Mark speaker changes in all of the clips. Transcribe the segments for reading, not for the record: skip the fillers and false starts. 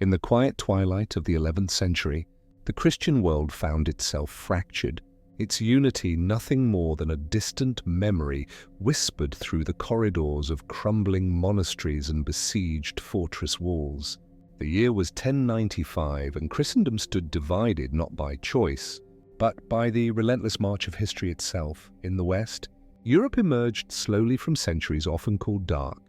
Speaker 1: In the quiet twilight of the 11th century, the Christian world found itself fractured, its unity nothing more than a distant memory whispered through the corridors of crumbling monasteries and besieged fortress walls. The year was 1095, and Christendom stood divided not by choice, but by the relentless march of history itself. In the West, Europe emerged slowly from centuries often called dark,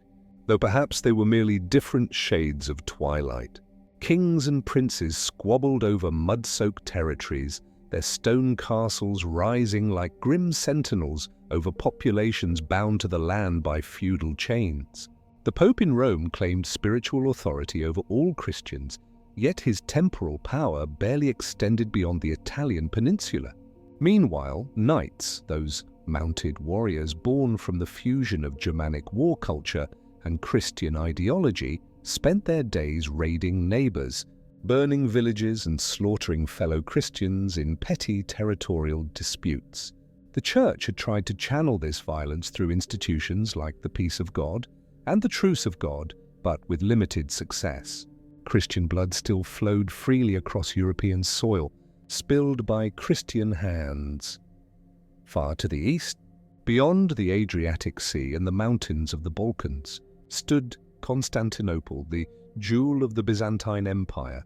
Speaker 1: though perhaps they were merely different shades of twilight. Kings and princes squabbled over mud-soaked territories, their stone castles rising like grim sentinels over populations bound to the land by feudal chains. The Pope in Rome claimed spiritual authority over all Christians, yet his temporal power barely extended beyond the Italian peninsula. Meanwhile, knights, those mounted warriors born from the fusion of Germanic war culture and Christian ideology, spent their days raiding neighbors, burning villages and slaughtering fellow Christians in petty territorial disputes. The Church had tried to channel this violence through institutions like the Peace of God and the Truce of God, but with limited success. Christian blood still flowed freely across European soil, spilled by Christian hands. Far to the east, beyond the Adriatic Sea and the mountains of the Balkans, stood Constantinople, the jewel of the Byzantine Empire,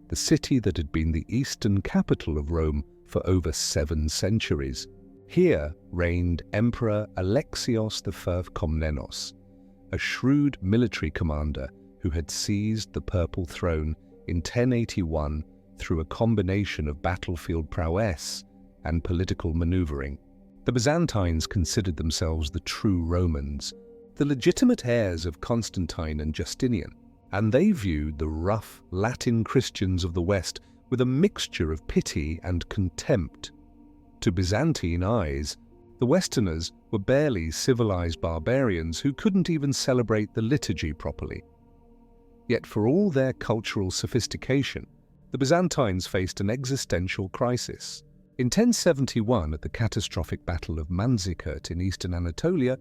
Speaker 1: the city that had been the eastern capital of Rome for over 7 centuries. Here reigned Emperor Alexios I Komnenos, a shrewd military commander who had seized the Purple Throne in 1081 through a combination of battlefield prowess and political maneuvering. The Byzantines considered themselves the true Romans, the legitimate heirs of Constantine and Justinian, and they viewed the rough Latin Christians of the West with a mixture of pity and contempt. To Byzantine eyes, the Westerners were barely civilized barbarians who couldn't even celebrate the liturgy properly. Yet for all their cultural sophistication, the Byzantines faced an existential crisis. In 1071, at the catastrophic Battle of Manzikert in eastern Anatolia,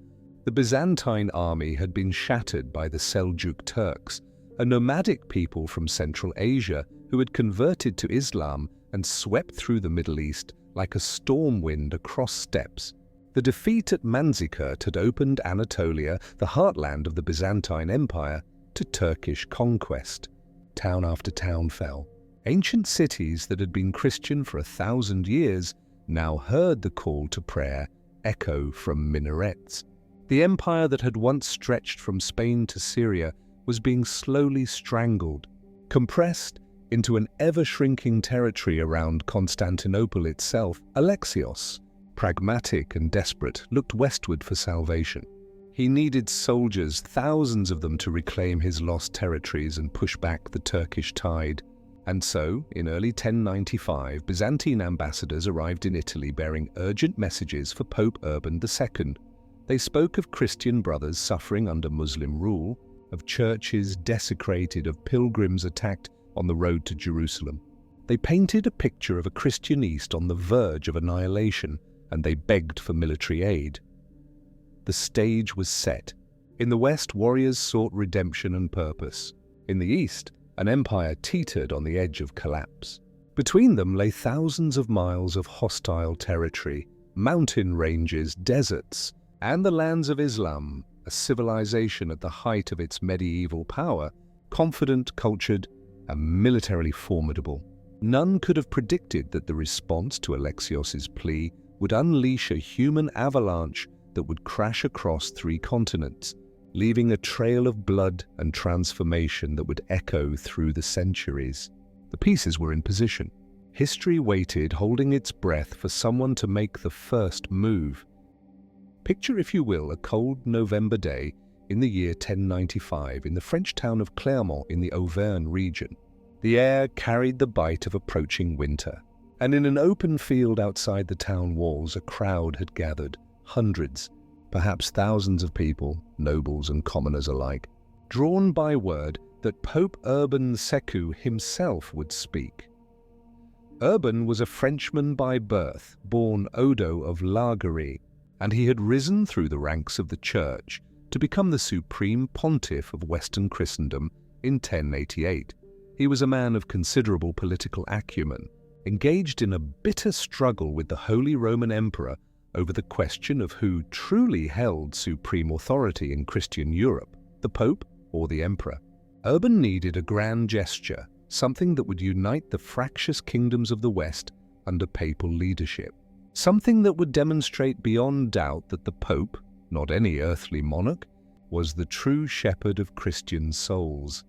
Speaker 1: the Byzantine army had been shattered by the Seljuk Turks, a nomadic people from Central Asia who had converted to Islam and swept through the Middle East like a storm wind across steppes. The defeat at Manzikert had opened Anatolia, the heartland of the Byzantine Empire, to Turkish conquest. Town after town fell. Ancient cities that had been Christian for 1,000 years now heard the call to prayer echo from minarets. The empire that had once stretched from Spain to Syria was being slowly strangled, compressed into an ever-shrinking territory around Constantinople itself. Alexios, pragmatic and desperate, looked westward for salvation. He needed soldiers, thousands of them, to reclaim his lost territories and push back the Turkish tide. And so, in early 1095, Byzantine ambassadors arrived in Italy bearing urgent messages for Pope Urban II. They spoke of Christian brothers suffering under Muslim rule, of churches desecrated, of pilgrims attacked on the road to Jerusalem. They painted a picture of a Christian East on the verge of annihilation, and they begged for military aid. The stage was set. In the West, warriors sought redemption and purpose. In the East, an empire teetered on the edge of collapse. Between them lay thousands of miles of hostile territory, mountain ranges, deserts, and the lands of Islam, a civilization at the height of its medieval power, confident, cultured, and militarily formidable. None could have predicted that the response to Alexios's plea would unleash a human avalanche that would crash across 3 continents, leaving a trail of blood and transformation that would echo through the centuries. The pieces were in position. History waited, holding its breath for someone to make the first move. Picture, if you will, a cold November day in the year 1095 in the French town of Clermont in the Auvergne region. The air carried the bite of approaching winter, and in an open field outside the town walls a crowd had gathered, hundreds, perhaps thousands of people, nobles and commoners alike, drawn by word that Pope Urban II himself would speak. Urban was a Frenchman by birth, born Odo of Lagarie, and he had risen through the ranks of the Church to become the supreme pontiff of Western Christendom in 1088. He was a man of considerable political acumen, engaged in a bitter struggle with the Holy Roman Emperor over the question of who truly held supreme authority in Christian Europe, the Pope or the Emperor. Urban needed a grand gesture, something that would unite the fractious kingdoms of the West under papal leadership. Something that would demonstrate beyond doubt that the Pope, not any earthly monarch, was the true shepherd of Christian souls.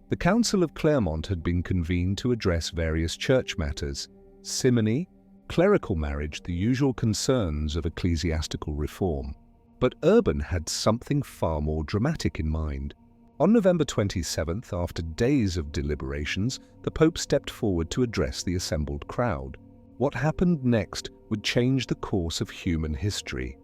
Speaker 1: The Council of Clermont had been convened to address various church matters: simony, clerical marriage, the usual concerns of ecclesiastical reform. But Urban had something far more dramatic in mind. On November 27th, after days of deliberations, the Pope stepped forward to address the assembled crowd. What happened next would change the course of human history.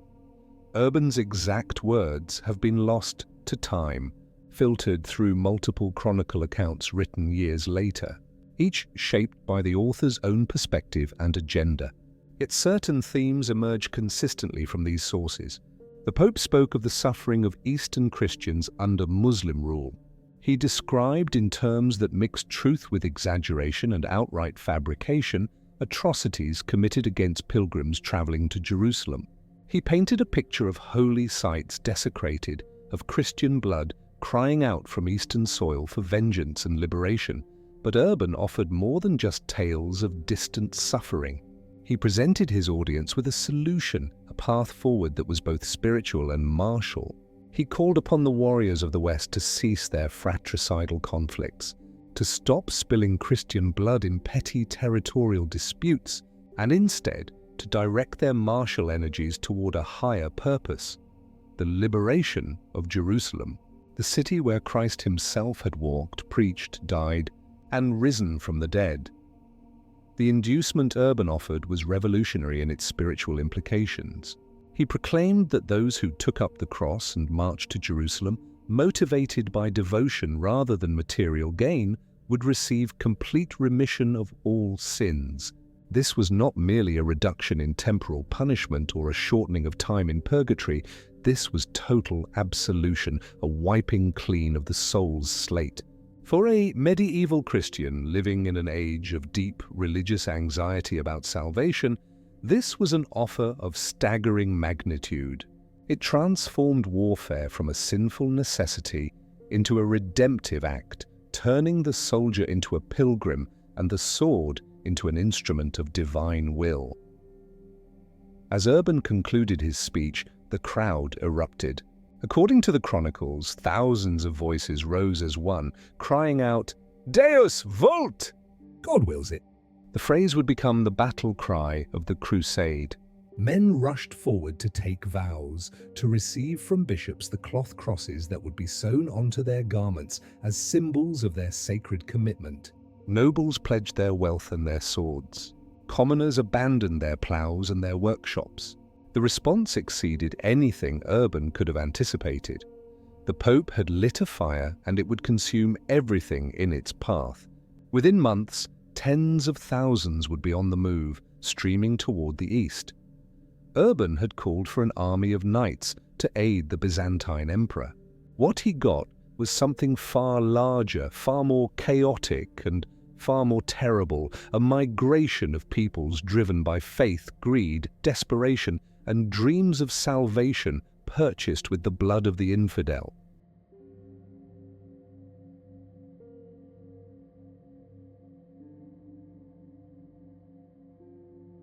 Speaker 1: Urban's exact words have been lost to time, filtered through multiple chronicle accounts written years later, each shaped by the author's own perspective and agenda. Yet certain themes emerge consistently from these sources. The Pope spoke of the suffering of Eastern Christians under Muslim rule. He described, in terms that mixed truth with exaggeration and outright fabrication, atrocities committed against pilgrims traveling to Jerusalem. He painted a picture of holy sites desecrated, of Christian blood crying out from Eastern soil for vengeance and liberation. But Urban offered more than just tales of distant suffering. He presented his audience with a solution, a path forward that was both spiritual and martial. He called upon the warriors of the West to cease their fratricidal conflicts, to stop spilling Christian blood in petty territorial disputes, and instead to direct their martial energies toward a higher purpose: the liberation of Jerusalem, the city where Christ himself had walked, preached, died, and risen from the dead. The inducement Urban offered was revolutionary in its spiritual implications. He proclaimed that those who took up the cross and marched to Jerusalem, motivated by devotion rather than material gain, would receive complete remission of all sins. This was not merely a reduction in temporal punishment or a shortening of time in purgatory. This was total absolution, a wiping clean of the soul's slate. For a medieval Christian living in an age of deep religious anxiety about salvation, this was an offer of staggering magnitude. It transformed warfare from a sinful necessity into a redemptive act, turning the soldier into a pilgrim and the sword into an instrument of divine will. As Urban concluded his speech, the crowd erupted. According to the chronicles, thousands of voices rose as one, crying out, "Deus vult!" God wills it. The phrase would become the battle cry of the Crusade. Men rushed forward to take vows, to receive from bishops the cloth crosses that would be sewn onto their garments as symbols of their sacred commitment. Nobles pledged their wealth and their swords. Commoners abandoned their plows and their workshops. The response exceeded anything Urban could have anticipated. The Pope had lit a fire, and it would consume everything in its path. Within months, tens of thousands would be on the move, streaming toward the east. Urban had called for an army of knights to aid the Byzantine emperor. What he got was something far larger, far more chaotic, and far more terrible: a migration of peoples driven by faith, greed, desperation, and dreams of salvation purchased with the blood of the infidel.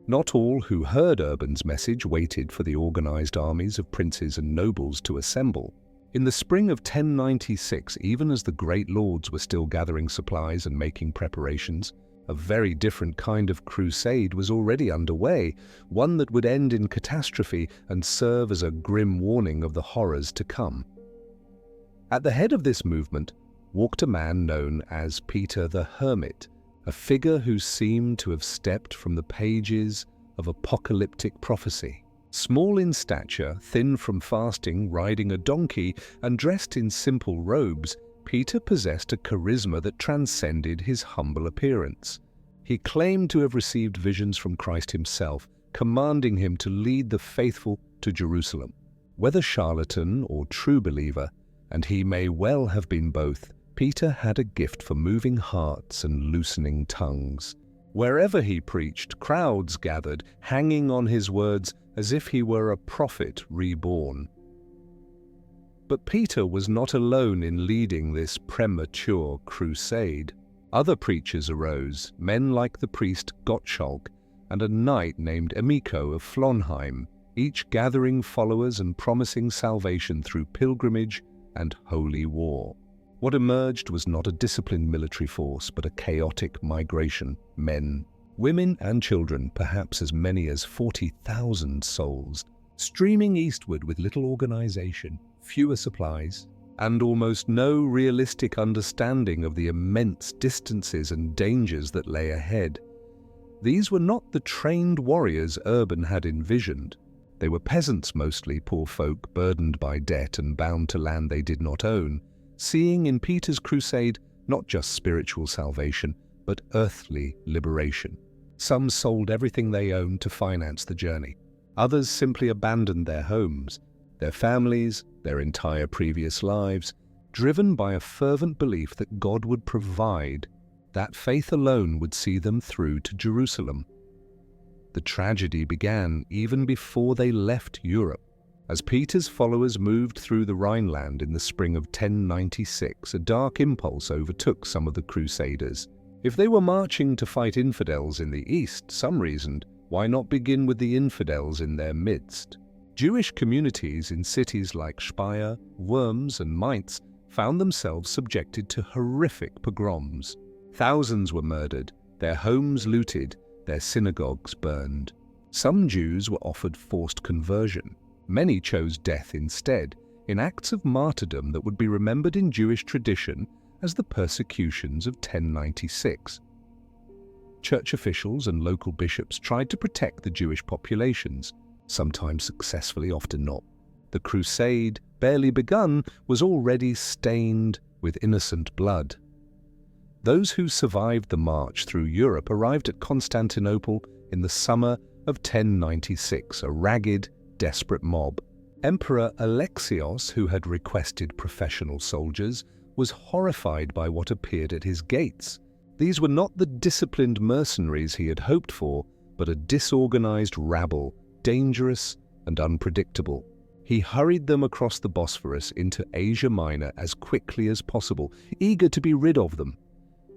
Speaker 1: Not all who heard Urban's message waited for the organized armies of princes and nobles to assemble. In the spring of 1096, even as the great lords were still gathering supplies and making preparations, a very different kind of crusade was already underway, one that would end in catastrophe and serve as a grim warning of the horrors to come. At the head of this movement walked a man known as Peter the Hermit, a figure who seemed to have stepped from the pages of apocalyptic prophecy. Small in stature, thin from fasting, riding a donkey, and dressed in simple robes, Peter possessed a charisma that transcended his humble appearance. He claimed to have received visions from Christ himself, commanding him to lead the faithful to Jerusalem. Whether charlatan or true believer, and he may well have been both, Peter had a gift for moving hearts and loosening tongues. Wherever he preached, crowds gathered, hanging on his words as if he were a prophet reborn. But Peter was not alone in leading this premature crusade. Other preachers arose, men like the priest Gottschalk and a knight named Emiko of Flonheim, each gathering followers and promising salvation through pilgrimage and holy war. What emerged was not a disciplined military force, but a chaotic migration. Men, women and children, perhaps as many as 40,000 souls, streaming eastward with little organization, fewer supplies, and almost no realistic understanding of the immense distances and dangers that lay ahead. These were not the trained warriors Urban had envisioned. They were peasants mostly, poor folk burdened by debt and bound to land they did not own, seeing in Peter's crusade not just spiritual salvation, but earthly liberation. Some sold everything they owned to finance the journey. Others simply abandoned their homes, their families, their entire previous lives, driven by a fervent belief that God would provide. That faith alone would see them through to Jerusalem. The tragedy began even before they left Europe. As Peter's followers moved through the Rhineland in the spring of 1096, a dark impulse overtook some of the Crusaders. If they were marching to fight infidels in the east, some reasoned, why not begin with the infidels in their midst? Jewish communities in cities like Speyer, Worms and Mainz found themselves subjected to horrific pogroms. Thousands were murdered, their homes looted, their synagogues burned. Some Jews were offered forced conversion. Many chose death instead, in acts of martyrdom that would be remembered in Jewish tradition as the persecutions of 1096. Church officials and local bishops tried to protect the Jewish populations, sometimes successfully, often not. The crusade, barely begun, was already stained with innocent blood. Those who survived the march through Europe arrived at Constantinople in the summer of 1096, a ragged, desperate mob. Emperor Alexios, who had requested professional soldiers, was horrified by what appeared at his gates. These were not the disciplined mercenaries he had hoped for, but a disorganized rabble, dangerous and unpredictable. He hurried them across the Bosphorus into Asia Minor as quickly as possible, eager to be rid of them.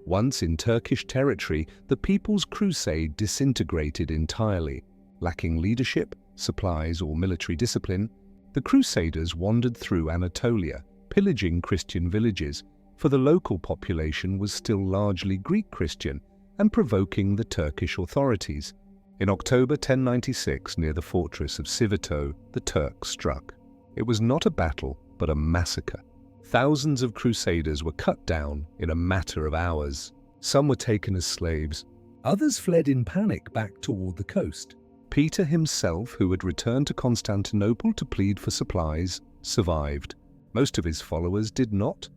Speaker 1: Once in Turkish territory, the People's Crusade disintegrated entirely. Lacking leadership, supplies, or military discipline, the Crusaders wandered through Anatolia, pillaging Christian villages, for the local population was still largely Greek Christian, and provoking the Turkish authorities. In October 1096, near the fortress of Civito, the Turks struck. It was not a battle, but a massacre. Thousands of Crusaders were cut down in a matter of hours. Some were taken as slaves. Others fled in panic back toward the coast. Peter himself, who had returned to Constantinople to plead for supplies, survived. Most of his followers did not.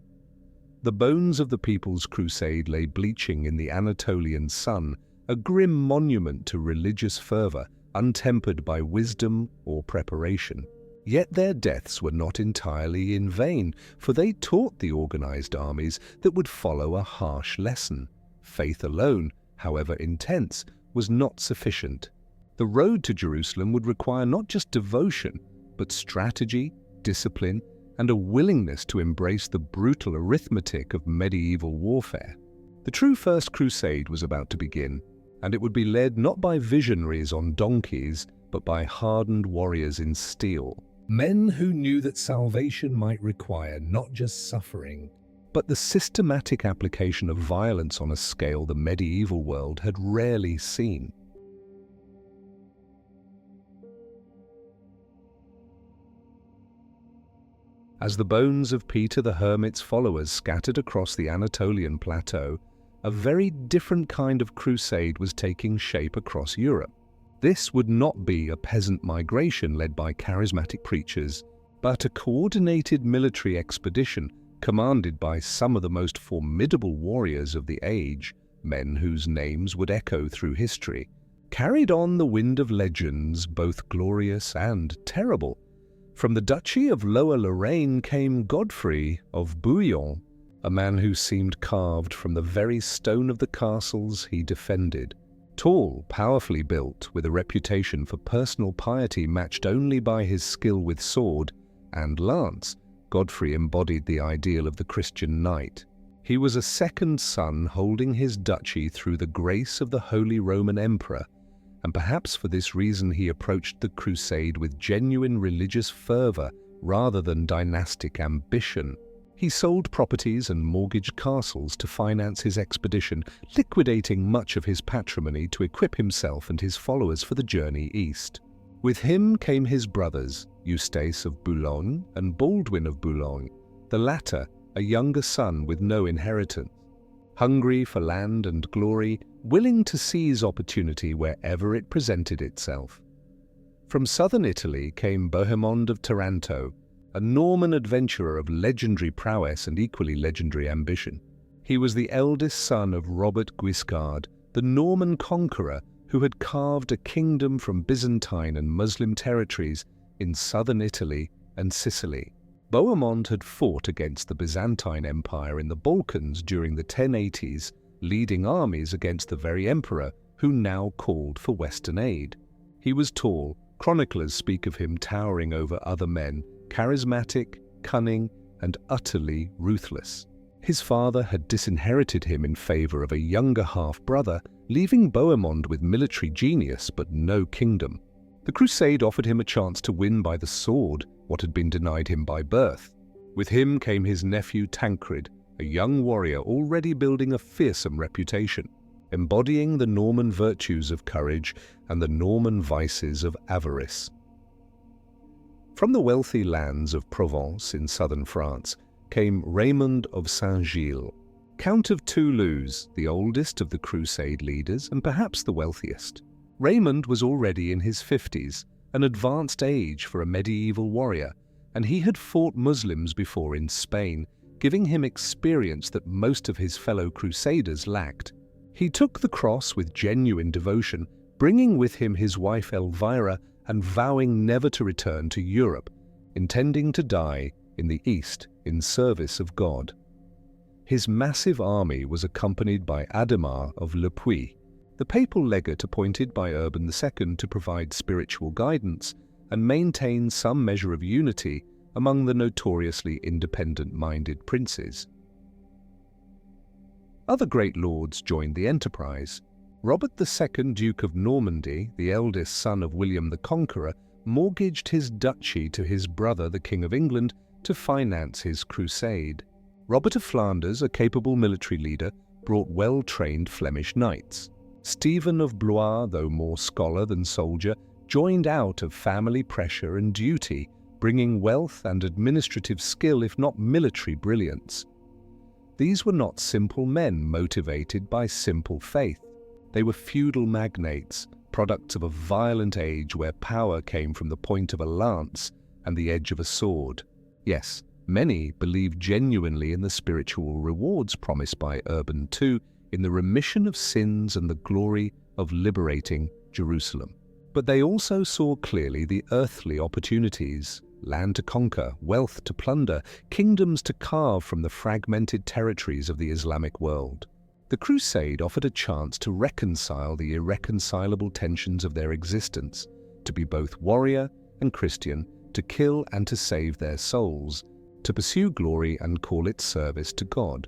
Speaker 1: The bones of the People's Crusade lay bleaching in the Anatolian sun, a grim monument to religious fervor, untempered by wisdom or preparation. Yet their deaths were not entirely in vain, for they taught the organized armies that would follow a harsh lesson. Faith alone, however intense, was not sufficient. The road to Jerusalem would require not just devotion, but strategy, discipline, and a willingness to embrace the brutal arithmetic of medieval warfare. The true First Crusade was about to begin, and it would be led not by visionaries on donkeys, but by hardened warriors in steel. Men who knew that salvation might require not just suffering, but the systematic application of violence on a scale the medieval world had rarely seen. As the bones of Peter the Hermit's followers scattered across the Anatolian plateau, a very different kind of crusade was taking shape across Europe. This would not be a peasant migration led by charismatic preachers, but a coordinated military expedition commanded by some of the most formidable warriors of the age, men whose names would echo through history. Carried on the wind of legends, both glorious and terrible. From the Duchy of Lower Lorraine came Godfrey of Bouillon, a man who seemed carved from the very stone of the castles he defended. Tall, powerfully built, with a reputation for personal piety matched only by his skill with sword and lance, Godfrey embodied the ideal of the Christian knight. He was a second son holding his duchy through the grace of the Holy Roman Emperor, and perhaps for this reason he approached the crusade with genuine religious fervor rather than dynastic ambition. He sold properties and mortgaged castles to finance his expedition, liquidating much of his patrimony to equip himself and his followers for the journey east. With him came his brothers, Eustace of Boulogne and Baldwin of Boulogne, the latter a younger son with no inheritance. Hungry for land and glory, willing to seize opportunity wherever it presented itself. From southern Italy came Bohemond of Taranto, a Norman adventurer of legendary prowess and equally legendary ambition. He was the eldest son of Robert Guiscard, the Norman conqueror who had carved a kingdom from Byzantine and Muslim territories in southern Italy and Sicily. Bohemond had fought against the Byzantine Empire in the Balkans during the 1080s, leading armies against the very emperor who now called for Western aid. He was tall. Chroniclers speak of him towering over other men, charismatic, cunning, and utterly ruthless. His father had disinherited him in favor of a younger half-brother, leaving Bohemond with military genius but no kingdom. The crusade offered him a chance to win by the sword what had been denied him by birth. With him came his nephew Tancred, a young warrior already building a fearsome reputation, embodying the Norman virtues of courage and the Norman vices of avarice. From the wealthy lands of Provence in southern France came Raymond of Saint-Gilles, Count of Toulouse, the oldest of the crusade leaders and perhaps the wealthiest. Raymond was already in his 50s, an advanced age for a medieval warrior, and he had fought Muslims before in Spain, giving him experience that most of his fellow crusaders lacked. He took the cross with genuine devotion, bringing with him his wife Elvira and vowing never to return to Europe, intending to die in the East in service of God. His massive army was accompanied by Adhemar of Le Puy, the papal legate appointed by Urban II to provide spiritual guidance and maintain some measure of unity among the notoriously independent-minded princes. Other great lords joined the enterprise. Robert II, Duke of Normandy, the eldest son of William the Conqueror, mortgaged his duchy to his brother, the King of England, to finance his crusade. Robert of Flanders, a capable military leader, brought well-trained Flemish knights. Stephen of Blois, though more scholar than soldier, joined out of family pressure and duty, bringing wealth and administrative skill if not military brilliance. These were not simple men motivated by simple faith. They were feudal magnates, products of a violent age where power came from the point of a lance and the edge of a sword. Yes, many believed genuinely in the spiritual rewards promised by Urban II in the remission of sins and the glory of liberating Jerusalem. But they also saw clearly the earthly opportunities: land to conquer, wealth to plunder, kingdoms to carve from the fragmented territories of the Islamic world. The crusade offered a chance to reconcile the irreconcilable tensions of their existence, to be both warrior and Christian, to kill and to save their souls, to pursue glory and call its service to God.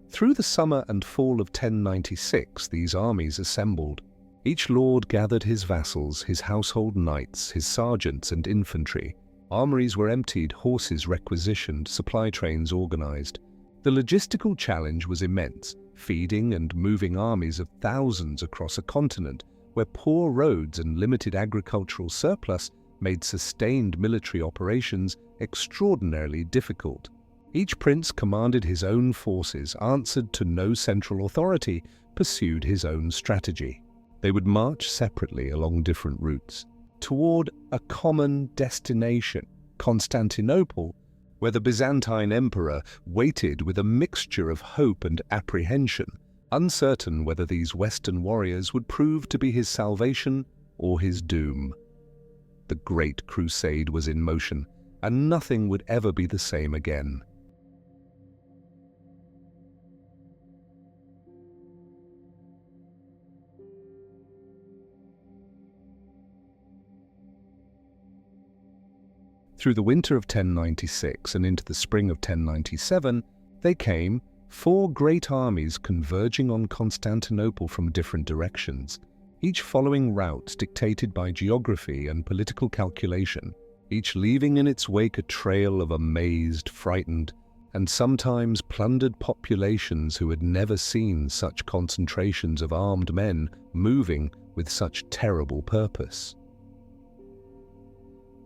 Speaker 1: Through the summer and fall of 1096, these armies assembled. Each lord gathered his vassals, his household knights, his sergeants and infantry. Armories were emptied, horses requisitioned, supply trains organized. The logistical challenge was immense, feeding and moving armies of thousands across a continent where poor roads and limited agricultural surplus made sustained military operations extraordinarily difficult. Each prince commanded his own forces, answered to no central authority, pursued his own strategy. They would march separately along different routes, toward a common destination, Constantinople, where the Byzantine emperor waited with a mixture of hope and apprehension, uncertain whether these Western warriors would prove to be his salvation or his doom. The Great Crusade was in motion, and nothing would ever be the same again. Through the winter of 1096 and into the spring of 1097, they came, 4 great armies converging on Constantinople from different directions, each following routes dictated by geography and political calculation, each leaving in its wake a trail of amazed, frightened, and sometimes plundered populations who had never seen such concentrations of armed men moving with such terrible purpose.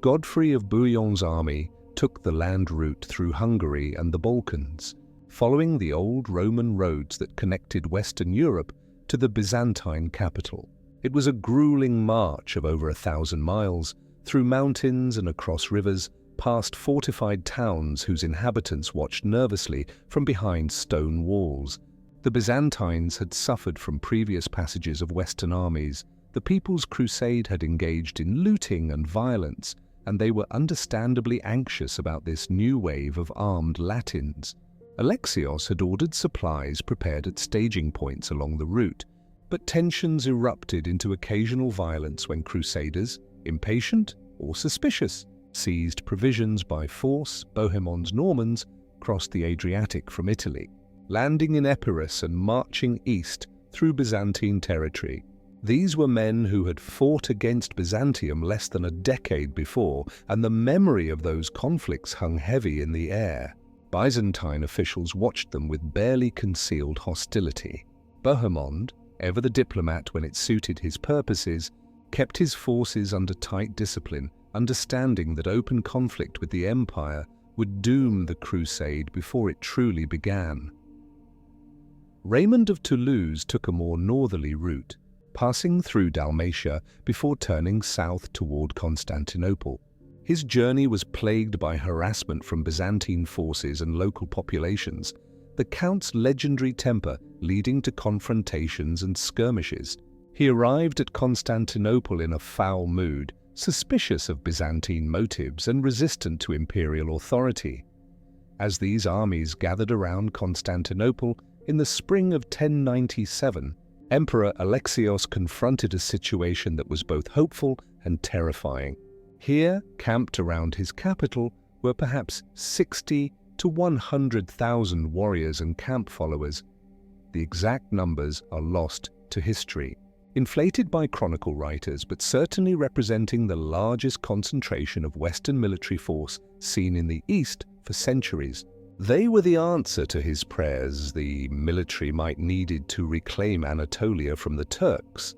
Speaker 1: Godfrey of Bouillon's army took the land route through Hungary and the Balkans, following the old Roman roads that connected Western Europe to the Byzantine capital. It was a grueling march of over 1,000 miles, through mountains and across rivers, past fortified towns whose inhabitants watched nervously from behind stone walls. The Byzantines had suffered from previous passages of Western armies. The People's Crusade had engaged in looting and violence, and they were understandably anxious about this new wave of armed Latins. Alexios had ordered supplies prepared at staging points along the route, but tensions erupted into occasional violence when crusaders, impatient or suspicious, seized provisions by force. Bohemond's Normans crossed the Adriatic from Italy, landing in Epirus and marching east through Byzantine territory. These were men who had fought against Byzantium less than a decade before, and the memory of those conflicts hung heavy in the air. Byzantine officials watched them with barely concealed hostility. Bohemond, ever the diplomat when it suited his purposes, kept his forces under tight discipline, understanding that open conflict with the empire would doom the crusade before it truly began. Raymond of Toulouse took a more northerly route, passing through Dalmatia before turning south toward Constantinople. His journey was plagued by harassment from Byzantine forces and local populations, the Count's legendary temper leading to confrontations and skirmishes. He arrived at Constantinople in a foul mood, suspicious of Byzantine motives and resistant to imperial authority. As these armies gathered around Constantinople in the spring of 1097, Emperor Alexios confronted a situation that was both hopeful and terrifying. Here, camped around his capital, were perhaps 60 to 100,000 warriors and camp followers. The exact numbers are lost to history, inflated by chronicle writers, but certainly representing the largest concentration of Western military force seen in the East for centuries. They were the answer to his prayers the military might needed to reclaim Anatolia from the Turks,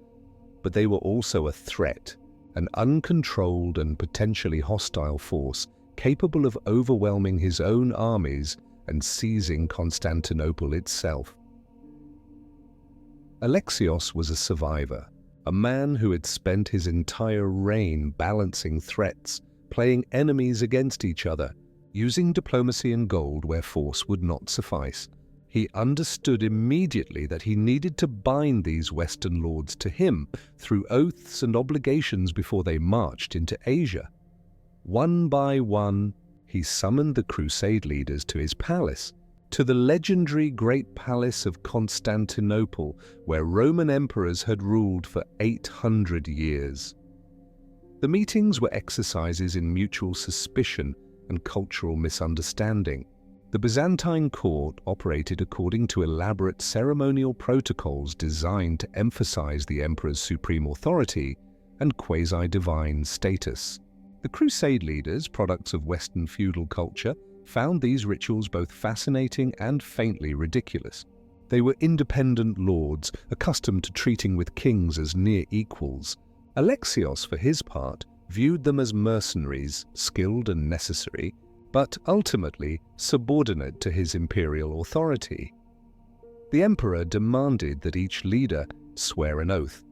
Speaker 1: but they were also a threat, an uncontrolled and potentially hostile force capable of overwhelming his own armies and seizing Constantinople itself. Alexios was a survivor, a man who had spent his entire reign balancing threats, playing enemies against each other, using diplomacy and gold where force would not suffice. He understood immediately that he needed to bind these Western lords to him through oaths and obligations before they marched into Asia. One by one, he summoned the Crusade leaders to his palace, to the legendary Great Palace of Constantinople, where Roman emperors had ruled for 800 years. The meetings were exercises in mutual suspicion and cultural misunderstanding. The Byzantine court operated according to elaborate ceremonial protocols designed to emphasize the emperor's supreme authority and quasi-divine status. The Crusade leaders, products of Western feudal culture, found these rituals both fascinating and faintly ridiculous. They were independent lords, accustomed to treating with kings as near equals. Alexios, for his part, viewed them as mercenaries, skilled and necessary, but ultimately subordinate to his imperial authority. The emperor demanded that each leader swear an oath.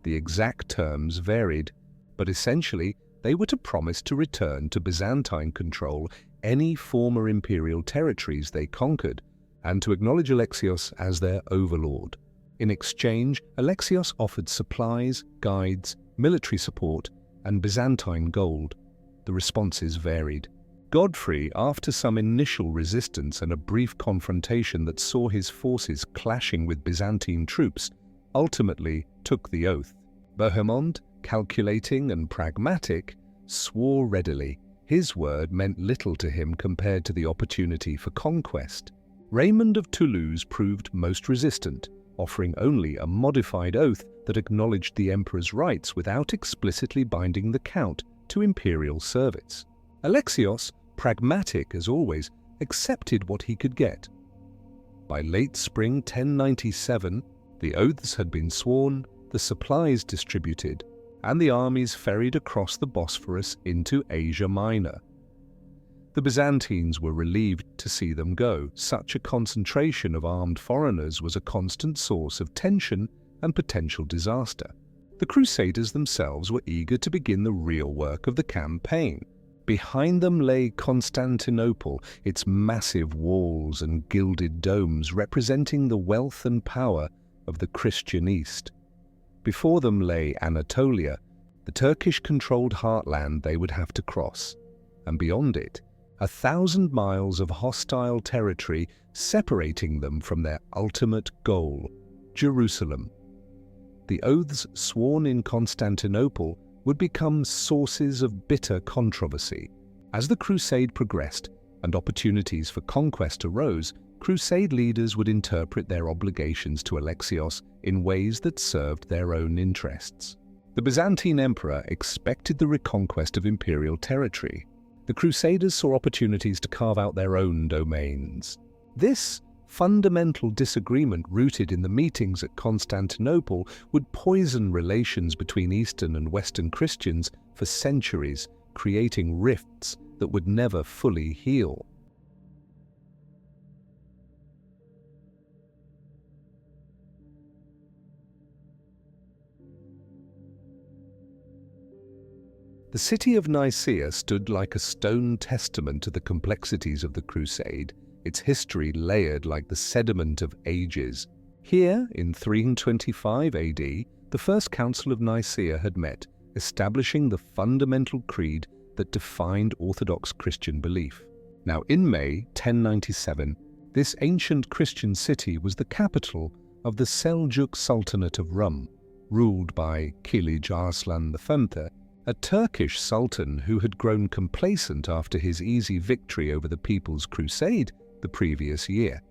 Speaker 1: The exact terms varied, but essentially they were to promise to return to Byzantine control any former imperial territories they conquered, and to acknowledge Alexios as their overlord. In exchange, Alexios offered supplies, guides, military support, and Byzantine gold. The responses varied. Godfrey, after some initial resistance and a brief confrontation that saw his forces clashing with Byzantine troops, ultimately took the oath. Bohemond, calculating and pragmatic, swore readily, His word meant little to him compared to the opportunity for conquest. Raymond of Toulouse proved most resistant, offering only a modified oath that acknowledged the emperor's rights without explicitly binding the count to imperial service. Alexios, pragmatic as always, accepted what he could get. By late spring 1097, the oaths had been sworn, the supplies distributed, and the armies ferried across the Bosphorus into Asia Minor. The Byzantines were relieved to see them go. Such a concentration of armed foreigners was a constant source of tension and potential disaster. The Crusaders themselves were eager to begin the real work of the campaign. Behind them lay Constantinople, its massive walls and gilded domes representing the wealth and power of the Christian East. Before them lay Anatolia, the Turkish-controlled heartland they would have to cross, and beyond it, 1,000 miles of hostile territory separating them from their ultimate goal, Jerusalem. The oaths sworn in Constantinople would become sources of bitter controversy. As the crusade progressed and opportunities for conquest arose, crusade leaders would interpret their obligations to Alexios in ways that served their own interests. The Byzantine emperor expected the reconquest of imperial territory. The Crusaders saw opportunities to carve out their own domains. This fundamental disagreement rooted in the meetings at Constantinople would poison relations between Eastern and Western Christians for centuries, creating rifts that would never fully heal. The city of Nicaea stood like a stone testament to the complexities of the crusade, its history layered like the sediment of ages. Here, in 325 AD, the First Council of Nicaea had met, establishing the fundamental creed that defined Orthodox Christian belief. Now, in May 1097, this ancient Christian city was the capital of the Seljuk Sultanate of Rum, ruled by Kilij Arslan V, a Turkish sultan who had grown complacent after his easy victory over the People's Crusade the previous year.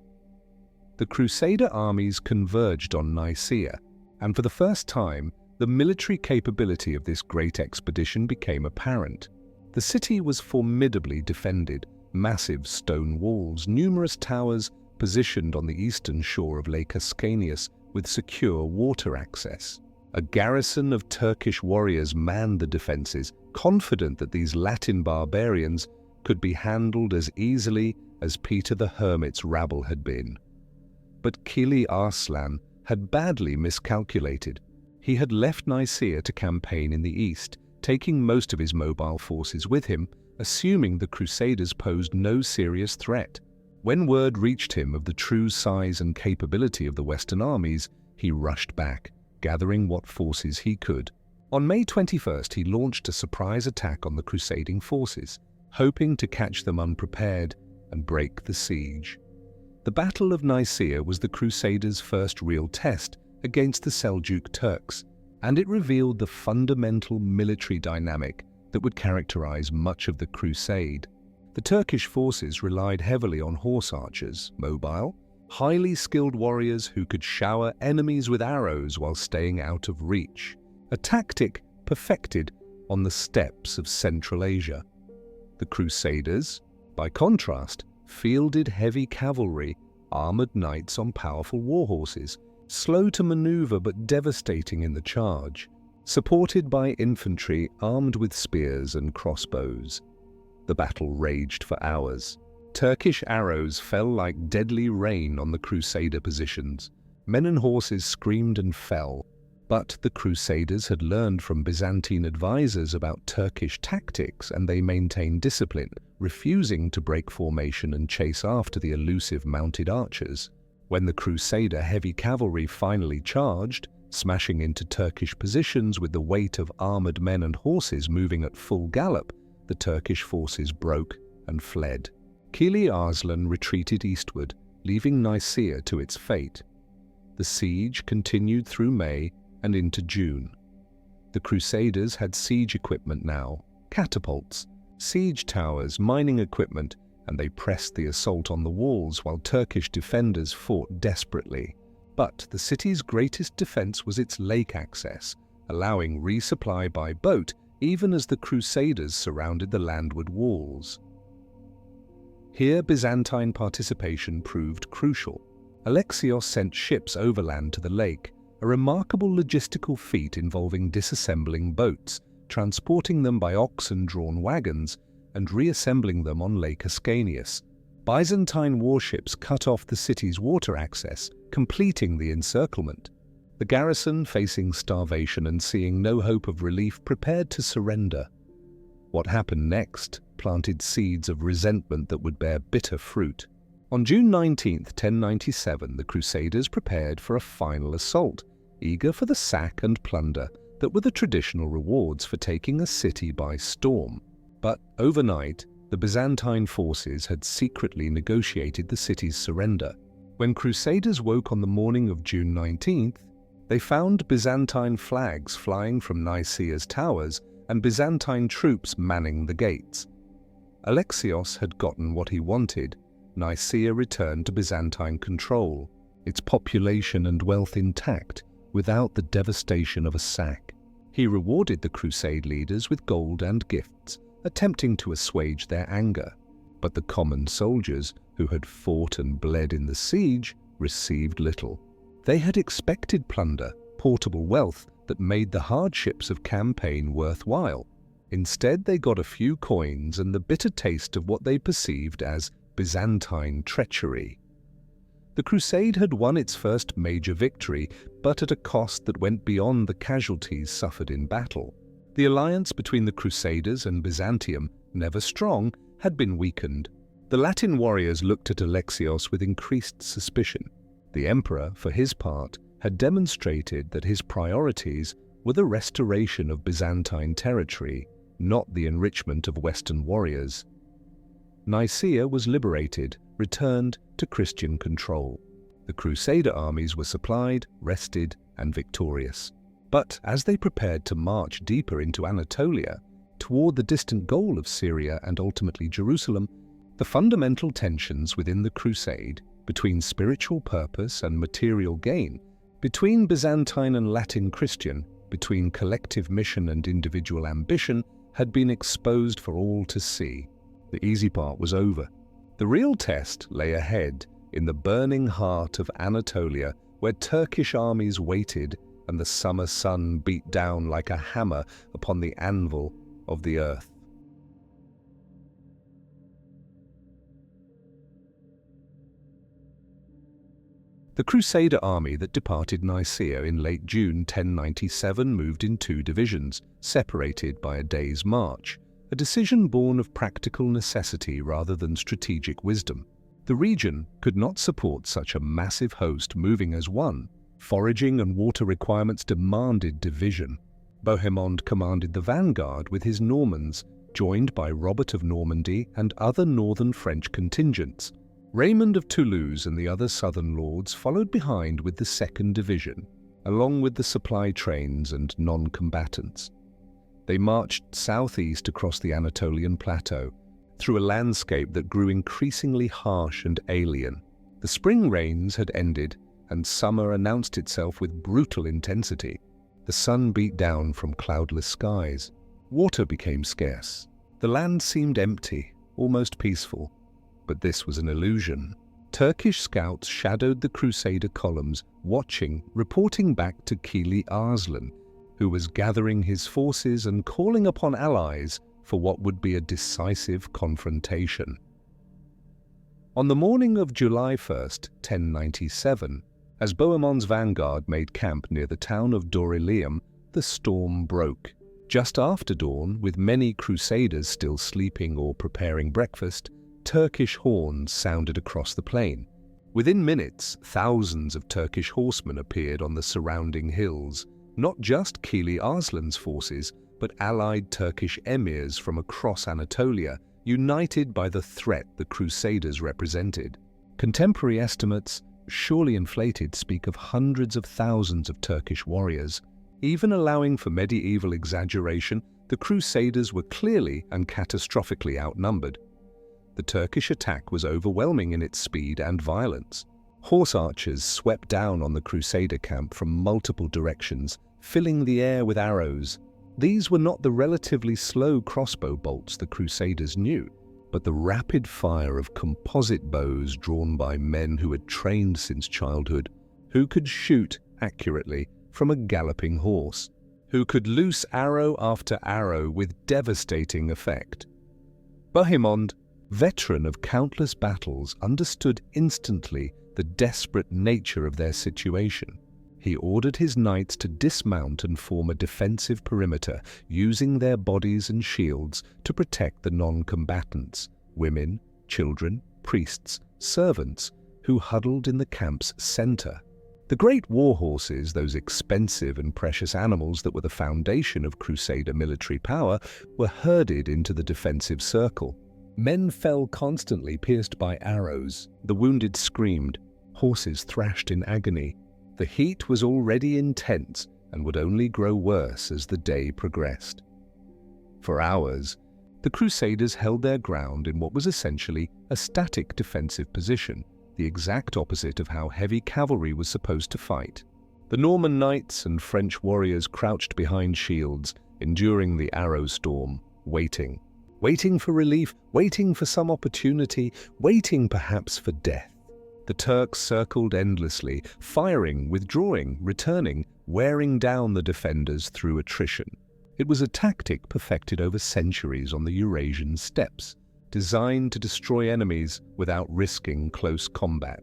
Speaker 1: The Crusader armies converged on Nicaea, and for the first time, the military capability of this great expedition became apparent. The city was formidably defended, massive stone walls, numerous towers positioned on the eastern shore of Lake Ascanius with secure water access. A garrison of Turkish warriors manned the defenses, confident that these Latin barbarians could be handled as easily as Peter the Hermit's rabble had been. But Kilij Arslan had badly miscalculated. He had left Nicaea to campaign in the east, taking most of his mobile forces with him, assuming the Crusaders posed no serious threat. When word reached him of the true size and capability of the Western armies, he rushed back, gathering what forces he could. On May 21st, he launched a surprise attack on the crusading forces, hoping to catch them unprepared and break the siege. The Battle of Nicaea was the Crusaders' first real test against the Seljuk Turks, and it revealed the fundamental military dynamic that would characterize much of the crusade. The Turkish forces relied heavily on horse archers, mobile, highly skilled warriors who could shower enemies with arrows while staying out of reach, a tactic perfected on the steppes of Central Asia. The Crusaders, by contrast, fielded heavy cavalry, armored knights on powerful war horses, slow to maneuver but devastating in the charge, supported by infantry armed with spears and crossbows. The battle raged for hours. Turkish arrows fell like deadly rain on the Crusader positions. Men and horses screamed and fell, but the Crusaders had learned from Byzantine advisors about Turkish tactics, and they maintained discipline, refusing to break formation and chase after the elusive mounted archers. When the Crusader heavy cavalry finally charged, smashing into Turkish positions with the weight of armored men and horses moving at full gallop, the Turkish forces broke and fled. Kilij Arslan retreated eastward, leaving Nicaea to its fate. The siege continued through May and into June. The Crusaders had siege equipment now, catapults, siege towers, mining equipment, and they pressed the assault on the walls while Turkish defenders fought desperately. But the city's greatest defense was its lake access, allowing resupply by boat even as the Crusaders surrounded the landward walls. Here Byzantine participation proved crucial. Alexios sent ships overland to the lake, a remarkable logistical feat involving disassembling boats, transporting them by oxen-drawn wagons, and reassembling them on Lake Ascanius. Byzantine warships cut off the city's water access, completing the encirclement. The garrison, facing starvation and seeing no hope of relief, prepared to surrender. What happened next planted seeds of resentment that would bear bitter fruit. On June 19, 1097, the Crusaders prepared for a final assault, eager for the sack and plunder that were the traditional rewards for taking a city by storm. But overnight, the Byzantine forces had secretly negotiated the city's surrender. When Crusaders woke on the morning of June 19th, they found Byzantine flags flying from Nicaea's towers and Byzantine troops manning the gates. Alexios had gotten what he wanted. Nicaea returned to Byzantine control, its population and wealth intact, without the devastation of a sack. He rewarded the crusade leaders with gold and gifts, attempting to assuage their anger. But the common soldiers, who had fought and bled in the siege, received little. They had expected plunder, portable wealth that made the hardships of campaign worthwhile. Instead, they got a few coins and the bitter taste of what they perceived as Byzantine treachery. The crusade had won its first major victory, but at a cost that went beyond the casualties suffered in battle. The alliance between the Crusaders and Byzantium, never strong, had been weakened. The Latin warriors looked at Alexios with increased suspicion. The emperor, for his part, had demonstrated that his priorities were the restoration of Byzantine territory, not the enrichment of Western warriors. Nicaea was liberated, returned to Christian control. The Crusader armies were supplied, rested, and victorious. But as they prepared to march deeper into Anatolia, toward the distant goal of Syria and ultimately Jerusalem, the fundamental tensions within the crusade, between spiritual purpose and material gain, between Byzantine and Latin Christian, between collective mission and individual ambition, had been exposed for all to see. The easy part was over. The real test lay ahead, in the burning heart of Anatolia, where Turkish armies waited and the summer sun beat down like a hammer upon the anvil of the earth. The Crusader army that departed Nicaea in late June 1097 moved in two divisions, separated by a day's march, a decision born of practical necessity rather than strategic wisdom. The region could not support such a massive host moving as one. Foraging and water requirements demanded division. Bohemond commanded the vanguard with his Normans, joined by Robert of Normandy and other northern French contingents. Raymond of Toulouse and the other southern lords followed behind with the second division, along with the supply trains and non-combatants. They marched southeast across the Anatolian plateau, through a landscape that grew increasingly harsh and alien. The spring rains had ended, and summer announced itself with brutal intensity. The sun beat down from cloudless skies. Water became scarce. The land seemed empty, almost peaceful. But this was an illusion. Turkish scouts shadowed the Crusader columns, watching, reporting back to Kili Arslan, who was gathering his forces and calling upon allies for what would be a decisive confrontation. On the morning of July 1st, 1097, as Bohemond's vanguard made camp near the town of Dorylaeum, the storm broke. Just after dawn, with many Crusaders still sleeping or preparing breakfast, Turkish horns sounded across the plain. Within minutes, thousands of Turkish horsemen appeared on the surrounding hills, not just Kili Arslan's forces, but allied Turkish emirs from across Anatolia, united by the threat the Crusaders represented. Contemporary estimates, surely inflated, speak of hundreds of thousands of Turkish warriors. Even allowing for medieval exaggeration, The Crusaders were clearly and catastrophically outnumbered. The Turkish attack was overwhelming in its speed and violence. Horse archers swept down on the Crusader camp from multiple directions, filling the air with arrows. These were not the relatively slow crossbow bolts the Crusaders knew, but the rapid fire of composite bows drawn by men who had trained since childhood, who could shoot accurately from a galloping horse, who could loose arrow after arrow with devastating effect. Bohemond, veteran of countless battles, understood instantly the desperate nature of their situation. He ordered his knights to dismount and form a defensive perimeter, using their bodies and shields to protect the non-combatants, women, children, priests, servants, who huddled in the camp's center. The great war horses, those expensive and precious animals that were the foundation of Crusader military power, were herded into the defensive circle. Men fell constantly, pierced by arrows. The wounded screamed. Horses thrashed in agony. The heat was already intense and would only grow worse as the day progressed. For hours, the Crusaders held their ground in what was essentially a static defensive position, the exact opposite of how heavy cavalry was supposed to fight. The Norman knights and French warriors crouched behind shields, enduring the arrow storm, waiting for relief, waiting for some opportunity, waiting perhaps for death. The Turks circled endlessly, firing, withdrawing, returning, wearing down the defenders through attrition. It was a tactic perfected over centuries on the Eurasian steppes, designed to destroy enemies without risking close combat.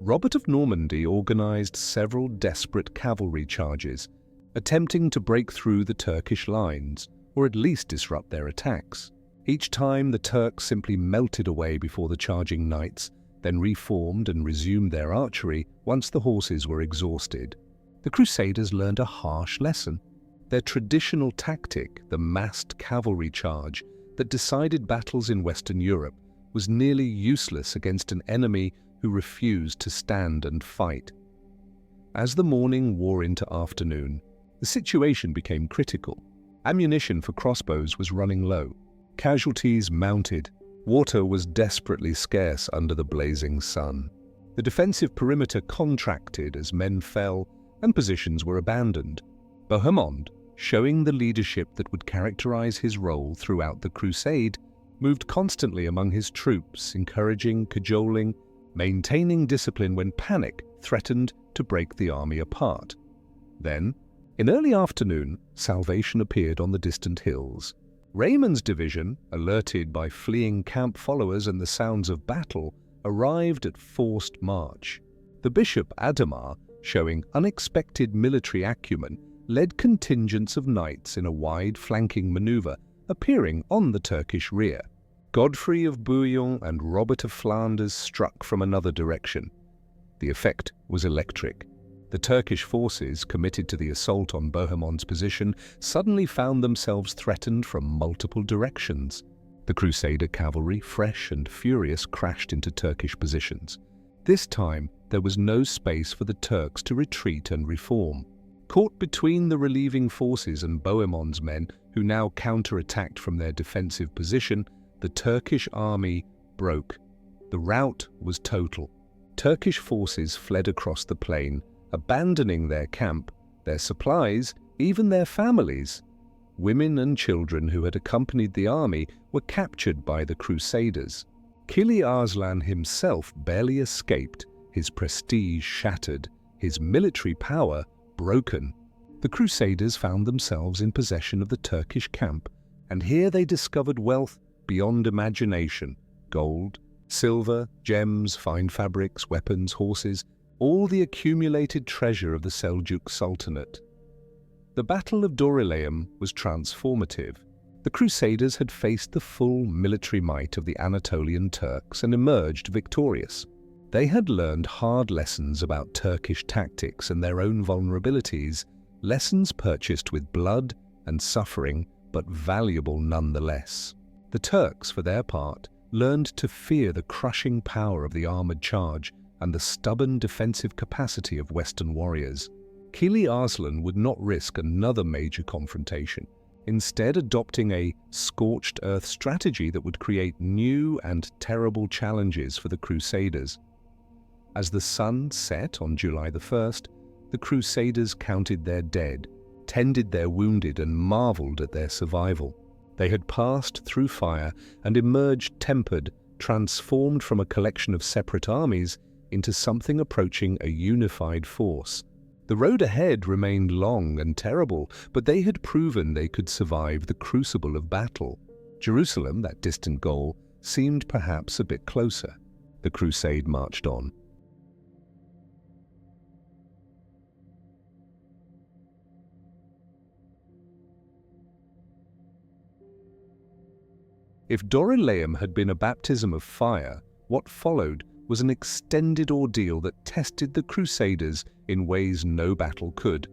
Speaker 1: Robert of Normandy organized several desperate cavalry charges, attempting to break through the Turkish lines, or at least disrupt their attacks. Each time the Turks simply melted away before the charging knights, then reformed and resumed their archery once the horses were exhausted. The Crusaders learned a harsh lesson. Their traditional tactic, the massed cavalry charge that decided battles in Western Europe, was nearly useless against an enemy who refused to stand and fight. As the morning wore into afternoon, the situation became critical. Ammunition for crossbows was running low. Casualties mounted. Water was desperately scarce under the blazing sun. The defensive perimeter contracted as men fell and positions were abandoned. Bohemond, showing the leadership that would characterize his role throughout the crusade, moved constantly among his troops, encouraging, cajoling, maintaining discipline when panic threatened to break the army apart. Then, in early afternoon, salvation appeared on the distant hills. Raymond's division, alerted by fleeing camp followers and the sounds of battle, arrived at forced march. The bishop Adhemar, showing unexpected military acumen, led contingents of knights in a wide flanking maneuver, appearing on the Turkish rear. Godfrey of Bouillon and Robert of Flanders struck from another direction. The effect was electric. The Turkish forces, committed to the assault on Bohemond's position, suddenly found themselves threatened from multiple directions. The Crusader cavalry, fresh and furious, crashed into Turkish positions. This time, there was no space for the Turks to retreat and reform. Caught between the relieving forces and Bohemond's men, who now counterattacked from their defensive position, the Turkish army broke. The rout was total. Turkish forces fled across the plain, abandoning their camp, their supplies, even their families. Women and children who had accompanied the army were captured by the Crusaders. Kili Arslan himself barely escaped, his prestige shattered, his military power broken. The Crusaders found themselves in possession of the Turkish camp, and here they discovered wealth beyond imagination: gold, silver, gems, fine fabrics, weapons, horses, all the accumulated treasure of the Seljuk Sultanate. The Battle of Dorylaeum was transformative. The Crusaders had faced the full military might of the Anatolian Turks and emerged victorious. They had learned hard lessons about Turkish tactics and their own vulnerabilities, lessons purchased with blood and suffering, but valuable nonetheless. The Turks, for their part, learned to fear the crushing power of the armored charge and the stubborn defensive capacity of Western warriors. Kili Arslan would not risk another major confrontation, instead adopting a scorched earth strategy that would create new and terrible challenges for the Crusaders. As the sun set on July the 1st, the Crusaders counted their dead, tended their wounded, and marveled at their survival. They had passed through fire and emerged tempered, transformed from a collection of separate armies into something approaching a unified force. The road ahead remained long and terrible, but they had proven they could survive the crucible of battle. Jerusalem, that distant goal, seemed perhaps a bit closer. The crusade marched on. If Dorylaeum had been a baptism of fire, what followed was an extended ordeal that tested the Crusaders in ways no battle could.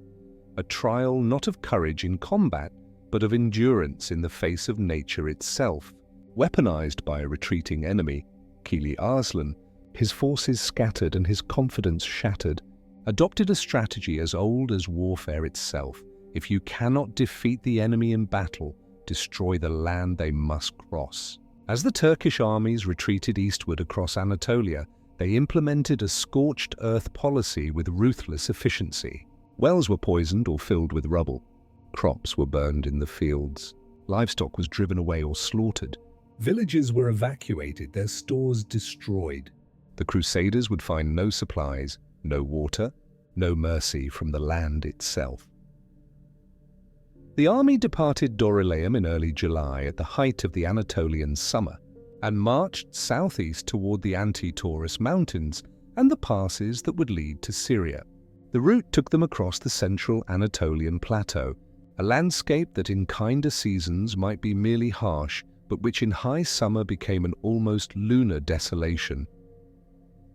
Speaker 1: A trial not of courage in combat, but of endurance in the face of nature itself. Weaponized by a retreating enemy, Kili Arslan, his forces scattered and his confidence shattered, adopted a strategy as old as warfare itself. If you cannot defeat the enemy in battle, destroy the land they must cross. As the Turkish armies retreated eastward across Anatolia, they implemented a scorched earth policy with ruthless efficiency. Wells were poisoned or filled with rubble. Crops were burned in the fields. Livestock was driven away or slaughtered. Villages were evacuated, their stores destroyed. The Crusaders would find no supplies, no water, no mercy from the land itself. The army departed Dorylaeum in early July at the height of the Anatolian summer and marched southeast toward the Anti-Taurus Mountains and the passes that would lead to Syria. The route took them across the central Anatolian plateau, a landscape that in kinder seasons might be merely harsh, but which in high summer became an almost lunar desolation.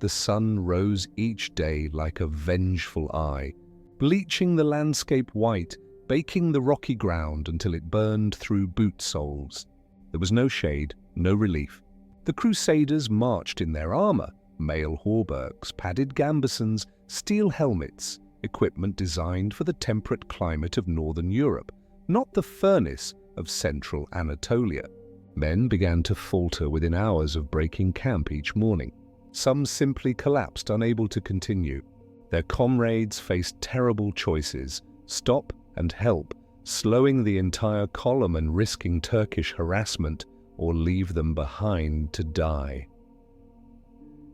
Speaker 1: The sun rose each day like a vengeful eye, bleaching the landscape white, baking the rocky ground until it burned through boot soles. There was no shade, no relief. The Crusaders marched in their armor, mail hauberks, padded gambesons, steel helmets, equipment designed for the temperate climate of northern Europe, not the furnace of central Anatolia. Men began to falter within hours of breaking camp each morning. Some simply collapsed, unable to continue. Their comrades faced terrible choices: stop and help, slowing the entire column and risking Turkish harassment, or leave them behind to die.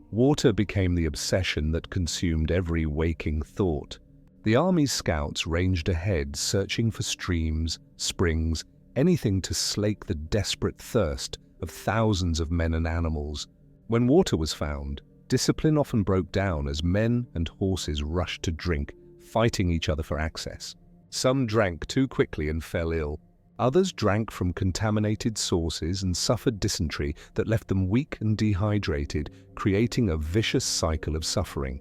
Speaker 1: Water became the obsession that consumed every waking thought. The army's scouts ranged ahead, searching for streams, springs, anything to slake the desperate thirst of thousands of men and animals. When water was found, discipline often broke down as men and horses rushed to drink, fighting each other for access. Some drank too quickly and fell ill. Others drank from contaminated sources and suffered dysentery that left them weak and dehydrated, creating a vicious cycle of suffering.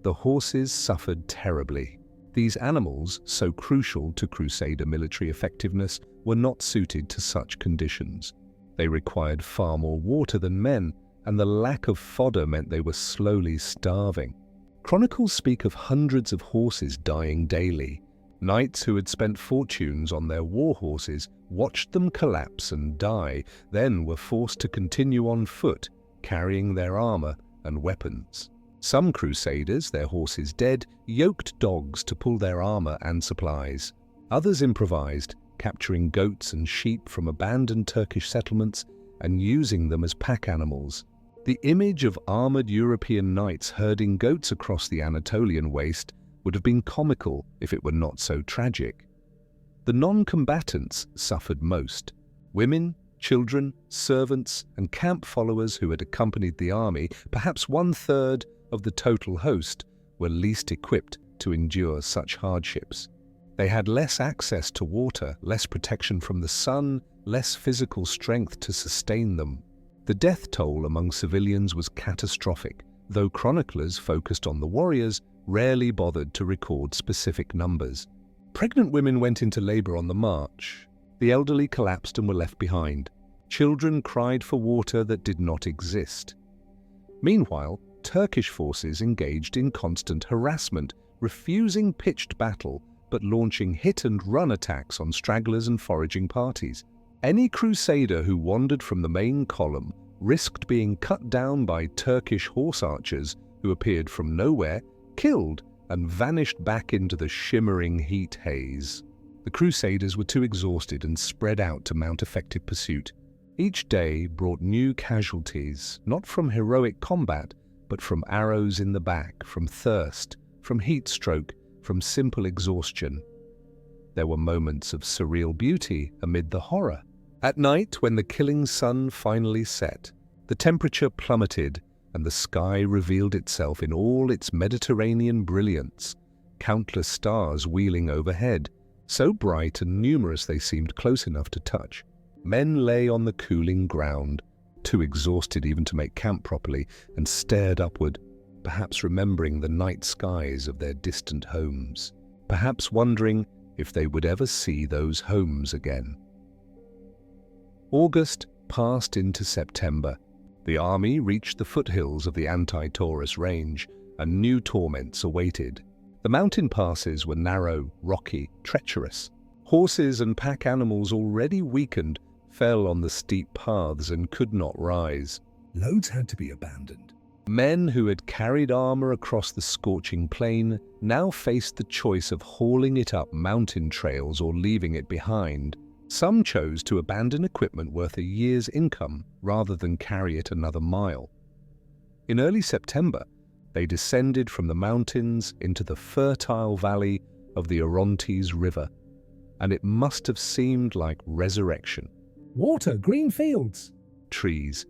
Speaker 1: The horses suffered terribly. These animals, so crucial to Crusader military effectiveness, were not suited to such conditions. They required far more water than men, and the lack of fodder meant they were slowly starving. Chronicles speak of hundreds of horses dying daily. Knights who had spent fortunes on their war horses watched them collapse and die, then were forced to continue on foot, carrying their armor and weapons. Some Crusaders, their horses dead, yoked dogs to pull their armor and supplies. Others improvised, capturing goats and sheep from abandoned Turkish settlements and using them as pack animals. The image of armored European knights herding goats across the Anatolian waste would have been comical if it were not so tragic. The non-combatants suffered most. Women, children, servants, and camp followers who had accompanied the army, perhaps 1/3 of the total host, were least equipped to endure such hardships. They had less access to water, less protection from the sun, less physical strength to sustain them. The death toll among civilians was catastrophic, though chroniclers focused on the warriors rarely bothered to record specific numbers. Pregnant women went into labor on the march. The elderly collapsed and were left behind. Children cried for water that did not exist. Meanwhile, Turkish forces engaged in constant harassment, refusing pitched battle but launching hit-and-run attacks on stragglers and foraging parties. Any crusader who wandered from the main column risked being cut down by Turkish horse archers who appeared from nowhere, killed, and vanished back into the shimmering heat haze. The crusaders were too exhausted and spread out to mount effective pursuit. Each day brought new casualties, not from heroic combat, but from arrows in the back, from thirst, from heat stroke, from simple exhaustion. There were moments of surreal beauty amid the horror. At night, when the killing sun finally set, the temperature plummeted and the sky revealed itself in all its Mediterranean brilliance, countless stars wheeling overhead, so bright and numerous they seemed close enough to touch. Men lay on the cooling ground, too exhausted even to make camp properly, and stared upward, perhaps remembering the night skies of their distant homes, perhaps wondering if they would ever see those homes again. August passed into September. The army reached the foothills of the anti-Taurus range, and new torments awaited. The mountain passes were narrow, rocky, treacherous. Horses and pack animals already weakened fell on the steep paths and could not rise. Loads had to be abandoned. Men who had carried armor across the scorching plain now faced the choice of hauling it up mountain trails or leaving it behind. Some chose to abandon equipment worth a year's income rather than carry it another mile. In early September, they descended from the mountains into the fertile valley of the Orontes River, and it must have seemed like resurrection.
Speaker 2: Water, green fields,
Speaker 1: trees.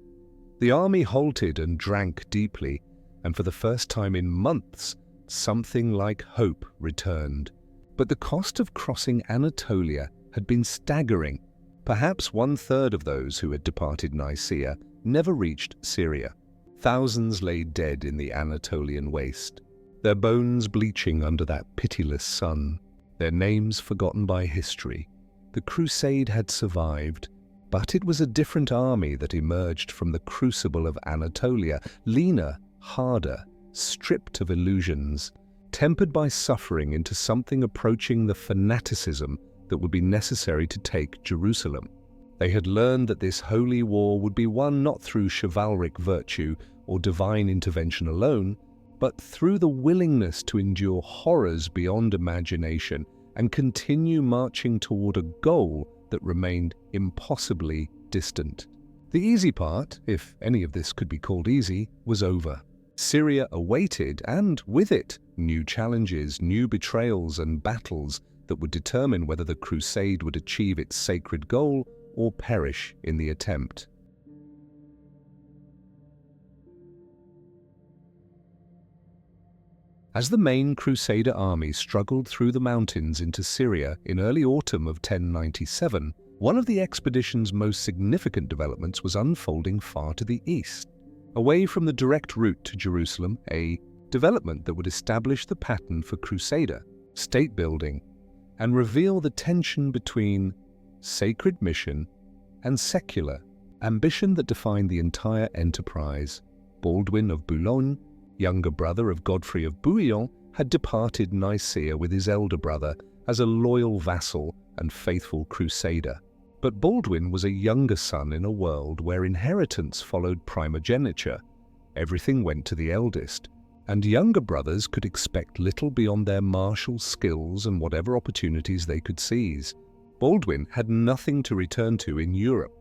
Speaker 1: The army halted and drank deeply, and for the first time in months, something like hope returned. But the cost of crossing Anatolia had been staggering. Perhaps 1/3 of those who had departed Nicaea never reached Syria. Thousands lay dead in the Anatolian waste, their bones bleaching under that pitiless sun, their names forgotten by history. The crusade had survived, but it was a different army that emerged from the crucible of Anatolia, leaner, harder, stripped of illusions, tempered by suffering into something approaching the fanaticism that would be necessary to take Jerusalem. They had learned that this holy war would be won not through chivalric virtue or divine intervention alone, but through the willingness to endure horrors beyond imagination and continue marching toward a goal that remained impossibly distant. The easy part, if any of this could be called easy, was over. Syria awaited, and with it, new challenges, new betrayals and battles that would determine whether the crusade would achieve its sacred goal or perish in the attempt. As the main Crusader army struggled through the mountains into Syria in early autumn of 1097, one of the expedition's most significant developments was unfolding far to the east, away from the direct route to Jerusalem, a development that would establish the pattern for Crusader, state building, and reveal the tension between sacred mission and secular ambition that defined the entire enterprise. Baldwin of Boulogne, younger brother of Godfrey of Bouillon, had departed Nicaea with his elder brother as a loyal vassal and faithful crusader. But Baldwin was a younger son in a world where inheritance followed primogeniture. Everything went to the eldest, and younger brothers could expect little beyond their martial skills and whatever opportunities they could seize. Baldwin had nothing to return to in Europe.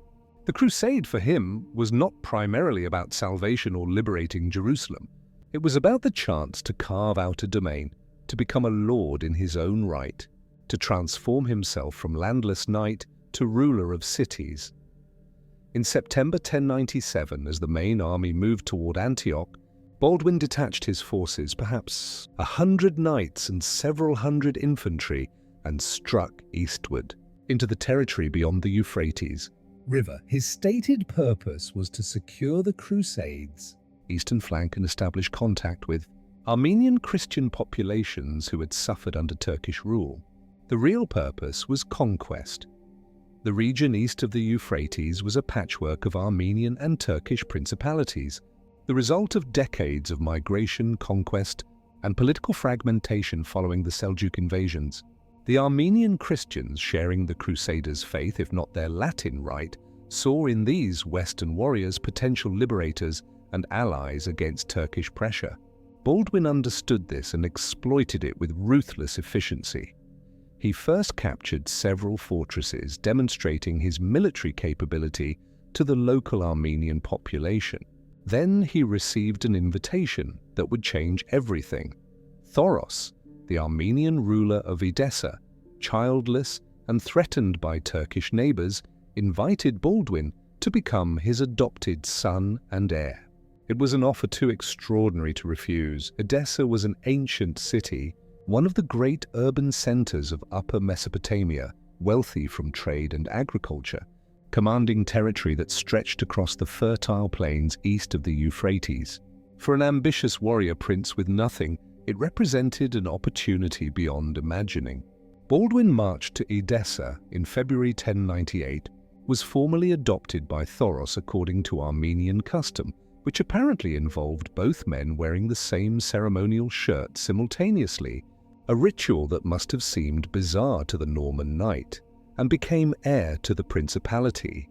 Speaker 1: The crusade for him was not primarily about salvation or liberating Jerusalem. It was about the chance to carve out a domain, to become a lord in his own right, to transform himself from landless knight to ruler of cities. In September 1097, as the main army moved toward Antioch, Baldwin detached his forces, perhaps 100 knights and several hundred infantry, and struck eastward, into the territory beyond the Euphrates River. His stated purpose was to secure the Crusades' eastern flank and establish contact with Armenian Christian populations who had suffered under Turkish rule. The real purpose was conquest. The region east of the Euphrates was a patchwork of Armenian and Turkish principalities, the result of decades of migration, conquest, and political fragmentation following the Seljuk invasions. The Armenian Christians, sharing the Crusaders' faith, if not their Latin rite, saw in these Western warriors potential liberators and allies against Turkish pressure. Baldwin understood this and exploited it with ruthless efficiency. He first captured several fortresses, demonstrating his military capability to the local Armenian population. Then he received an invitation that would change everything. Thoros, the Armenian ruler of Edessa, childless and threatened by Turkish neighbors, invited Baldwin to become his adopted son and heir. It was an offer too extraordinary to refuse. Edessa was an ancient city, one of the great urban centers of Upper Mesopotamia, wealthy from trade and agriculture, commanding territory that stretched across the fertile plains east of the Euphrates. For an ambitious warrior prince with nothing, it represented an opportunity beyond imagining. Baldwin marched to Edessa in February 1098, was formally adopted by Thoros according to Armenian custom, which apparently involved both men wearing the same ceremonial shirt simultaneously, a ritual that must have seemed bizarre to the Norman knight, and became heir to the principality.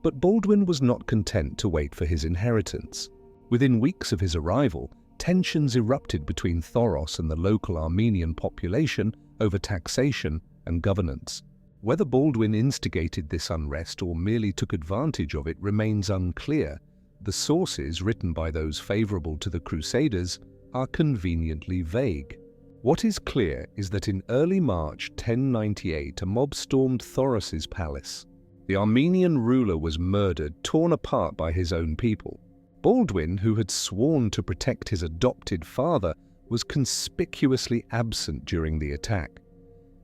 Speaker 1: But Baldwin was not content to wait for his inheritance. Within weeks of his arrival, tensions erupted between Thoros and the local Armenian population over taxation and governance. Whether Baldwin instigated this unrest or merely took advantage of it remains unclear. The sources written by those favorable to the Crusaders are conveniently vague. What is clear is that in early March 1098, a mob stormed Thoros's palace. The Armenian ruler was murdered, torn apart by his own people. Baldwin, who had sworn to protect his adopted father, was conspicuously absent during the attack.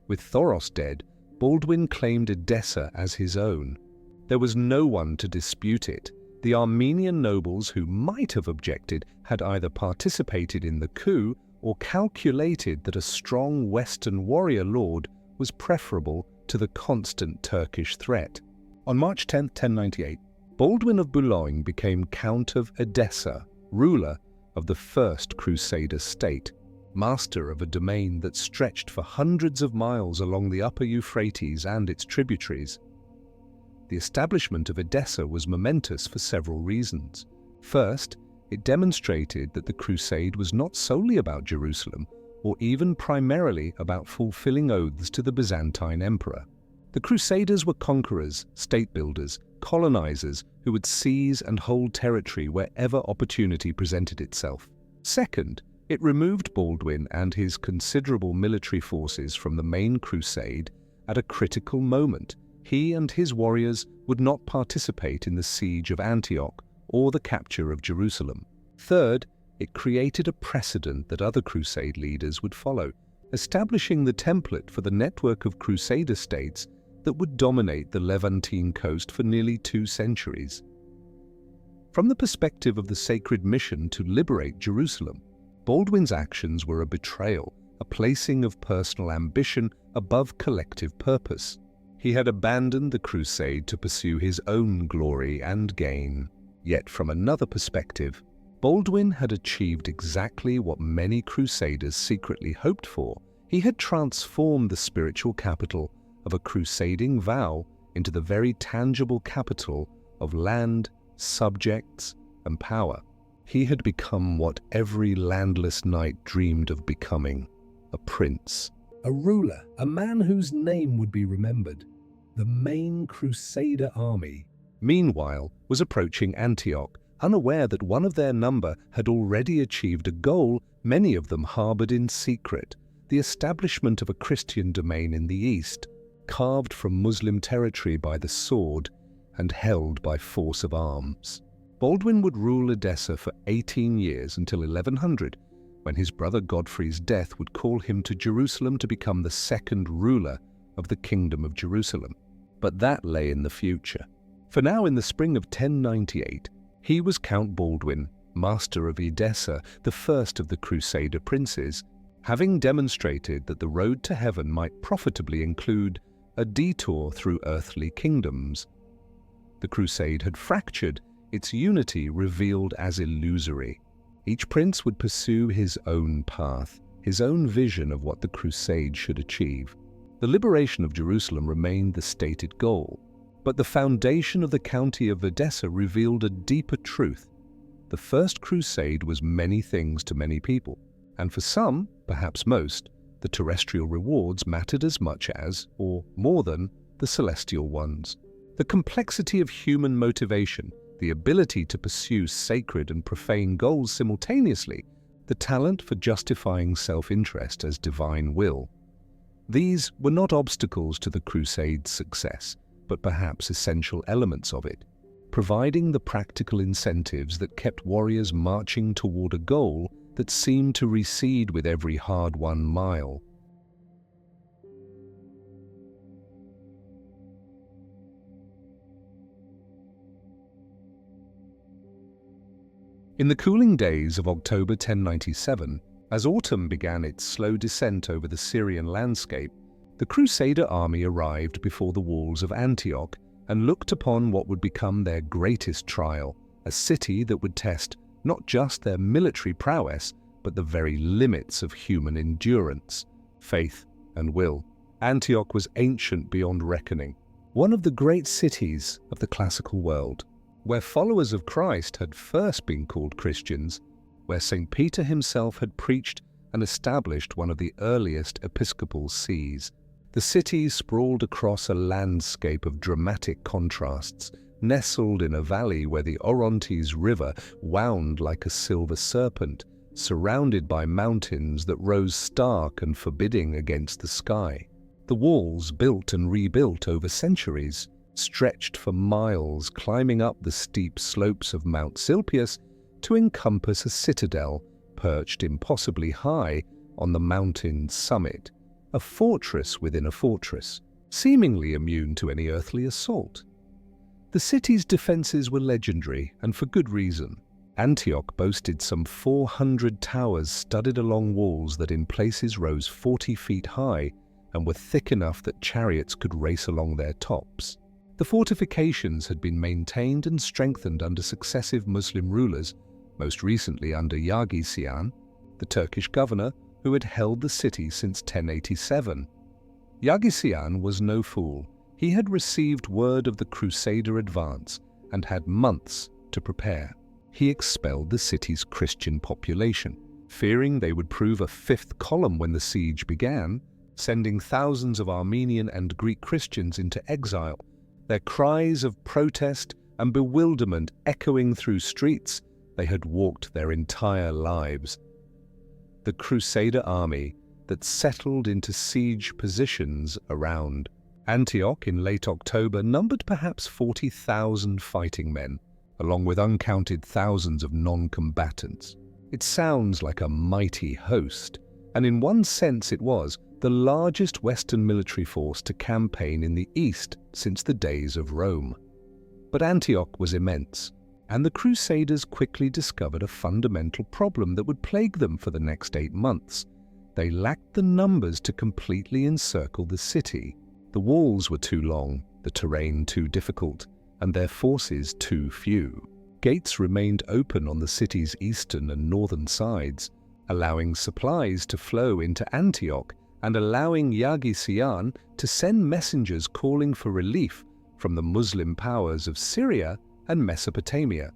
Speaker 1: With Thoros dead, Baldwin claimed Edessa as his own. There was no one to dispute it. The Armenian nobles who might have objected had either participated in the coup or calculated that a strong Western warrior lord was preferable to the constant Turkish threat. On March 10, 1098, Baldwin of Boulogne became Count of Edessa, ruler of the First Crusade state, master of a domain that stretched for hundreds of miles along the upper Euphrates and its tributaries. The establishment of Edessa was momentous for several reasons. First, it demonstrated that the crusade was not solely about Jerusalem, or even primarily about fulfilling oaths to the Byzantine emperor. The Crusaders were conquerors, state builders, colonizers who would seize and hold territory wherever opportunity presented itself. Second, it removed Baldwin and his considerable military forces from the main crusade at a critical moment. He and his warriors would not participate in the siege of Antioch or the capture of Jerusalem. Third, it created a precedent that other crusade leaders would follow, establishing the template for the network of crusader states that would dominate the Levantine coast for nearly 2 centuries. From the perspective of the sacred mission to liberate Jerusalem, Baldwin's actions were a betrayal, a placing of personal ambition above collective purpose. He had abandoned the crusade to pursue his own glory and gain. Yet from another perspective, Baldwin had achieved exactly what many crusaders secretly hoped for. He had transformed the spiritual capital of a crusading vow into the very tangible capital of land, subjects, and power. He had become what every landless knight dreamed of becoming: a prince.
Speaker 2: A ruler, a man whose name would be remembered. The main Crusader army,
Speaker 1: meanwhile, was approaching Antioch, unaware that one of their number had already achieved a goal many of them harbored in secret: the establishment of a Christian domain in the east, carved from Muslim territory by the sword and held by force of arms. Baldwin would rule Edessa for 18 years until 1100, when his brother Godfrey's death would call him to Jerusalem to become the second ruler of the Kingdom of Jerusalem. But that lay in the future. For now, in the spring of 1098, he was Count Baldwin, master of Edessa, the first of the Crusader princes, having demonstrated that the road to heaven might profitably include a detour through earthly kingdoms. The crusade had fractured, its unity revealed as illusory. Each prince would pursue his own path, his own vision of what the crusade should achieve. The liberation of Jerusalem remained the stated goal, but the foundation of the county of Edessa revealed a deeper truth. The First Crusade was many things to many people, and for some, perhaps most, the terrestrial rewards mattered as much as, or more than, the celestial ones. The complexity of human motivation, the ability to pursue sacred and profane goals simultaneously, the talent for justifying self-interest as divine will. These were not obstacles to the Crusade's success, but perhaps essential elements of it, providing the practical incentives that kept warriors marching toward a goal that seemed to recede with every hard-won mile. In the cooling days of October 1097, as autumn began its slow descent over the Syrian landscape, the Crusader army arrived before the walls of Antioch and looked upon what would become their greatest trial, a city that would test not just their military prowess, but the very limits of human endurance, faith, and will. Antioch was ancient beyond reckoning, one of the great cities of the classical world, where followers of Christ had first been called Christians, where St. Peter himself had preached and established one of the earliest episcopal sees. The city sprawled across a landscape of dramatic contrasts, nestled in a valley where the Orontes River wound like a silver serpent, surrounded by mountains that rose stark and forbidding against the sky. The walls, built and rebuilt over centuries, stretched for miles, climbing up the steep slopes of Mount Silpius to encompass a citadel perched impossibly high on the mountain's summit, a fortress within a fortress, seemingly immune to any earthly assault. The city's defenses were legendary, and for good reason. Antioch boasted some 400 towers studded along walls that in places rose 40 feet high and were thick enough that chariots could race along their tops. The fortifications had been maintained and strengthened under successive Muslim rulers, most recently under Yagisiyan, the Turkish governor who had held the city since 1087. Yagisiyan was no fool. He had received word of the Crusader advance and had months to prepare. He expelled the city's Christian population, fearing they would prove a fifth column when the siege began, sending thousands of Armenian and Greek Christians into exile, their cries of protest and bewilderment echoing through streets they had walked their entire lives. The Crusader army that settled into siege positions around Antioch in late October numbered perhaps 40,000 fighting men, along with uncounted thousands of non-combatants. It sounds like a mighty host, and in one sense it was the largest Western military force to campaign in the East since the days of Rome. But Antioch was immense, and the Crusaders quickly discovered a fundamental problem that would plague them for the next 8 months. They lacked the numbers to completely encircle the city. The walls were too long, the terrain too difficult, and their forces too few. Gates remained open on the city's eastern and northern sides, allowing supplies to flow into Antioch and allowing Yagisiyan to send messengers calling for relief from the Muslim powers of Syria and Mesopotamia.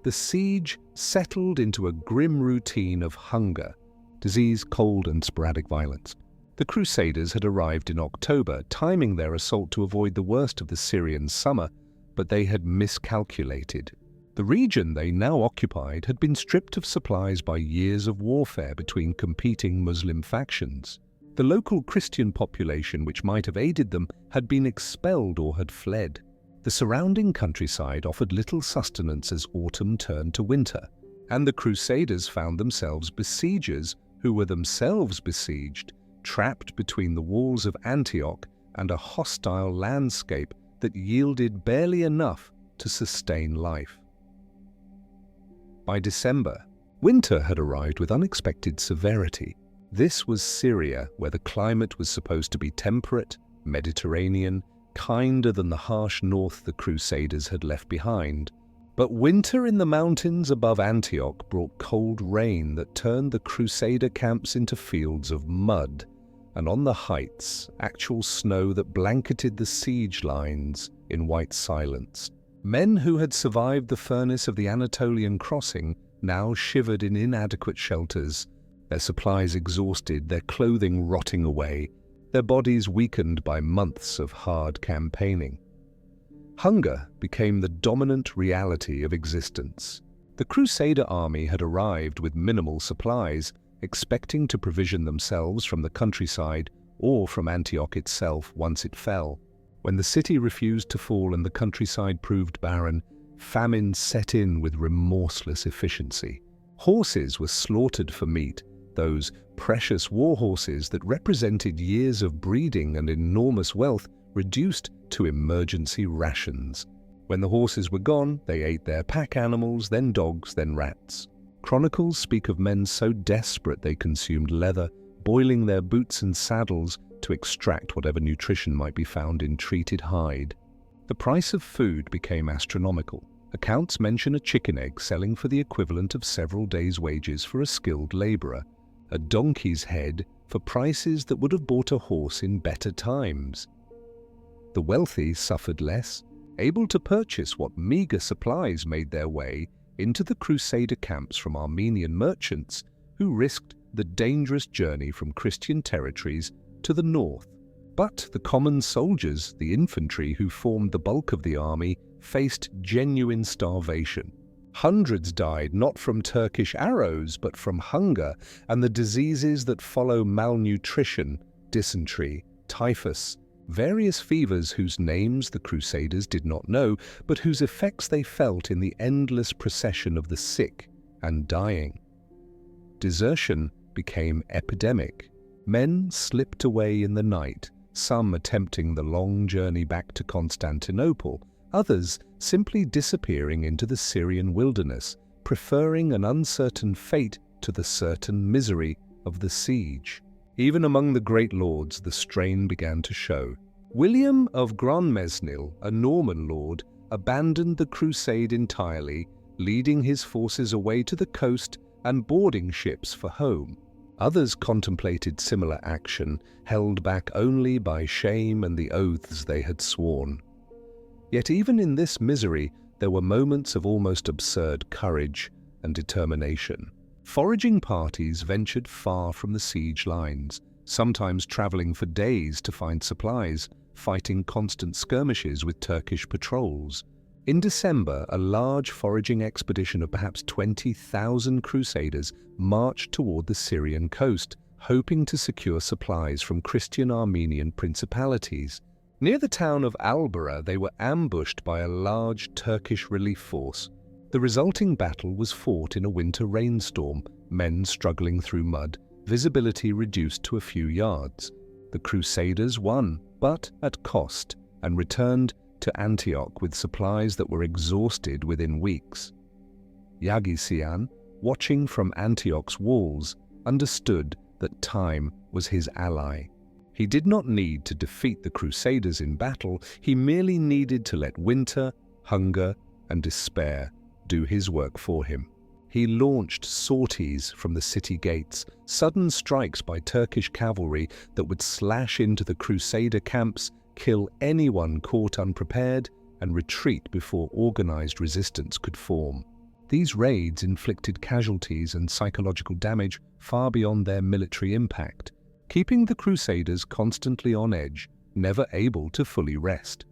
Speaker 1: The siege settled into a grim routine of hunger, disease, cold, and sporadic violence. The Crusaders had arrived in October, timing their assault to avoid the worst of the Syrian summer, but they had miscalculated. The region they now occupied had been stripped of supplies by years of warfare between competing Muslim factions. The local Christian population which might have aided them had been expelled or had fled. The surrounding countryside offered little sustenance as autumn turned to winter, and the Crusaders found themselves besiegers who were themselves besieged, trapped between the walls of Antioch and a hostile landscape that yielded barely enough to sustain life. By December, winter had arrived with unexpected severity. This was Syria, where the climate was supposed to be temperate, Mediterranean, kinder than the harsh north the Crusaders had left behind. But winter in the mountains above Antioch brought cold rain that turned the Crusader camps into fields of mud, and on the heights, actual snow that blanketed the siege lines in white silence. Men who had survived the furnace of the Anatolian crossing now shivered in inadequate shelters, their supplies exhausted, their clothing rotting away, their bodies weakened by months of hard campaigning. Hunger became the dominant reality of existence. The Crusader army had arrived with minimal supplies, expecting to provision themselves from the countryside or from Antioch itself once it fell. When the city refused to fall and the countryside proved barren, famine set in with remorseless efficiency. Horses were slaughtered for meat, those precious war horses that represented years of breeding and enormous wealth reduced to emergency rations. When the horses were gone, they ate their pack animals, then dogs, then rats. Chronicles speak of men so desperate they consumed leather, boiling their boots and saddles to extract whatever nutrition might be found in treated hide. The price of food became astronomical. Accounts mention a chicken egg selling for the equivalent of several days' wages for a skilled laborer, a donkey's head for prices that would have bought a horse in better times. The wealthy suffered less, able to purchase what meager supplies made their way into the Crusader camps from Armenian merchants who risked the dangerous journey from Christian territories to the north. But the common soldiers, the infantry who formed the bulk of the army, faced genuine starvation. Hundreds died not from Turkish arrows but from hunger and the diseases that follow malnutrition, dysentery, typhus, various fevers whose names the Crusaders did not know, but whose effects they felt in the endless procession of the sick and dying. Desertion became epidemic. Men slipped away in the night, some attempting the long journey back to Constantinople, others simply disappearing into the Syrian wilderness, preferring an uncertain fate to the certain misery of the siege. Even among the great lords, the strain began to show. William of Grandmesnil, a Norman lord, abandoned the crusade entirely, leading his forces away to the coast and boarding ships for home. Others contemplated similar action, held back only by shame and the oaths they had sworn. Yet even in this misery, there were moments of almost absurd courage and determination. Foraging parties ventured far from the siege lines, sometimes traveling for days to find supplies, fighting constant skirmishes with Turkish patrols. In December, a large foraging expedition of perhaps 20,000 Crusaders marched toward the Syrian coast, hoping to secure supplies from Christian Armenian principalities. Near the town of Albera, they were ambushed by a large Turkish relief force. The resulting battle was fought in a winter rainstorm, men struggling through mud, visibility reduced to a few yards. The Crusaders won, but at cost, and returned to Antioch with supplies that were exhausted within weeks. Yagisian, watching from Antioch's walls, understood that time was his ally. He did not need to defeat the Crusaders in battle, he merely needed to let winter, hunger, and despair do his work for him. He launched sorties from the city gates, sudden strikes by Turkish cavalry that would slash into the Crusader camps, kill anyone caught unprepared, and retreat before organized resistance could form. These raids inflicted casualties and psychological damage far beyond their military impact, keeping the Crusaders constantly on edge, never able to fully rest.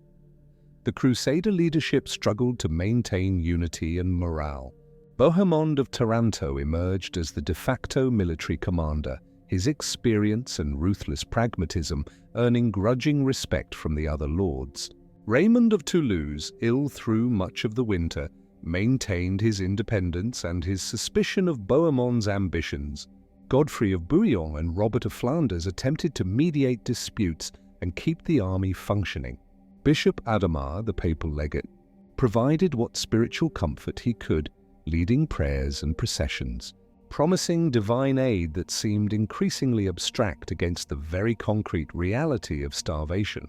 Speaker 1: The Crusader leadership struggled to maintain unity and morale. Bohemond of Taranto emerged as the de facto military commander, his experience and ruthless pragmatism earning grudging respect from the other lords. Raymond of Toulouse, ill through much of the winter, maintained his independence and his suspicion of Bohemond's ambitions. Godfrey of Bouillon and Robert of Flanders attempted to mediate disputes and keep the army functioning. Bishop Adhemar, the papal legate, provided what spiritual comfort he could, leading prayers and processions, promising divine aid that seemed increasingly abstract against the very concrete reality of starvation.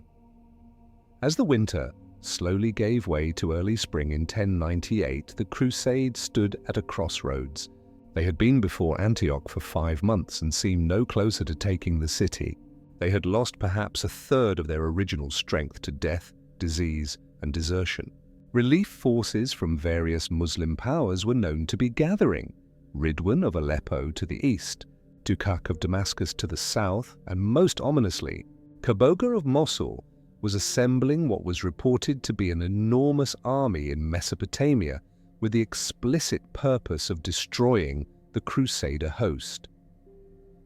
Speaker 1: As the winter, slowly gave way to early spring in 1098, the Crusade stood at a crossroads. They had been before Antioch for 5 months and seemed no closer to taking the city. They had lost perhaps a third of their original strength to death, disease, and desertion. Relief forces from various Muslim powers were known to be gathering. Ridwan of Aleppo to the east, Dukak of Damascus to the south, and most ominously, Kaboga of Mosul was assembling what was reported to be an enormous army in Mesopotamia with the explicit purpose of destroying the Crusader host.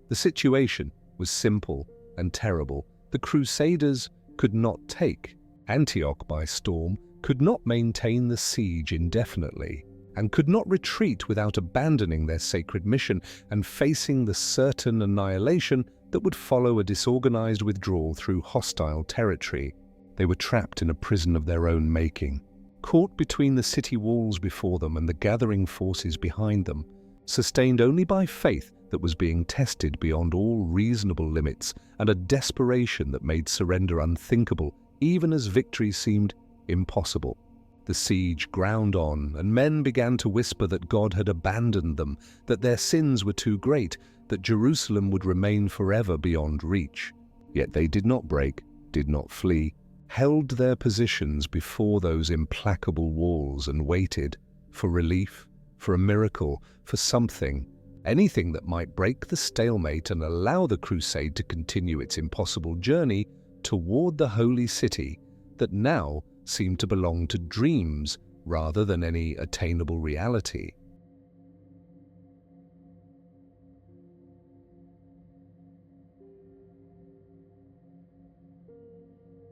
Speaker 1: The situation was simple and terrible. The Crusaders could not take Antioch by storm, could not maintain the siege indefinitely, and could not retreat without abandoning their sacred mission and facing the certain annihilation that would follow a disorganized withdrawal through hostile territory. They were trapped in a prison of their own making, caught between the city walls before them and the gathering forces behind them, sustained only by faith that was being tested beyond all reasonable limits and a desperation that made surrender unthinkable, even as victory seemed impossible. The siege ground on, and men began to whisper that God had abandoned them, that their sins were too great, that Jerusalem would remain forever beyond reach. Yet they did not break, did not flee, held their positions before those implacable walls and waited for relief, for a miracle, for something, anything that might break the stalemate and allow the crusade to continue its impossible journey toward the holy city that now seemed to belong to dreams rather than any attainable reality.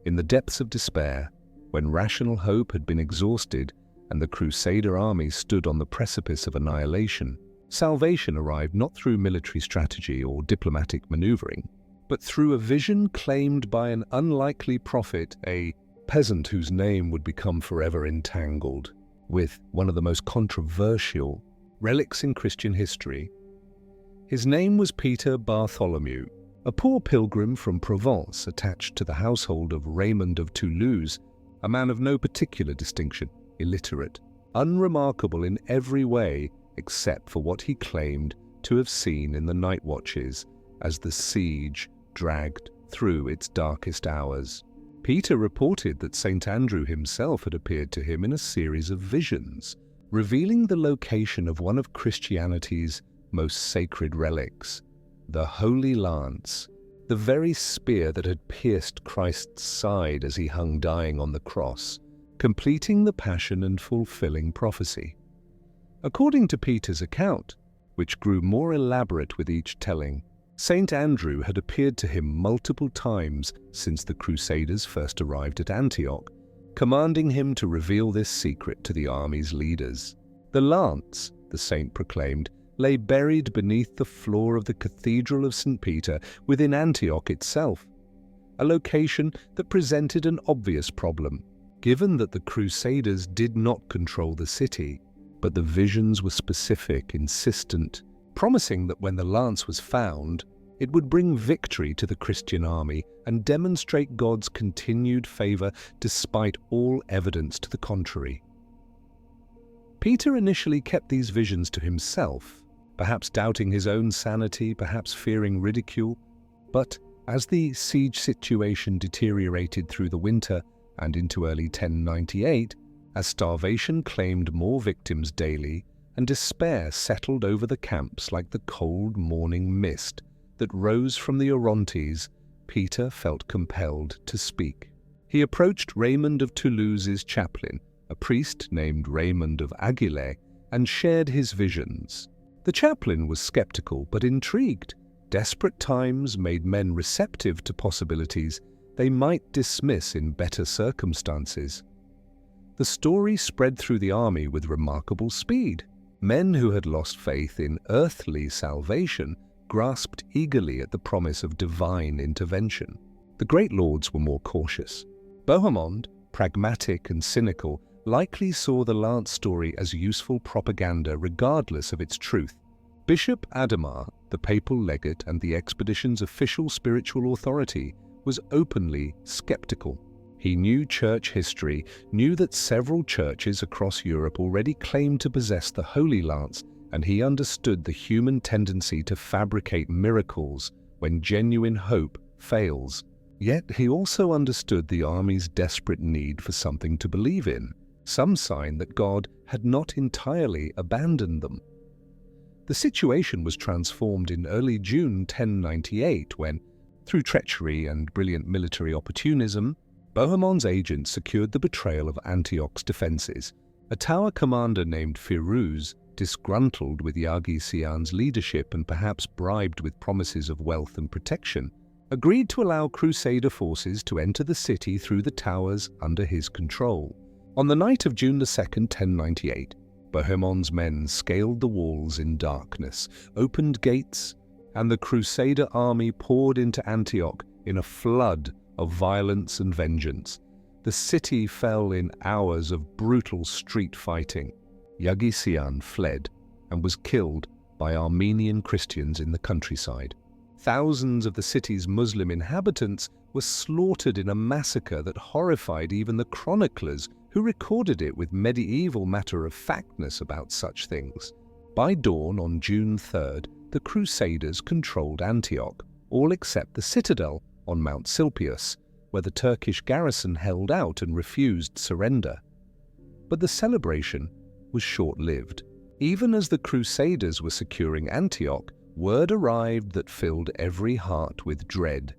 Speaker 1: In the depths of despair, when rational hope had been exhausted and the Crusader army stood on the precipice of annihilation, salvation arrived not through military strategy or diplomatic maneuvering, but through a vision claimed by an unlikely prophet, a peasant whose name would become forever entangled with one of the most controversial relics in Christian history. His name was Peter Bartholomew, a poor pilgrim from Provence attached to the household of Raymond of Toulouse, a man of no particular distinction, illiterate, unremarkable in every way except for what he claimed to have seen in the night watches as the siege dragged through its darkest hours. Peter reported that St. Andrew himself had appeared to him in a series of visions, revealing the location of one of Christianity's most sacred relics, the Holy Lance, the very spear that had pierced Christ's side as he hung dying on the cross, completing the passion and fulfilling prophecy. According to Peter's account, which grew more elaborate with each telling, St. Andrew had appeared to him multiple times since the Crusaders first arrived at Antioch, commanding him to reveal this secret to the army's leaders. The lance, the saint proclaimed, lay buried beneath the floor of the Cathedral of St. Peter within Antioch itself, a location that presented an obvious problem, given that the Crusaders did not control the city, but the visions were specific, insistent, promising that when the lance was found, it would bring victory to the Christian army and demonstrate God's continued favor despite all evidence to the contrary. Peter initially kept these visions to himself, perhaps doubting his own sanity, perhaps fearing ridicule, but as the siege situation deteriorated through the winter and into early 1098, as starvation claimed more victims daily and despair settled over the camps like the cold morning mist that rose from the Orontes, Peter felt compelled to speak. He approached Raymond of Toulouse's chaplain, a priest named Raymond of Aguilé, and shared his visions. The chaplain was skeptical but intrigued. Desperate times made men receptive to possibilities they might dismiss in better circumstances. The story spread through the army with remarkable speed. Men who had lost faith in earthly salvation grasped eagerly at the promise of divine intervention. The great lords were more cautious. Bohemond, pragmatic and cynical, likely saw the lance story as useful propaganda regardless of its truth. Bishop Adhemar, the papal legate and the expedition's official spiritual authority, was openly skeptical. He knew church history, knew that several churches across Europe already claimed to possess the Holy Lance, and he understood the human tendency to fabricate miracles when genuine hope fails. Yet he also understood the army's desperate need for something to believe in, some sign that God had not entirely abandoned them. The situation was transformed in early June 1098 when, through treachery and brilliant military opportunism, Bohemon's agents secured the betrayal of Antioch's defenses. A tower commander named Firuz, disgruntled with Yagi Sian's leadership and perhaps bribed with promises of wealth and protection, agreed to allow Crusader forces to enter the city through the towers under his control. On the night of June 2, 1098, Bohemon's men scaled the walls in darkness, opened gates, and the Crusader army poured into Antioch in a flood of violence and vengeance. The city fell in hours of brutal street fighting. Yagi Sian fled and was killed by Armenian Christians in the countryside. Thousands of the city's Muslim inhabitants were slaughtered in a massacre that horrified even the chroniclers who recorded it with medieval matter-of-factness about such things. By dawn on June 3rd, the Crusaders controlled Antioch, all except the citadel on Mount Silpius, where the Turkish garrison held out and refused surrender. But the celebration was short-lived. Even as the Crusaders were securing Antioch, word arrived that filled every heart with dread.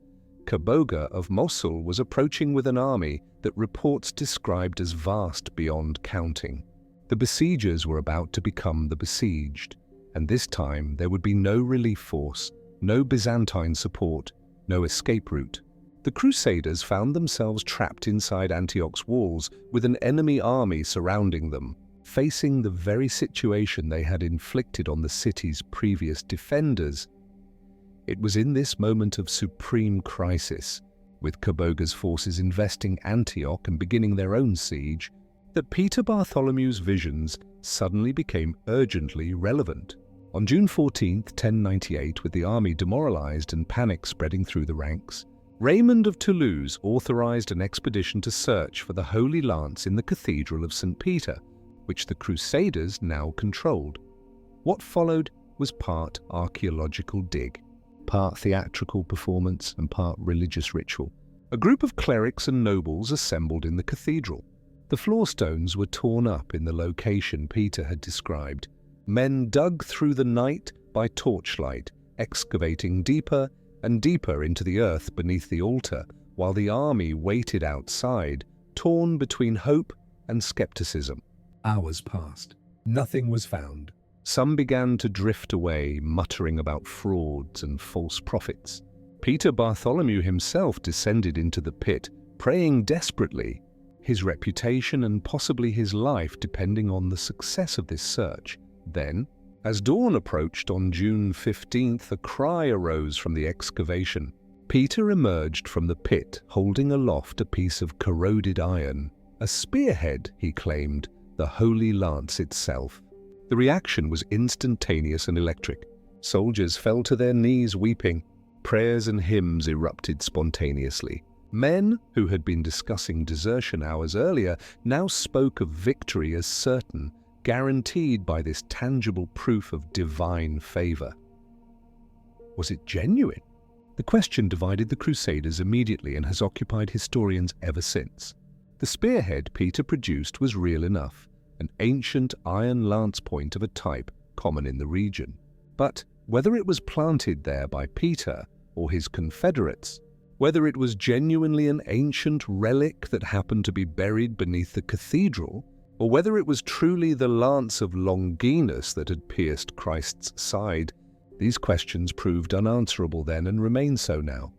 Speaker 1: Kaboga of Mosul was approaching with an army that reports described as vast beyond counting. The besiegers were about to become the besieged, and this time there would be no relief force, no Byzantine support, no escape route. The Crusaders found themselves trapped inside Antioch's walls with an enemy army surrounding them, facing the very situation they had inflicted on the city's previous defenders. It was in this moment of supreme crisis, with Kaboga's forces investing Antioch and beginning their own siege, that Peter Bartholomew's visions suddenly became urgently relevant. On June 14, 1098, with the army demoralized and panic spreading through the ranks, Raymond of Toulouse authorized an expedition to search for the Holy Lance in the Cathedral of St. Peter, which the Crusaders now controlled. What followed was part archaeological dig, part theatrical performance and part religious ritual. A group of clerics and nobles assembled in the cathedral. The floor stones were torn up in the location Peter had described. Men dug through the night by torchlight, excavating deeper and deeper into the earth beneath the altar, while the army waited outside, torn between hope and skepticism.
Speaker 2: Hours passed. Nothing was found.
Speaker 1: Some began to drift away, muttering about frauds and false prophets. Peter Bartholomew himself descended into the pit, praying desperately, his reputation and possibly his life depending on the success of this search. Then, as dawn approached on June 15th, a cry arose from the excavation. Peter emerged from the pit, holding aloft a piece of corroded iron. A spearhead, he claimed, the Holy Lance itself. The reaction was instantaneous and electric. Soldiers fell to their knees weeping. Prayers and hymns erupted spontaneously. Men, who had been discussing desertion hours earlier, now spoke of victory as certain, guaranteed by this tangible proof of divine favor. Was it genuine? The question divided the Crusaders immediately and has occupied historians ever since. The spearhead Peter produced was real enough, an ancient iron lance point of a type common in the region. But whether it was planted there by Peter or his confederates, whether it was genuinely an ancient relic that happened to be buried beneath the cathedral, or whether it was truly the lance of Longinus that had pierced Christ's side, these questions proved unanswerable then and remain so now.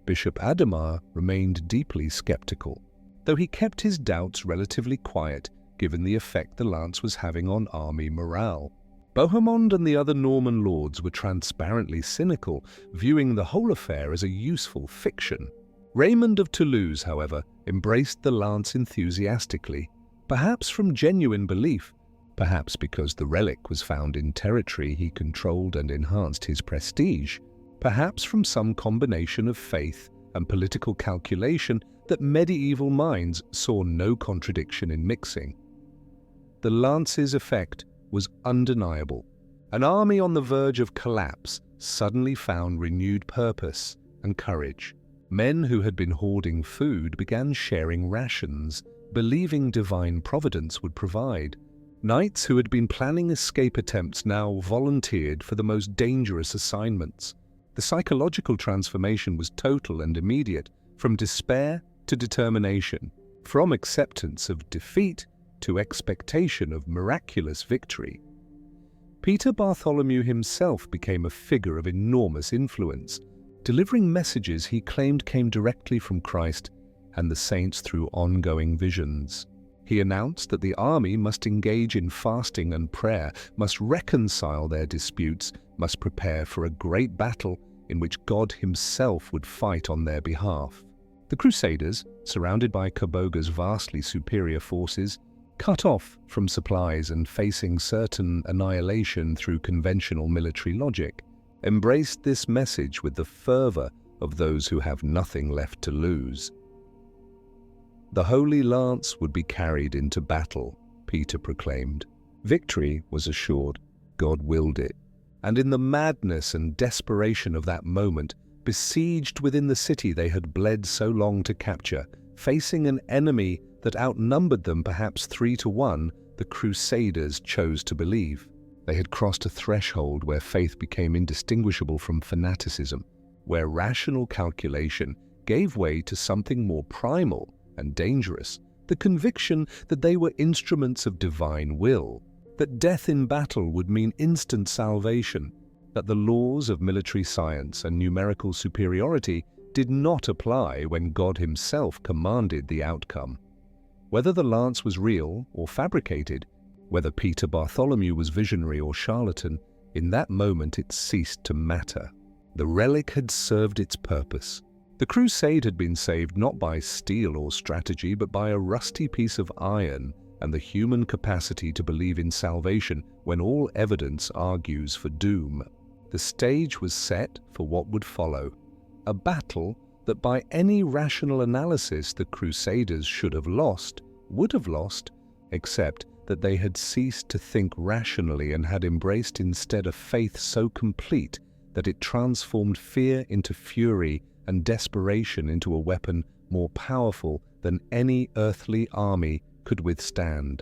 Speaker 1: Bishop Adhemar remained deeply skeptical, though he kept his doubts relatively quiet given the effect the lance was having on army morale. Bohemond and the other Norman lords were transparently cynical, viewing the whole affair as a useful fiction. Raymond of Toulouse, however, embraced the lance enthusiastically, perhaps from genuine belief, perhaps because the relic was found in territory he controlled and enhanced his prestige, perhaps from some combination of faith and political calculation that medieval minds saw no contradiction in mixing. The lance's effect was undeniable. An army on the verge of collapse suddenly found renewed purpose and courage. Men who had been hoarding food began sharing rations, believing divine providence would provide. Knights who had been planning escape attempts now volunteered for the most dangerous assignments. The psychological transformation was total and immediate, from despair to determination, from acceptance of defeat to expectation of miraculous victory. Peter Bartholomew himself became a figure of enormous influence, delivering messages he claimed came directly from Christ and the saints through ongoing visions. He announced that the army must engage in fasting and prayer, must reconcile their disputes, must prepare for a great battle in which God himself would fight on their behalf. The Crusaders, surrounded by Kaboga's vastly superior forces, cut off from supplies and facing certain annihilation through conventional military logic, embraced this message with the fervor of those who have nothing left to lose. The Holy Lance would be carried into battle, Peter proclaimed. Victory was assured. God willed it. And in the madness and desperation of that moment, besieged within the city they had bled so long to capture, facing an enemy that outnumbered them perhaps 3-1, the Crusaders chose to believe. They had crossed a threshold where faith became indistinguishable from fanaticism, where rational calculation gave way to something more primal and dangerous, the conviction that they were instruments of divine will, that death in battle would mean instant salvation, that the laws of military science and numerical superiority did not apply when God himself commanded the outcome. Whether the lance was real or fabricated, whether Peter Bartholomew was visionary or charlatan, in that moment it ceased to matter. The relic had served its purpose. The crusade had been saved not by steel or strategy, but by a rusty piece of iron and the human capacity to believe in salvation when all evidence argues for doom. The stage was set for what would follow, a battle that by any rational analysis the Crusaders should have lost, would have lost, except that they had ceased to think rationally and had embraced instead a faith so complete that it transformed fear into fury and desperation into a weapon more powerful than any earthly army could withstand.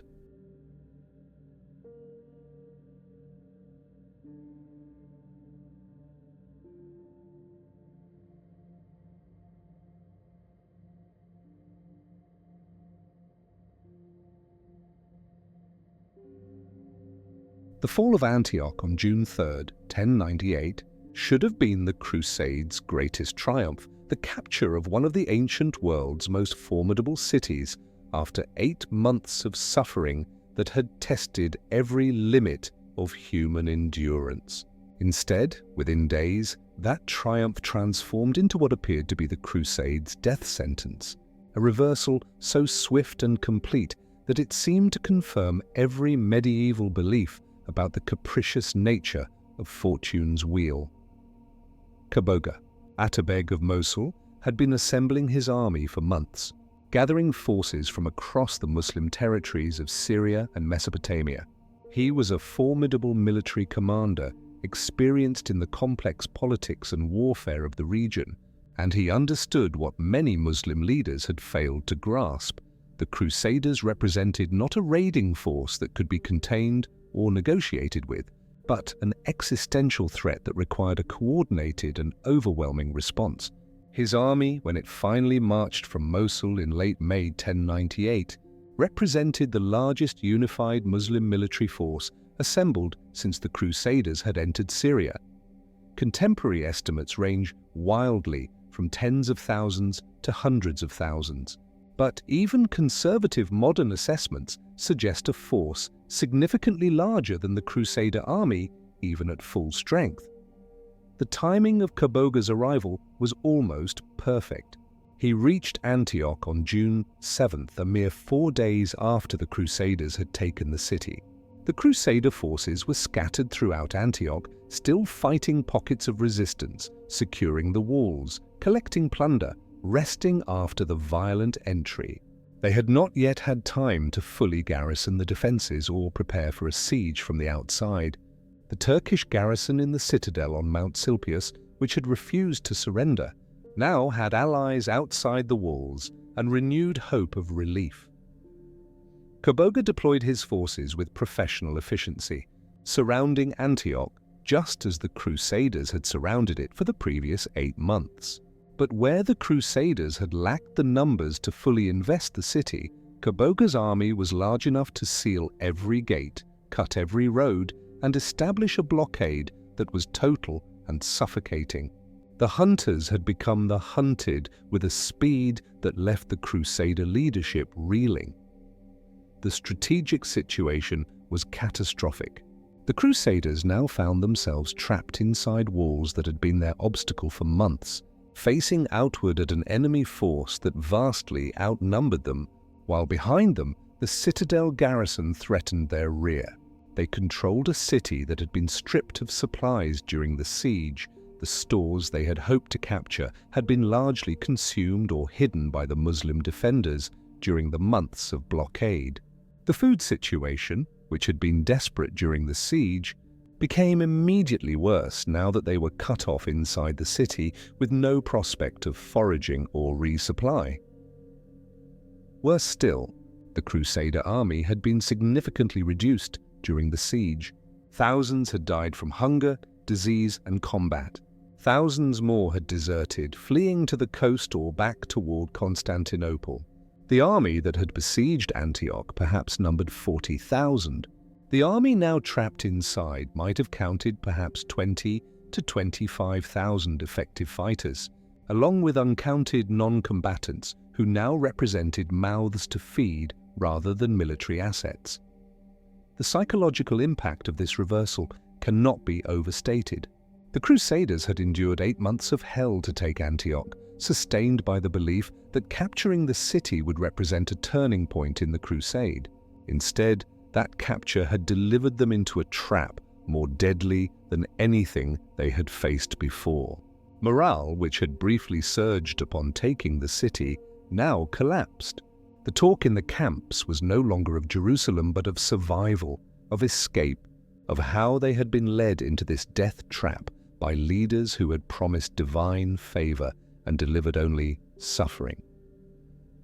Speaker 1: The fall of Antioch on June 3rd, 1098, should have been the Crusade's greatest triumph, the capture of one of the ancient world's most formidable cities after 8 months of suffering that had tested every limit of human endurance. Instead, within days, that triumph transformed into what appeared to be the Crusade's death sentence, a reversal so swift and complete that it seemed to confirm every medieval belief about the capricious nature of fortune's wheel. Kaboga, Atabeg of Mosul, had been assembling his army for months, gathering forces from across the Muslim territories of Syria and Mesopotamia. He was a formidable military commander, experienced in the complex politics and warfare of the region, and he understood what many Muslim leaders had failed to grasp. The Crusaders represented not a raiding force that could be contained or negotiated with, but an existential threat that required a coordinated and overwhelming response. His army, when it finally marched from Mosul in late May 1098, represented the largest unified Muslim military force assembled since the Crusaders had entered Syria. Contemporary estimates range wildly from tens of thousands to hundreds of thousands, but even conservative modern assessments suggest a force significantly larger than the Crusader army, even at full strength. The timing of Kaboga's arrival was almost perfect. He reached Antioch on June 7th, a mere 4 days after the Crusaders had taken the city. The Crusader forces were scattered throughout Antioch, still fighting pockets of resistance, securing the walls, collecting plunder, resting after the violent entry. They had not yet had time to fully garrison the defences or prepare for a siege from the outside. The Turkish garrison in the citadel on Mount Silpius, which had refused to surrender, now had allies outside the walls and renewed hope of relief. Kaboga deployed his forces with professional efficiency, surrounding Antioch just as the Crusaders had surrounded it for the previous 8 months. But where the Crusaders had lacked the numbers to fully invest the city, Kaboga's army was large enough to seal every gate, cut every road, and establish a blockade that was total and suffocating. The hunters had become the hunted with a speed that left the Crusader leadership reeling. The strategic situation was catastrophic. The Crusaders now found themselves trapped inside walls that had been their obstacle for months, facing outward at an enemy force that vastly outnumbered them, while behind them the citadel garrison threatened their rear. They controlled a city that had been stripped of supplies during the siege. The stores they had hoped to capture had been largely consumed or hidden by the Muslim defenders during the months of blockade. The food situation, which had been desperate during the siege, became immediately worse now that they were cut off inside the city with no prospect of foraging or resupply. Worse still, the Crusader army had been significantly reduced during the siege. Thousands had died from hunger, disease, and combat. Thousands more had deserted, fleeing to the coast or back toward Constantinople. The army that had besieged Antioch perhaps numbered 40,000. The army now trapped inside might have counted perhaps 20 to 25,000 effective fighters, along with uncounted non-combatants who now represented mouths to feed rather than military assets. The psychological impact of this reversal cannot be overstated. The Crusaders had endured 8 months of hell to take Antioch, sustained by the belief that capturing the city would represent a turning point in the crusade. Instead, that capture had delivered them into a trap more deadly than anything they had faced before. Morale, which had briefly surged upon taking the city, now collapsed. The talk in the camps was no longer of Jerusalem but of survival, of escape, of how they had been led into this death trap by leaders who had promised divine favor and delivered only suffering.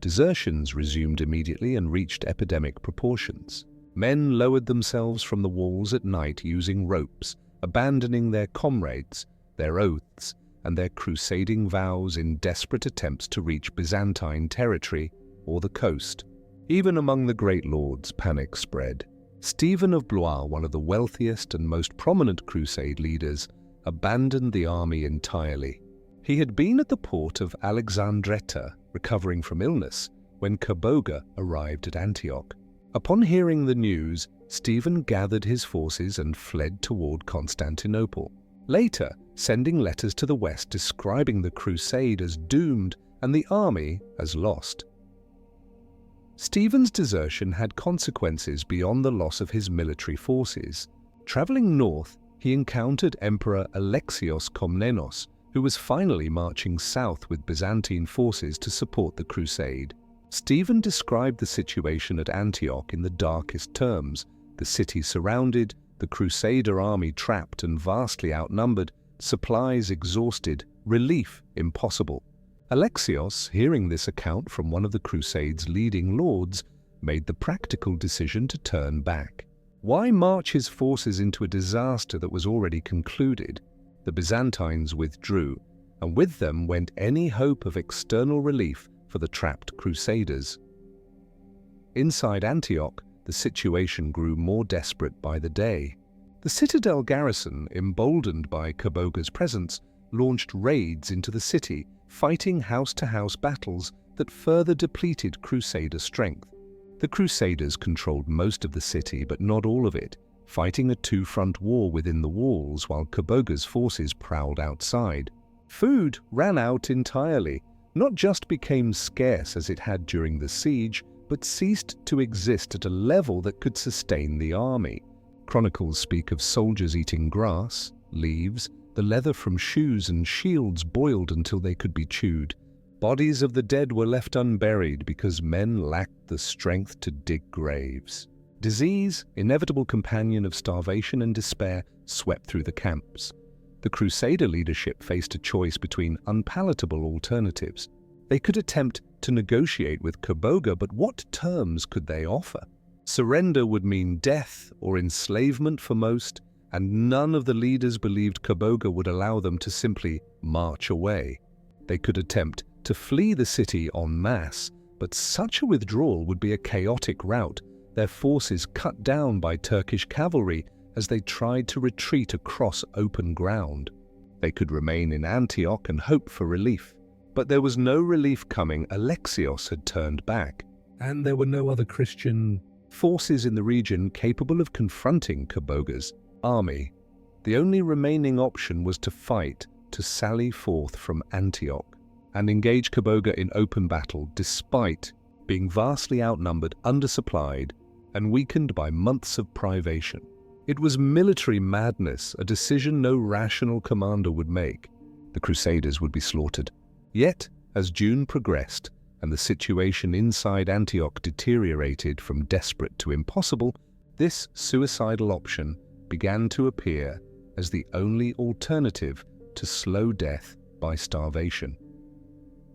Speaker 1: Desertions resumed immediately and reached epidemic proportions. Men lowered themselves from the walls at night using ropes, abandoning their comrades, their oaths, and their crusading vows in desperate attempts to reach Byzantine territory or the coast. Even among the great lords, panic spread. Stephen of Blois, one of the wealthiest and most prominent crusade leaders, abandoned the army entirely. He had been at the port of Alexandretta, recovering from illness, when Kaboga arrived at Antioch. Upon hearing the news, Stephen gathered his forces and fled toward Constantinople, later sending letters to the west describing the crusade as doomed and the army as lost. Stephen's desertion had consequences beyond the loss of his military forces. Traveling north, he encountered Emperor Alexios Komnenos, who was finally marching south with Byzantine forces to support the crusade. Stephen described the situation at Antioch in the darkest terms: the city surrounded, the Crusader army trapped and vastly outnumbered, supplies exhausted, relief impossible. Alexios, hearing this account from one of the Crusade's leading lords, made the practical decision to turn back. Why march his forces into a disaster that was already concluded? The Byzantines withdrew, and with them went any hope of external relief for the trapped Crusaders. Inside Antioch, the situation grew more desperate by the day. The citadel garrison, emboldened by Kaboga's presence, launched raids into the city, fighting house-to-house battles that further depleted Crusader strength. The Crusaders controlled most of the city, but not all of it, fighting a two-front war within the walls while Kaboga's forces prowled outside. Food ran out entirely, not just became scarce as it had during the siege, but ceased to exist at a level that could sustain the army. Chronicles speak of soldiers eating grass, leaves, the leather from shoes and shields boiled until they could be chewed. Bodies of the dead were left unburied because men lacked the strength to dig graves. Disease, inevitable companion of starvation and despair, swept through the camps. The Crusader leadership faced a choice between unpalatable alternatives. They could attempt to negotiate with Kaboga, but what terms could they offer? Surrender would mean death or enslavement for most, and none of the leaders believed Kaboga would allow them to simply march away. They could attempt to flee the city en masse, but such a withdrawal would be a chaotic rout, their forces cut down by Turkish cavalry as they tried to retreat across open ground. They could remain in Antioch and hope for relief. But there was no relief coming. Alexios had turned back,
Speaker 2: And there were no other Christian
Speaker 1: forces in the region capable of confronting Kaboga's army. The only remaining option was to fight, to sally forth from Antioch, and engage Kaboga in open battle despite being vastly outnumbered, undersupplied, and weakened by months of privation. It was military madness, a decision no rational commander would make. The Crusaders would be slaughtered. Yet, as June progressed and the situation inside Antioch deteriorated from desperate to impossible, this suicidal option began to appear as the only alternative to slow death by starvation.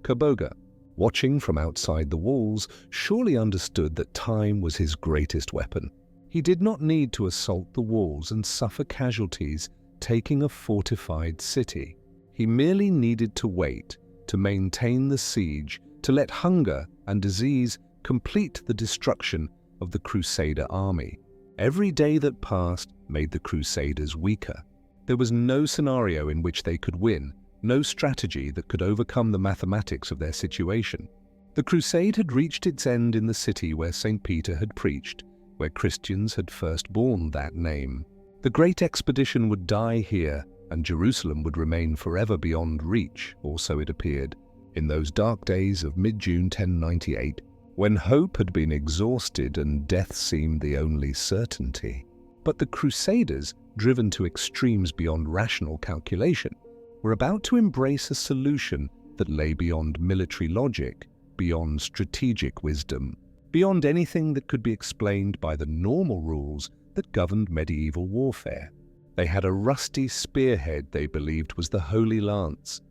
Speaker 1: Kaboga, watching from outside the walls, surely understood that time was his greatest weapon. He did not need to assault the walls and suffer casualties taking a fortified city. He merely needed to wait, to maintain the siege, to let hunger and disease complete the destruction of the Crusader army. Every day that passed made the Crusaders weaker. There was no scenario in which they could win, no strategy that could overcome the mathematics of their situation. The crusade had reached its end in the city where St. Peter had preached, where Christians had first borne that name. The great expedition would die here, and Jerusalem would remain forever beyond reach, or so it appeared, in those dark days of mid-June 1098, when hope had been exhausted and death seemed the only certainty. But the Crusaders, driven to extremes beyond rational calculation, were about to embrace a solution that lay beyond military logic, beyond strategic wisdom, beyond anything that could be explained by the normal rules that governed medieval warfare. They had a rusty spearhead they believed was the Holy Lance.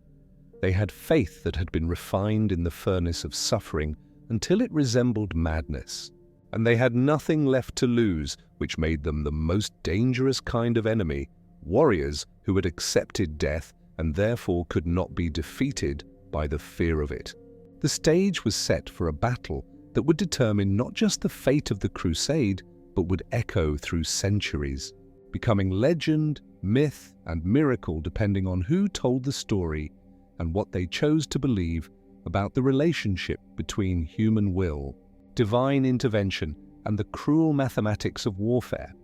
Speaker 1: They had faith that had been refined in the furnace of suffering until it resembled madness. And they had nothing left to lose, which made them the most dangerous kind of enemy, warriors who had accepted death and therefore could not be defeated by the fear of it. The stage was set for a battle that would determine not just the fate of the crusade, but would echo through centuries, becoming legend, myth, and miracle depending on who told the story and what they chose to believe about the relationship between human will, divine intervention, and the cruel mathematics of warfare.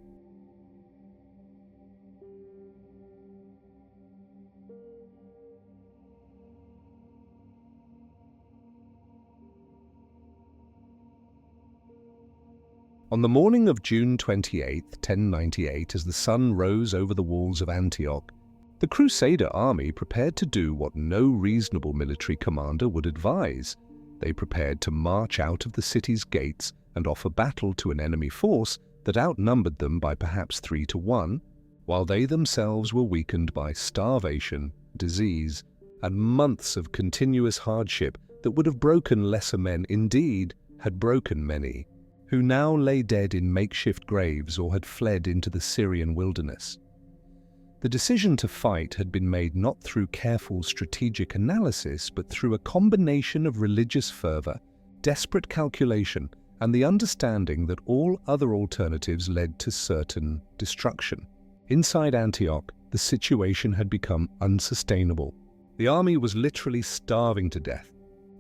Speaker 1: On the morning of June 28, 1098, as the sun rose over the walls of Antioch, the Crusader army prepared to do what no reasonable military commander would advise. They prepared to march out of the city's gates and offer battle to an enemy force that outnumbered them by perhaps 3-1, while they themselves were weakened by starvation, disease, and months of continuous hardship that would have broken lesser men, indeed, had broken many, who now lay dead in makeshift graves or had fled into the Syrian wilderness. The decision to fight had been made not through careful strategic analysis, but through a combination of religious fervor, desperate calculation, and the understanding that all other alternatives led to certain destruction. Inside Antioch, the situation had become unsustainable. The army was literally starving to death.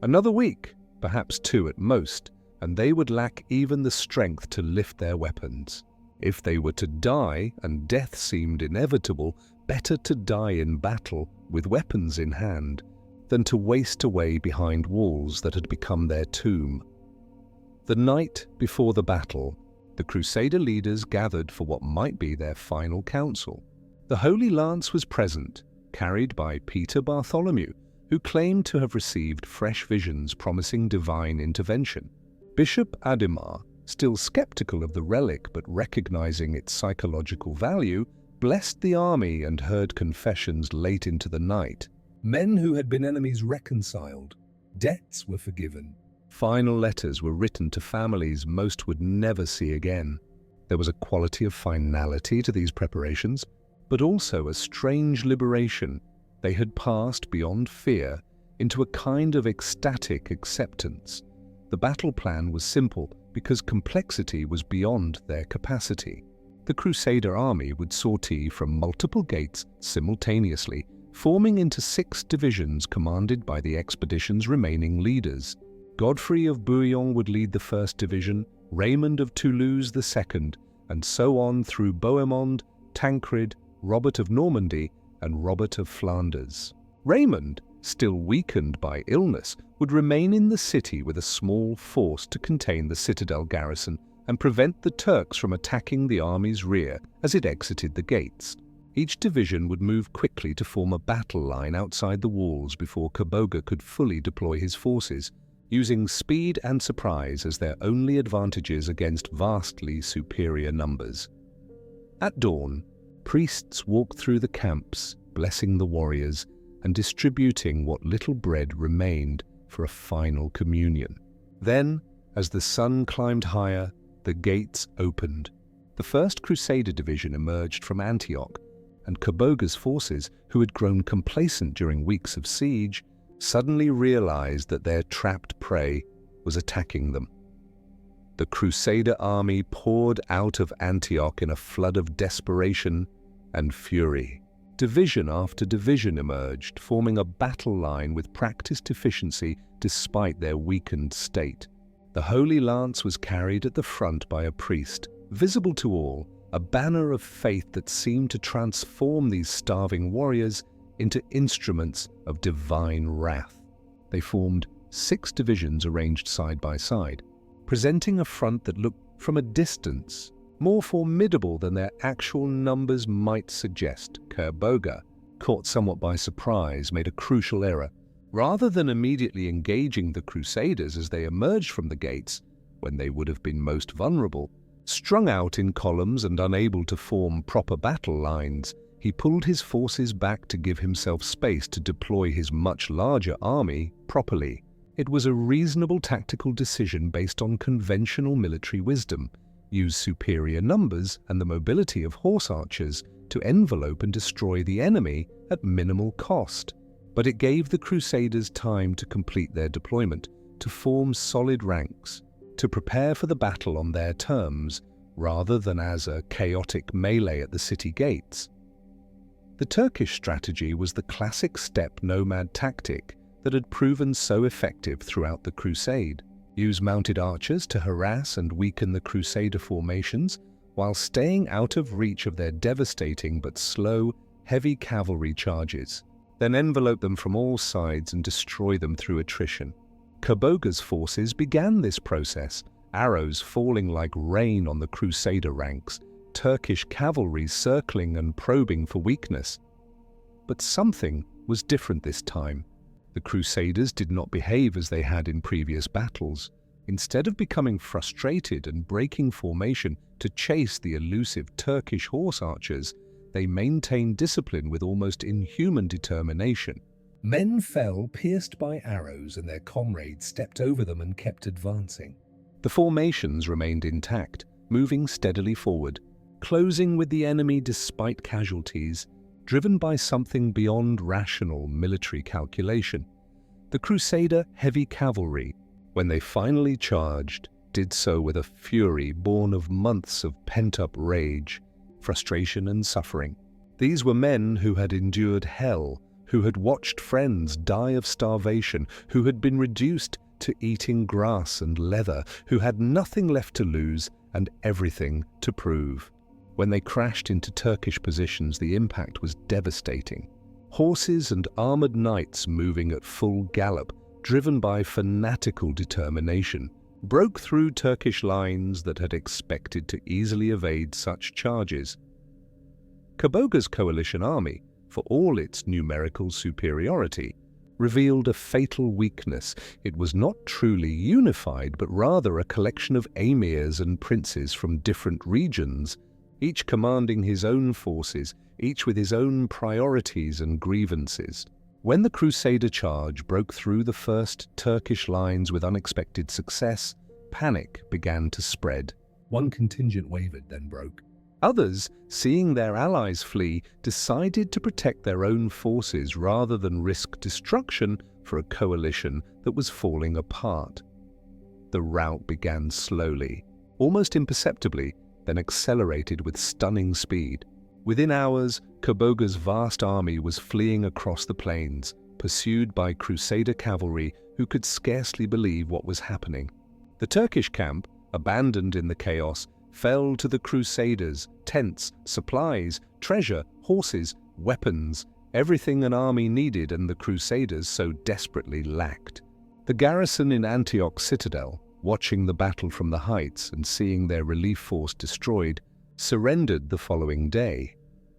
Speaker 1: Another week, perhaps 2 at most, and they would lack even the strength to lift their weapons. If they were to die and death seemed inevitable, better to die in battle with weapons in hand than to waste away behind walls that had become their tomb. The night before the battle, the Crusader leaders gathered for what might be their final council. The Holy Lance was present, carried by Peter Bartholomew, who claimed to have received fresh visions promising divine intervention. Bishop Adhemar, still skeptical of the relic but recognizing its psychological value, blessed the army and heard confessions late into the night.
Speaker 2: Men who had been enemies reconciled. Debts were forgiven.
Speaker 1: Final letters were written to families most would never see again. There was a quality of finality to these preparations, but also a strange liberation. They had passed beyond fear into a kind of ecstatic acceptance. The battle plan was simple because complexity was beyond their capacity. The Crusader army would sortie from multiple gates simultaneously, forming into 6 divisions commanded by the expedition's remaining leaders. Godfrey of Bouillon would lead the 1st division, Raymond of Toulouse the 2nd, and so on through Bohemond, Tancred, Robert of Normandy, and Robert of Flanders. Raymond, still weakened by illness, would remain in the city with a small force to contain the citadel garrison and prevent the Turks from attacking the army's rear as it exited the gates. Each division would move quickly to form a battle line outside the walls before Kaboga could fully deploy his forces, using speed and surprise as their only advantages against vastly superior numbers. At dawn, priests walked through the camps, blessing the warriors and distributing what little bread remained for a final communion. Then, as the sun climbed higher, the gates opened. The First Crusader division emerged from Antioch, and Kaboga's forces, who had grown complacent during weeks of siege, suddenly realized that their trapped prey was attacking them. The Crusader army poured out of Antioch in a flood of desperation and fury. Division after division emerged, forming a battle line with practiced efficiency despite their weakened state. The Holy Lance was carried at the front by a priest, visible to all, a banner of faith that seemed to transform these starving warriors into instruments of divine wrath. They formed 6 divisions arranged side by side, presenting a front that looked from a distance more formidable than their actual numbers might suggest. Kaboga, caught somewhat by surprise, made a crucial error. Rather than immediately engaging the Crusaders as they emerged from the gates, when they would have been most vulnerable, strung out in columns and unable to form proper battle lines, he pulled his forces back to give himself space to deploy his much larger army properly. It was a reasonable tactical decision based on conventional military wisdom. Use superior numbers and the mobility of horse archers to envelope and destroy the enemy at minimal cost. But it gave the Crusaders time to complete their deployment, to form solid ranks, to prepare for the battle on their terms, rather than as a chaotic melee at the city gates. The Turkish strategy was the classic steppe nomad tactic that had proven so effective throughout the Crusade. Use mounted archers to harass and weaken the Crusader formations while staying out of reach of their devastating but slow, heavy cavalry charges. Then envelope them from all sides and destroy them through attrition. Kaboga's forces began this process, arrows falling like rain on the Crusader ranks, Turkish cavalry circling and probing for weakness. But something was different this time. The Crusaders did not behave as they had in previous battles. Instead of becoming frustrated and breaking formation to chase the elusive Turkish horse archers, they maintained discipline with almost inhuman determination.
Speaker 2: Men fell pierced by arrows, and their comrades stepped over them and kept advancing.
Speaker 1: The formations remained intact, moving steadily forward, closing with the enemy despite casualties, driven by something beyond rational military calculation. The Crusader heavy cavalry, when they finally charged, did so with a fury born of months of pent-up rage, frustration and suffering. These were men who had endured hell, who had watched friends die of starvation, who had been reduced to eating grass and leather, who had nothing left to lose and everything to prove. When they crashed into Turkish positions, the impact was devastating. Horses and armored knights moving at full gallop, driven by fanatical determination, broke through Turkish lines that had expected to easily evade such charges. Kaboga's coalition army, for all its numerical superiority, revealed a fatal weakness. It was not truly unified, but rather a collection of emirs and princes from different regions, each commanding his own forces, each with his own priorities and grievances. When the Crusader charge broke through the first Turkish lines with unexpected success, panic began to spread.
Speaker 2: One contingent wavered, then broke.
Speaker 1: Others, seeing their allies flee, decided to protect their own forces rather than risk destruction for a coalition that was falling apart. The rout began slowly, almost imperceptibly, then accelerated with stunning speed. Within hours, Kaboga's vast army was fleeing across the plains, pursued by Crusader cavalry who could scarcely believe what was happening. The Turkish camp, abandoned in the chaos, fell to the Crusaders: tents, supplies, treasure, horses, weapons, everything an army needed and the Crusaders so desperately lacked. The garrison in Antioch's citadel, watching the battle from the heights and seeing their relief force destroyed, surrendered the following day.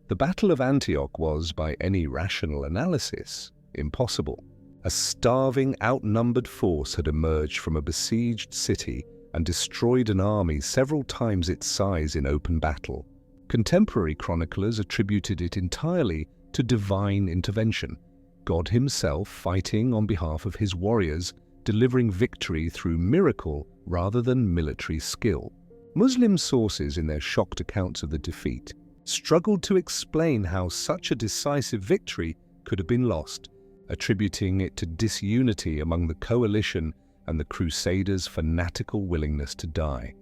Speaker 1: The Battle of Antioch was, by any rational analysis, impossible. A starving, outnumbered force had emerged from a besieged city and destroyed an army several times its size in open battle. Contemporary chroniclers attributed it entirely to divine intervention, God himself fighting on behalf of his warriors, delivering victory through miracle rather than military skill. Muslim sources, in their shocked accounts of the defeat, struggled to explain how such a decisive victory could have been lost, attributing it to disunity among the coalition and the Crusaders' fanatical willingness to die.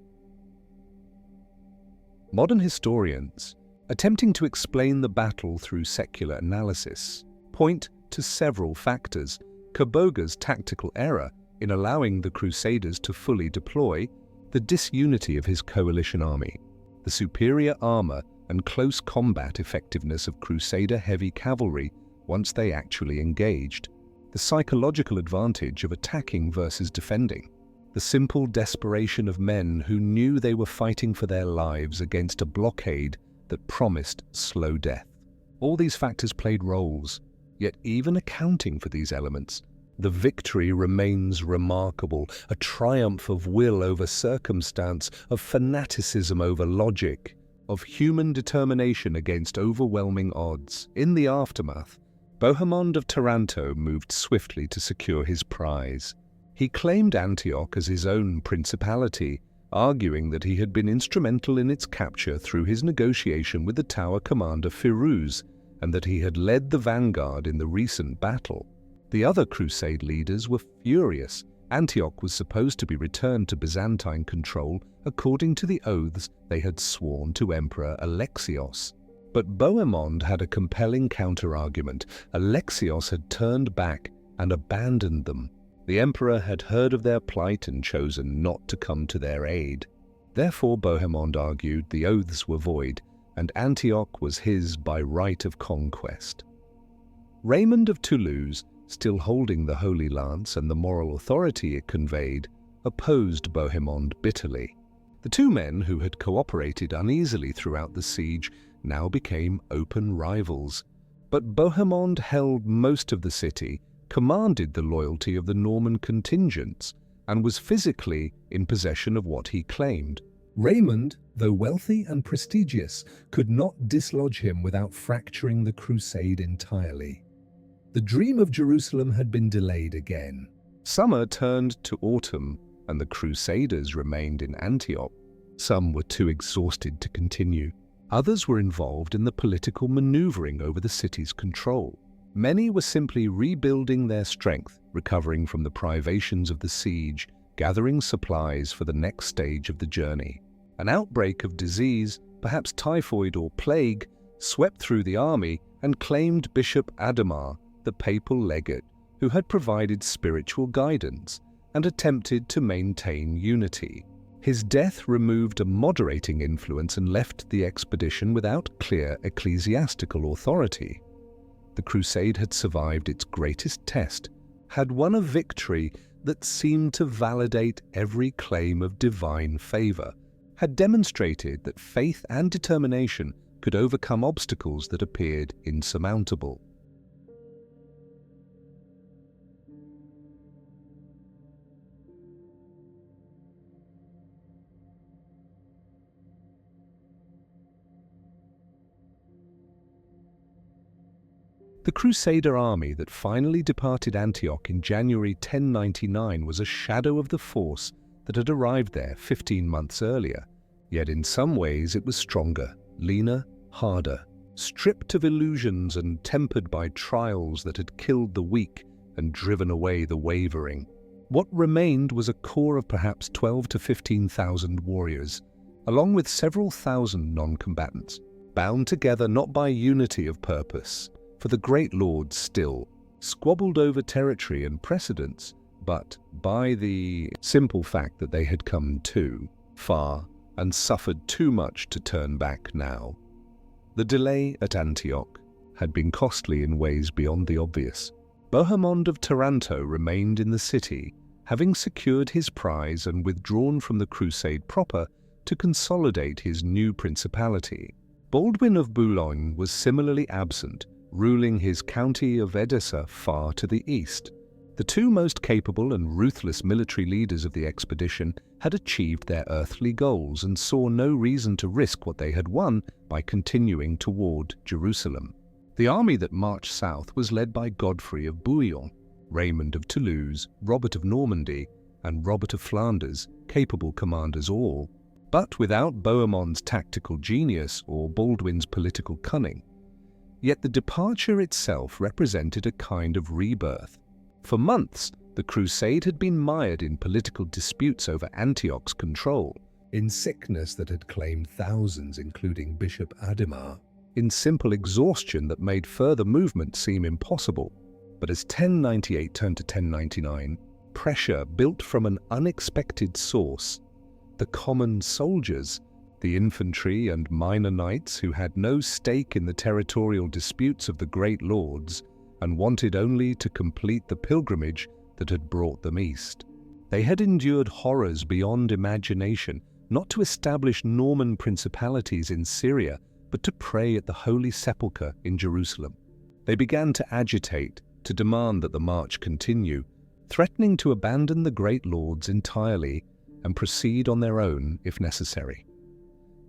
Speaker 1: Modern historians, attempting to explain the battle through secular analysis, point to several factors: Kaboga's tactical error in allowing the Crusaders to fully deploy, the disunity of his coalition army, the superior armor and close combat effectiveness of Crusader heavy cavalry once they actually engaged, the psychological advantage of attacking versus defending, the simple desperation of men who knew they were fighting for their lives against a blockade that promised slow death. All these factors played roles, yet even accounting for these elements, the victory remains remarkable, a triumph of will over circumstance, of fanaticism over logic, of human determination against overwhelming odds. In the aftermath, Bohemond of Taranto moved swiftly to secure his prize. He claimed Antioch as his own principality, arguing that he had been instrumental in its capture through his negotiation with the Tower commander Firuz, and that he had led the vanguard in the recent battle. The other Crusade leaders were furious. Antioch was supposed to be returned to Byzantine control according to the oaths they had sworn to Emperor Alexios. But Bohemond had a compelling counter-argument. Alexios had turned back and abandoned them. The emperor had heard of their plight and chosen not to come to their aid. Therefore, Bohemond argued, the oaths were void, and Antioch was his by right of conquest. Raymond of Toulouse, still holding the Holy Lance and the moral authority it conveyed, opposed Bohemond bitterly. The two men, who had cooperated uneasily throughout the siege, now became open rivals. But Bohemond held most of the city, commanded the loyalty of the Norman contingents, and was physically in possession of what he claimed.
Speaker 2: Raymond, though wealthy and prestigious, could not dislodge him without fracturing the crusade entirely. The dream of Jerusalem had been delayed again.
Speaker 1: Summer turned to autumn, and the Crusaders remained in Antioch. Some were too exhausted to continue. Others were involved in the political maneuvering over the city's control. Many were simply rebuilding their strength, recovering from the privations of the siege, gathering supplies for the next stage of the journey. An outbreak of disease, perhaps typhoid or plague, swept through the army and claimed Bishop Adhemar, the papal legate, who had provided spiritual guidance and attempted to maintain unity. His death removed a moderating influence and left the expedition without clear ecclesiastical authority. The crusade had survived its greatest test, had won a victory that seemed to validate every claim of divine favor, had demonstrated that faith and determination could overcome obstacles that appeared insurmountable. The Crusader army that finally departed Antioch in January 1099 was a shadow of the force that had arrived there 15 months earlier, yet in some ways it was stronger, leaner, harder, stripped of illusions and tempered by trials that had killed the weak and driven away the wavering. What remained was a core of perhaps 12 to 15,000 warriors, along with several thousand non-combatants, bound together not by unity of purpose, for the great lords still squabbled over territory and precedence, but by the simple fact that they had come too far and suffered too much to turn back now. The delay at Antioch had been costly in ways beyond the obvious. Bohemond of Taranto remained in the city, having secured his prize and withdrawn from the crusade proper to consolidate his new principality. Baldwin of Boulogne was similarly absent, ruling his county of Edessa far to the east. The two most capable and ruthless military leaders of the expedition had achieved their earthly goals and saw no reason to risk what they had won by continuing toward Jerusalem. The army that marched south was led by Godfrey of Bouillon, Raymond of Toulouse, Robert of Normandy, and Robert of Flanders, capable commanders all, but without Bohemond's tactical genius or Baldwin's political cunning. Yet the departure itself represented a kind of rebirth. For months, the crusade had been mired in political disputes over Antioch's control,
Speaker 2: in sickness that had claimed thousands, including Bishop Adhemar,
Speaker 1: in simple exhaustion that made further movement seem impossible. But as 1098 turned to 1099, pressure built from an unexpected source. The common soldiers, the infantry and minor knights who had no stake in the territorial disputes of the great lords and wanted only to complete the pilgrimage that had brought them east. They had endured horrors beyond imagination, not to establish Norman principalities in Syria, but to pray at the Holy Sepulchre in Jerusalem. They began to agitate, to demand that the march continue, threatening to abandon the great lords entirely and proceed on their own if necessary.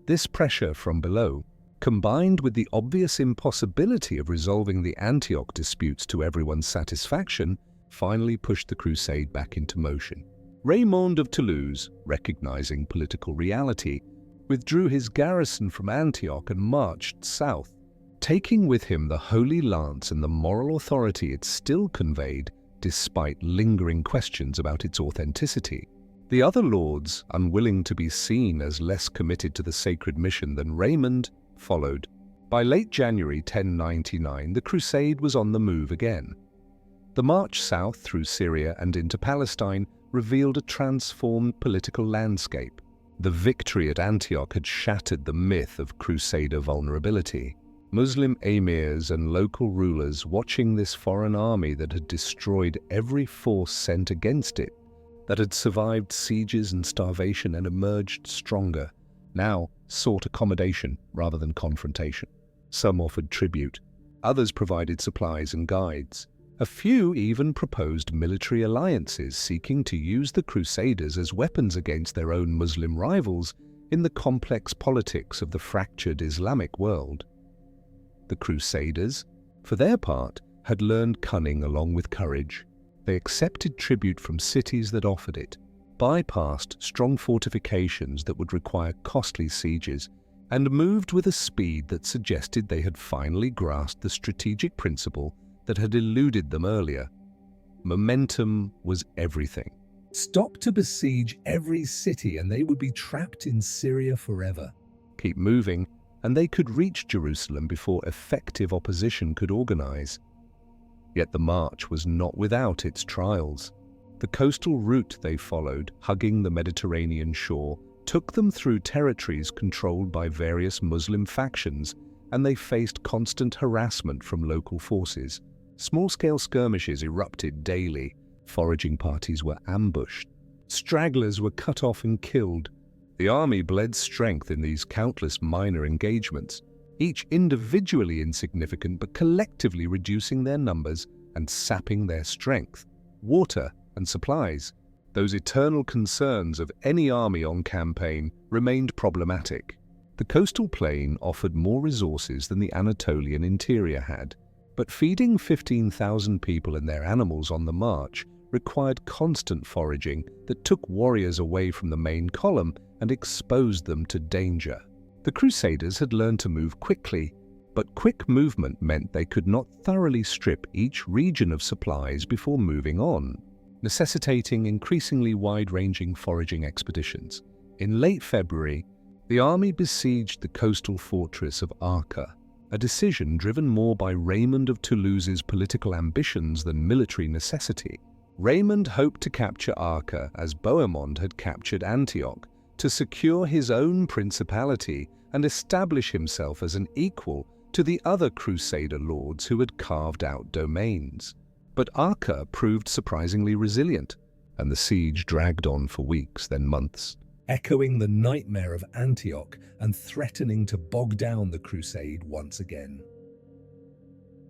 Speaker 1: This pressure from below, combined with the obvious impossibility of resolving the Antioch disputes to everyone's satisfaction, finally pushed the crusade back into motion. Raymond of Toulouse, recognizing political reality, withdrew his garrison from Antioch and marched south, taking with him the Holy Lance and the moral authority it still conveyed, despite lingering questions about its authenticity. The other lords, unwilling to be seen as less committed to the sacred mission than Raymond, followed. By late January 1099, the crusade was on the move again. The march south through Syria and into Palestine revealed a transformed political landscape. The victory at Antioch had shattered the myth of crusader vulnerability. Muslim emirs and local rulers, watching this foreign army that had destroyed every force sent against it, that had survived sieges and starvation and emerged stronger, now sought accommodation rather than confrontation. Some offered tribute, others provided supplies and guides. A few even proposed military alliances seeking to use the Crusaders as weapons against their own Muslim rivals in the complex politics of the fractured Islamic world. The Crusaders, for their part, had learned cunning along with courage. They accepted tribute from cities that offered it, bypassed strong fortifications that would require costly sieges, and moved with a speed that suggested they had finally grasped the strategic principle that had eluded them earlier. Momentum was everything.
Speaker 2: Stop to besiege every city and they would be trapped in Syria forever.
Speaker 1: Keep moving, and they could reach Jerusalem before effective opposition could organize. Yet the march was not without its trials. The coastal route they followed, hugging the Mediterranean shore, took them through territories controlled by various Muslim factions, and they faced constant harassment from local forces. Small-scale skirmishes erupted daily. Foraging parties were ambushed. Stragglers were cut off and killed. The army bled strength in these countless minor engagements, each individually insignificant but collectively reducing their numbers and sapping their strength. Water and supplies, those eternal concerns of any army on campaign, remained problematic. The coastal plain offered more resources than the Anatolian interior had, But feeding 15,000 people and their animals on the march required constant foraging that took warriors away from the main column and exposed them to danger. The Crusaders had learned to move quickly, but quick movement meant they could not thoroughly strip each region of supplies before moving on, necessitating increasingly wide-ranging foraging expeditions. In late February, the army besieged the coastal fortress of Arca, a decision driven more by Raymond of Toulouse's political ambitions than military necessity. Raymond hoped to capture Arca as Bohemond had captured Antioch, to secure his own principality and establish himself as an equal to the other Crusader lords who had carved out domains. But Arca proved surprisingly resilient, and the siege dragged on for weeks, then months,
Speaker 2: echoing the nightmare of Antioch and threatening to bog down the crusade once again.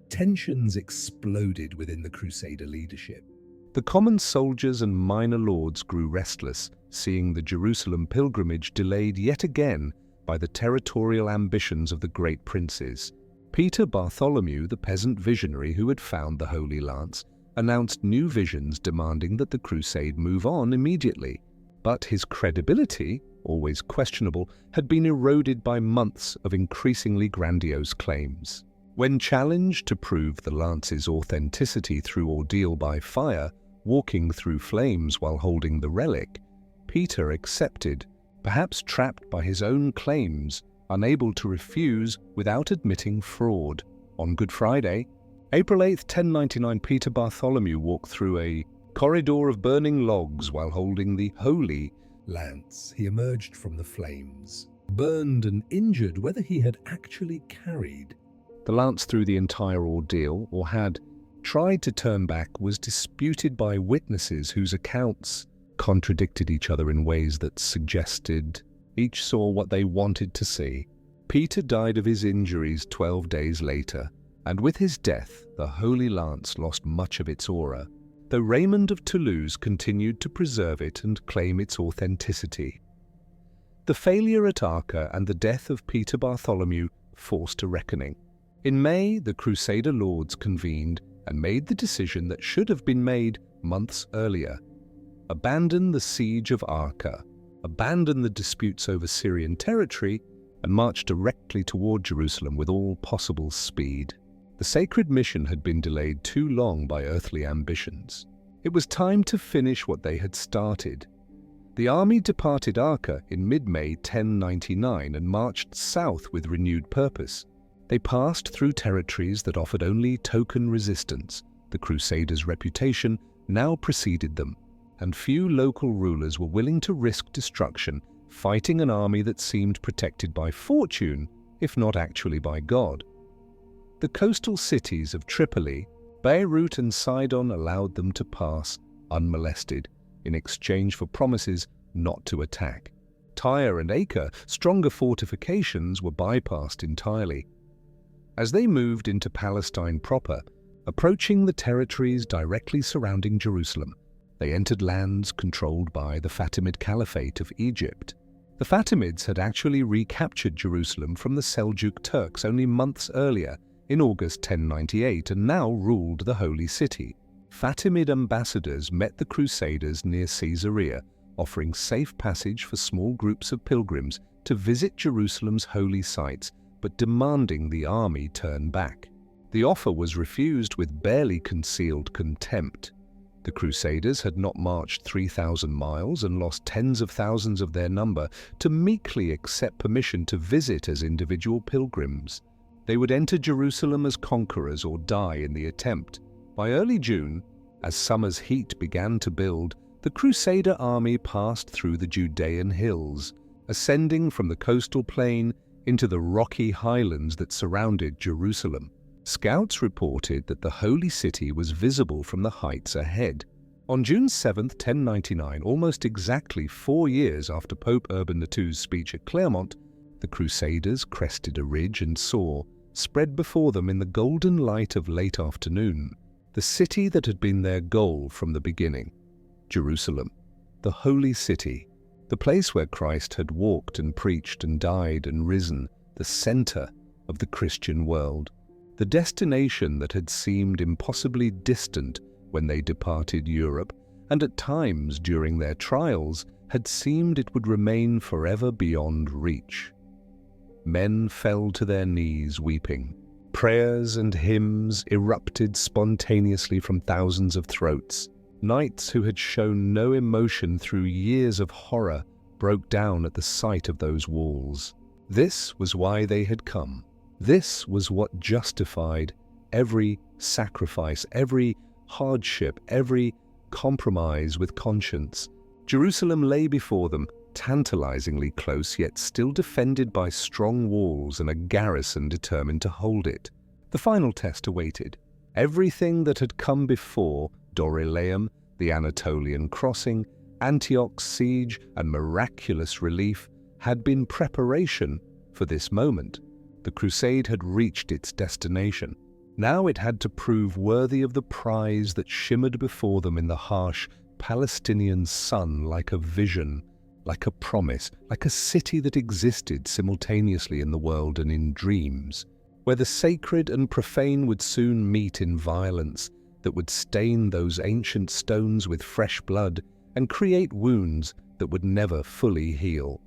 Speaker 2: Tensions exploded within the Crusader leadership.
Speaker 1: The common soldiers and minor lords grew restless, seeing the Jerusalem pilgrimage delayed yet again by the territorial ambitions of the great princes. Peter Bartholomew, the peasant visionary who had found the Holy Lance, announced new visions demanding that the crusade move on immediately. But his credibility, always questionable, had been eroded by months of increasingly grandiose claims. When challenged to prove the lance's authenticity through ordeal by fire, walking through flames while holding the relic, Peter accepted, perhaps trapped by his own claims, unable to refuse without admitting fraud. On Good Friday, April 8, 1099, Peter Bartholomew walked through a corridor of burning logs while holding the Holy
Speaker 2: Lance. He emerged from the flames, burned and injured whether he had actually carried
Speaker 1: the lance through the entire ordeal or had tried to turn back was disputed by witnesses whose accounts contradicted each other in ways that suggested each saw what they wanted to see. Peter died of his injuries 12 days later, and with his death, the Holy Lance lost much of its aura, though Raymond of Toulouse continued to preserve it and claim its authenticity. The failure at Arca and the death of Peter Bartholomew forced a reckoning. In May, the Crusader lords convened and made the decision that should have been made months earlier. Abandon the siege of Arca, abandon the disputes over Syrian territory, and march directly toward Jerusalem with all possible speed. The sacred mission had been delayed too long by earthly ambitions. It was time to finish what they had started. The army departed Arca in mid-May 1099 and marched south with renewed purpose. They passed through territories that offered only token resistance. The Crusaders' reputation now preceded them, and few local rulers were willing to risk destruction fighting an army that seemed protected by fortune, if not actually by God. The coastal cities of Tripoli, Beirut and Sidon allowed them to pass unmolested in exchange for promises not to attack. Tyre and Acre, stronger fortifications, were bypassed entirely. As they moved into Palestine proper, approaching the territories directly surrounding Jerusalem, they entered lands controlled by the Fatimid Caliphate of Egypt. The Fatimids had actually recaptured Jerusalem from the Seljuk Turks only months earlier, in August 1098, and now ruled the Holy City. Fatimid ambassadors met the Crusaders near Caesarea, offering safe passage for small groups of pilgrims to visit Jerusalem's holy sites, but demanding the army turn back. The offer was refused with barely concealed contempt. The Crusaders had not marched 3,000 miles and lost tens of thousands of their number to meekly accept permission to visit as individual pilgrims. They would enter Jerusalem as conquerors or die in the attempt. By early June, as summer's heat began to build, the Crusader army passed through the Judean hills, ascending from the coastal plain into the rocky highlands that surrounded Jerusalem. Scouts reported that the Holy City was visible from the heights ahead. On June 7, 1099, almost exactly 4 years after Pope Urban II's speech at Clermont, the Crusaders crested a ridge and saw, spread before them in the golden light of late afternoon, the city that had been their goal from the beginning, Jerusalem, the Holy City, the place where Christ had walked and preached and died and risen, the center of the Christian world. the destination that had seemed impossibly distant when they departed Europe, and at times during their trials had seemed it would remain forever beyond reach. Men fell to their knees weeping. Prayers and hymns erupted spontaneously from thousands of throats. Knights who had shown no emotion through years of horror broke down at the sight of those walls. This was why they had come. This was what justified every sacrifice, every hardship, every compromise with conscience. Jerusalem lay before them, tantalizingly close, yet still defended by strong walls and a garrison determined to hold it. The final test awaited. Everything that had come before, Dorylaeum, the Anatolian crossing, Antioch's siege, and miraculous relief, had been preparation for this moment. The crusade had reached its destination. Now it had to prove worthy of the prize that shimmered before them in the harsh Palestinian sun like a vision, like a promise, like a city that existed simultaneously in the world and in dreams, where the sacred and profane would soon meet in violence that would stain those ancient stones with fresh blood and create wounds that would never fully heal.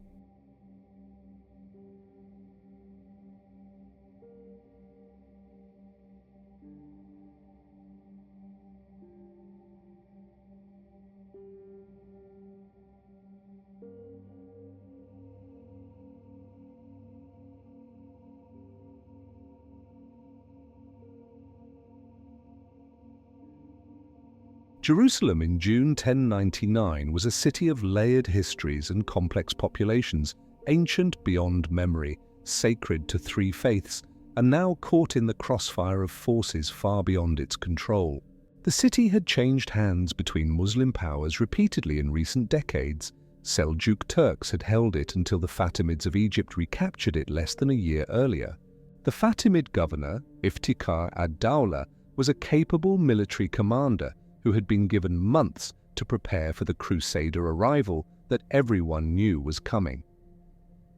Speaker 1: Jerusalem in June 1099 was a city of layered histories and complex populations, ancient beyond memory, sacred to three faiths, and now caught in the crossfire of forces far beyond its control. The city had changed hands between Muslim powers repeatedly in recent decades. Seljuk Turks had held it until the Fatimids of Egypt recaptured it less than a year earlier. The Fatimid governor, Iftikhar ad-Dawla, was a capable military commander who had been given months to prepare for the Crusader arrival that everyone knew was coming.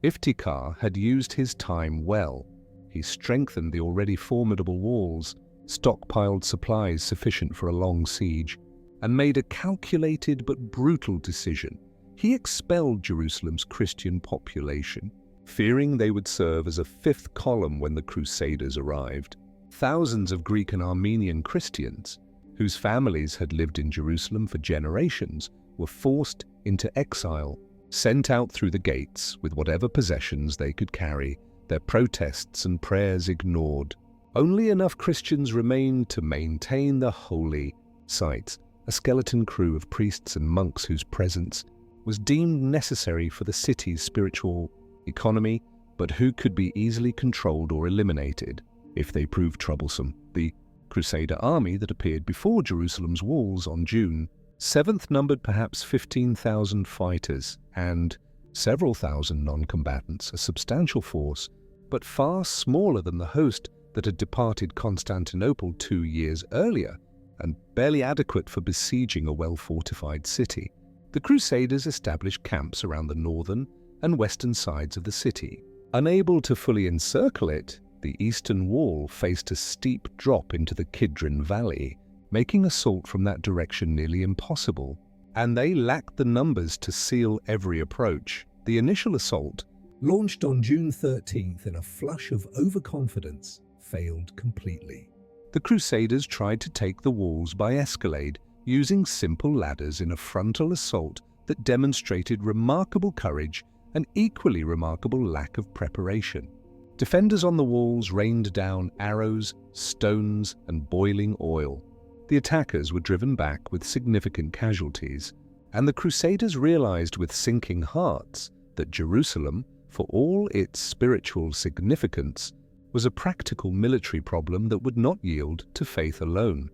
Speaker 1: Iftikhar had used his time well. He strengthened the already formidable walls, stockpiled supplies sufficient for a long siege, and made a calculated but brutal decision. He expelled Jerusalem's Christian population, fearing they would serve as a fifth column when the Crusaders arrived. Thousands of Greek and Armenian Christians, whose families had lived in Jerusalem for generations, were forced into exile, sent out through the gates with whatever possessions they could carry, their protests and prayers ignored. Only enough Christians remained to maintain the holy sites, a skeleton crew of priests and monks whose presence was deemed necessary for the city's spiritual economy, but who could be easily controlled or eliminated if they proved troublesome. The Crusader army that appeared before Jerusalem's walls on June 7th numbered perhaps 15,000 fighters and several thousand non-combatants, a substantial force, but far smaller than the host that had departed Constantinople 2 years earlier and barely adequate for besieging a well-fortified city. The Crusaders established camps around the northern and western sides of the city. Unable to fully encircle it, the eastern wall faced a steep drop into the Kidron Valley, making assault from that direction nearly impossible, and they lacked the numbers to seal every approach. The initial assault,
Speaker 2: launched on June 13th in a flush of overconfidence, failed completely.
Speaker 1: The Crusaders tried to take the walls by escalade, using simple ladders in a frontal assault that demonstrated remarkable courage and equally remarkable lack of preparation. Defenders on the walls rained down arrows, stones, and boiling oil. The attackers were driven back with significant casualties, and the Crusaders realized with sinking hearts that Jerusalem, for all its spiritual significance, was a practical military problem that would not yield to faith alone.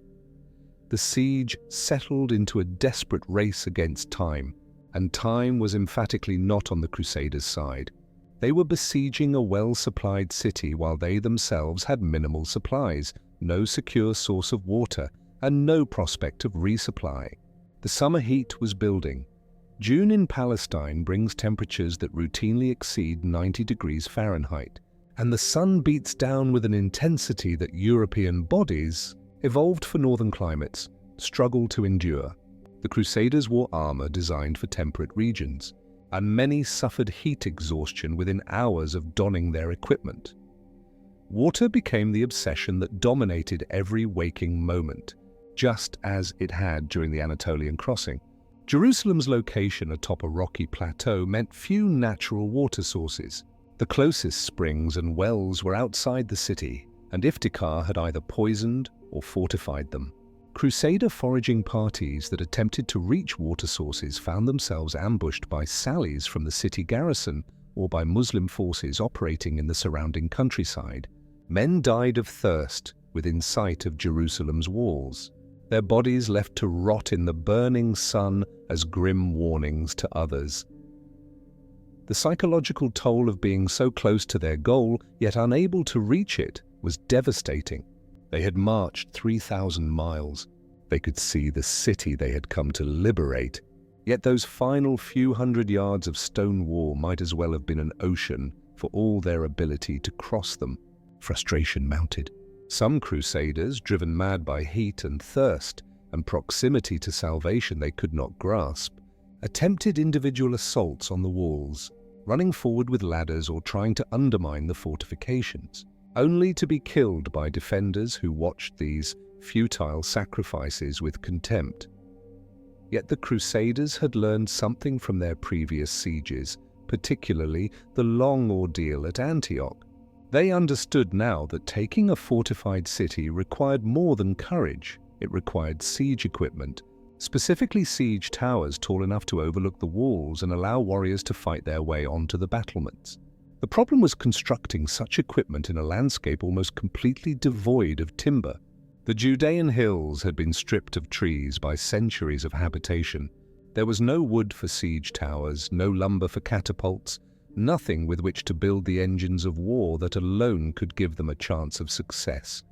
Speaker 1: The siege settled into a desperate race against time, and time was emphatically not on the Crusaders' side. They were besieging a well-supplied city while they themselves had minimal supplies, no secure source of water, and no prospect of resupply. The summer heat was building. June in Palestine brings temperatures that routinely exceed 90 degrees Fahrenheit, and the sun beats down with an intensity that European bodies, evolved for northern climates, struggle to endure. The Crusaders wore armor designed for temperate regions, and many suffered heat exhaustion within hours of donning their equipment. Water became the obsession that dominated every waking moment, just as it had during the Anatolian crossing. Jerusalem's location atop a rocky plateau meant few natural water sources. The closest springs and wells were outside the city, and Iftikhar had either poisoned or fortified them. Crusader foraging parties that attempted to reach water sources found themselves ambushed by sallies from the city garrison or by Muslim forces operating in the surrounding countryside. Men died of thirst within sight of Jerusalem's walls, their bodies left to rot in the burning sun as grim warnings to others. The psychological toll of being so close to their goal, yet unable to reach it, was devastating. They had marched 3,000 miles. They could see the city they had come to liberate. Yet those final few hundred yards of stone wall might as well have been an ocean for all their ability to cross them. Frustration mounted. Some crusaders, driven mad by heat and thirst and proximity to salvation they could not grasp, attempted individual assaults on the walls, running forward with ladders or trying to undermine the fortifications, only to be killed by defenders who watched these futile sacrifices with contempt. Yet the Crusaders had learned something from their previous sieges, particularly the long ordeal at Antioch. They understood now that taking a fortified city required more than courage. It required siege equipment, specifically siege towers tall enough to overlook the walls and allow warriors to fight their way onto the battlements. The problem was constructing such equipment in a landscape almost completely devoid of timber. The Judean hills had been stripped of trees by centuries of habitation. There was no wood for siege towers, no lumber for catapults, nothing with which to build the engines of war that alone could give them a chance of success.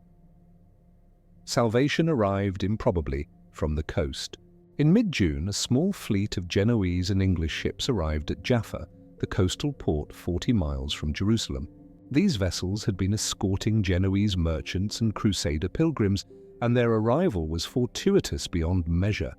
Speaker 1: Salvation arrived improbably from the coast. In mid-June, a small fleet of Genoese and English ships arrived at Jaffa, the coastal port 40 miles from Jerusalem. These vessels had been escorting Genoese merchants and Crusader pilgrims, and their arrival was fortuitous beyond measure.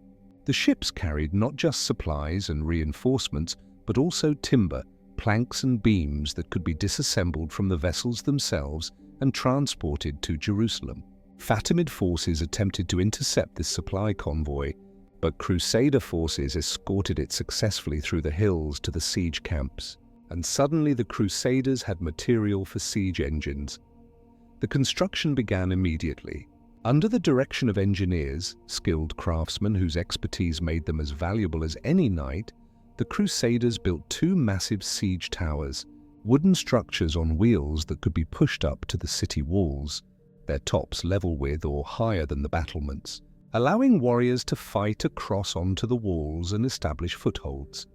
Speaker 1: The ships carried not just supplies and reinforcements, but also timber, planks and beams that could be disassembled from the vessels themselves and transported to Jerusalem. Fatimid forces attempted to intercept this supply convoy, but Crusader forces escorted it successfully through the hills to the siege camps, and suddenly the Crusaders had material for siege engines. The construction began immediately. Under the direction of engineers, skilled craftsmen whose expertise made them as valuable as any knight, the Crusaders built 2 massive siege towers, wooden structures on wheels that could be pushed up to the city walls, their tops level with or higher than the battlements, allowing warriors to fight across onto the walls and establish footholds.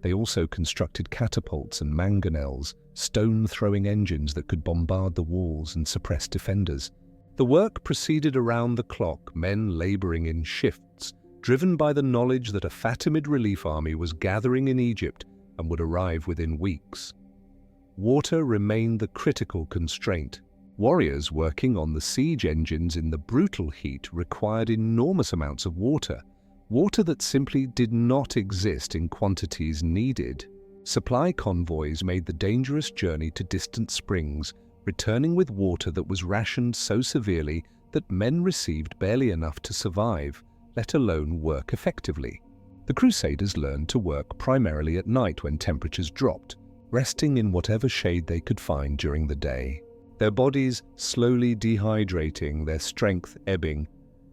Speaker 1: They also constructed catapults and mangonels, stone-throwing engines that could bombard the walls and suppress defenders. The work proceeded around the clock, men laboring in shifts, driven by the knowledge that a Fatimid relief army was gathering in Egypt and would arrive within weeks. Water remained the critical constraint. Warriors working on the siege engines in the brutal heat required enormous amounts of water that simply did not exist in quantities needed. Supply convoys made the dangerous journey to distant springs, returning with water that was rationed so severely that men received barely enough to survive, let alone work effectively. The Crusaders learned to work primarily at night when temperatures dropped, resting in whatever shade they could find during the day. Their bodies slowly dehydrating, their strength ebbing.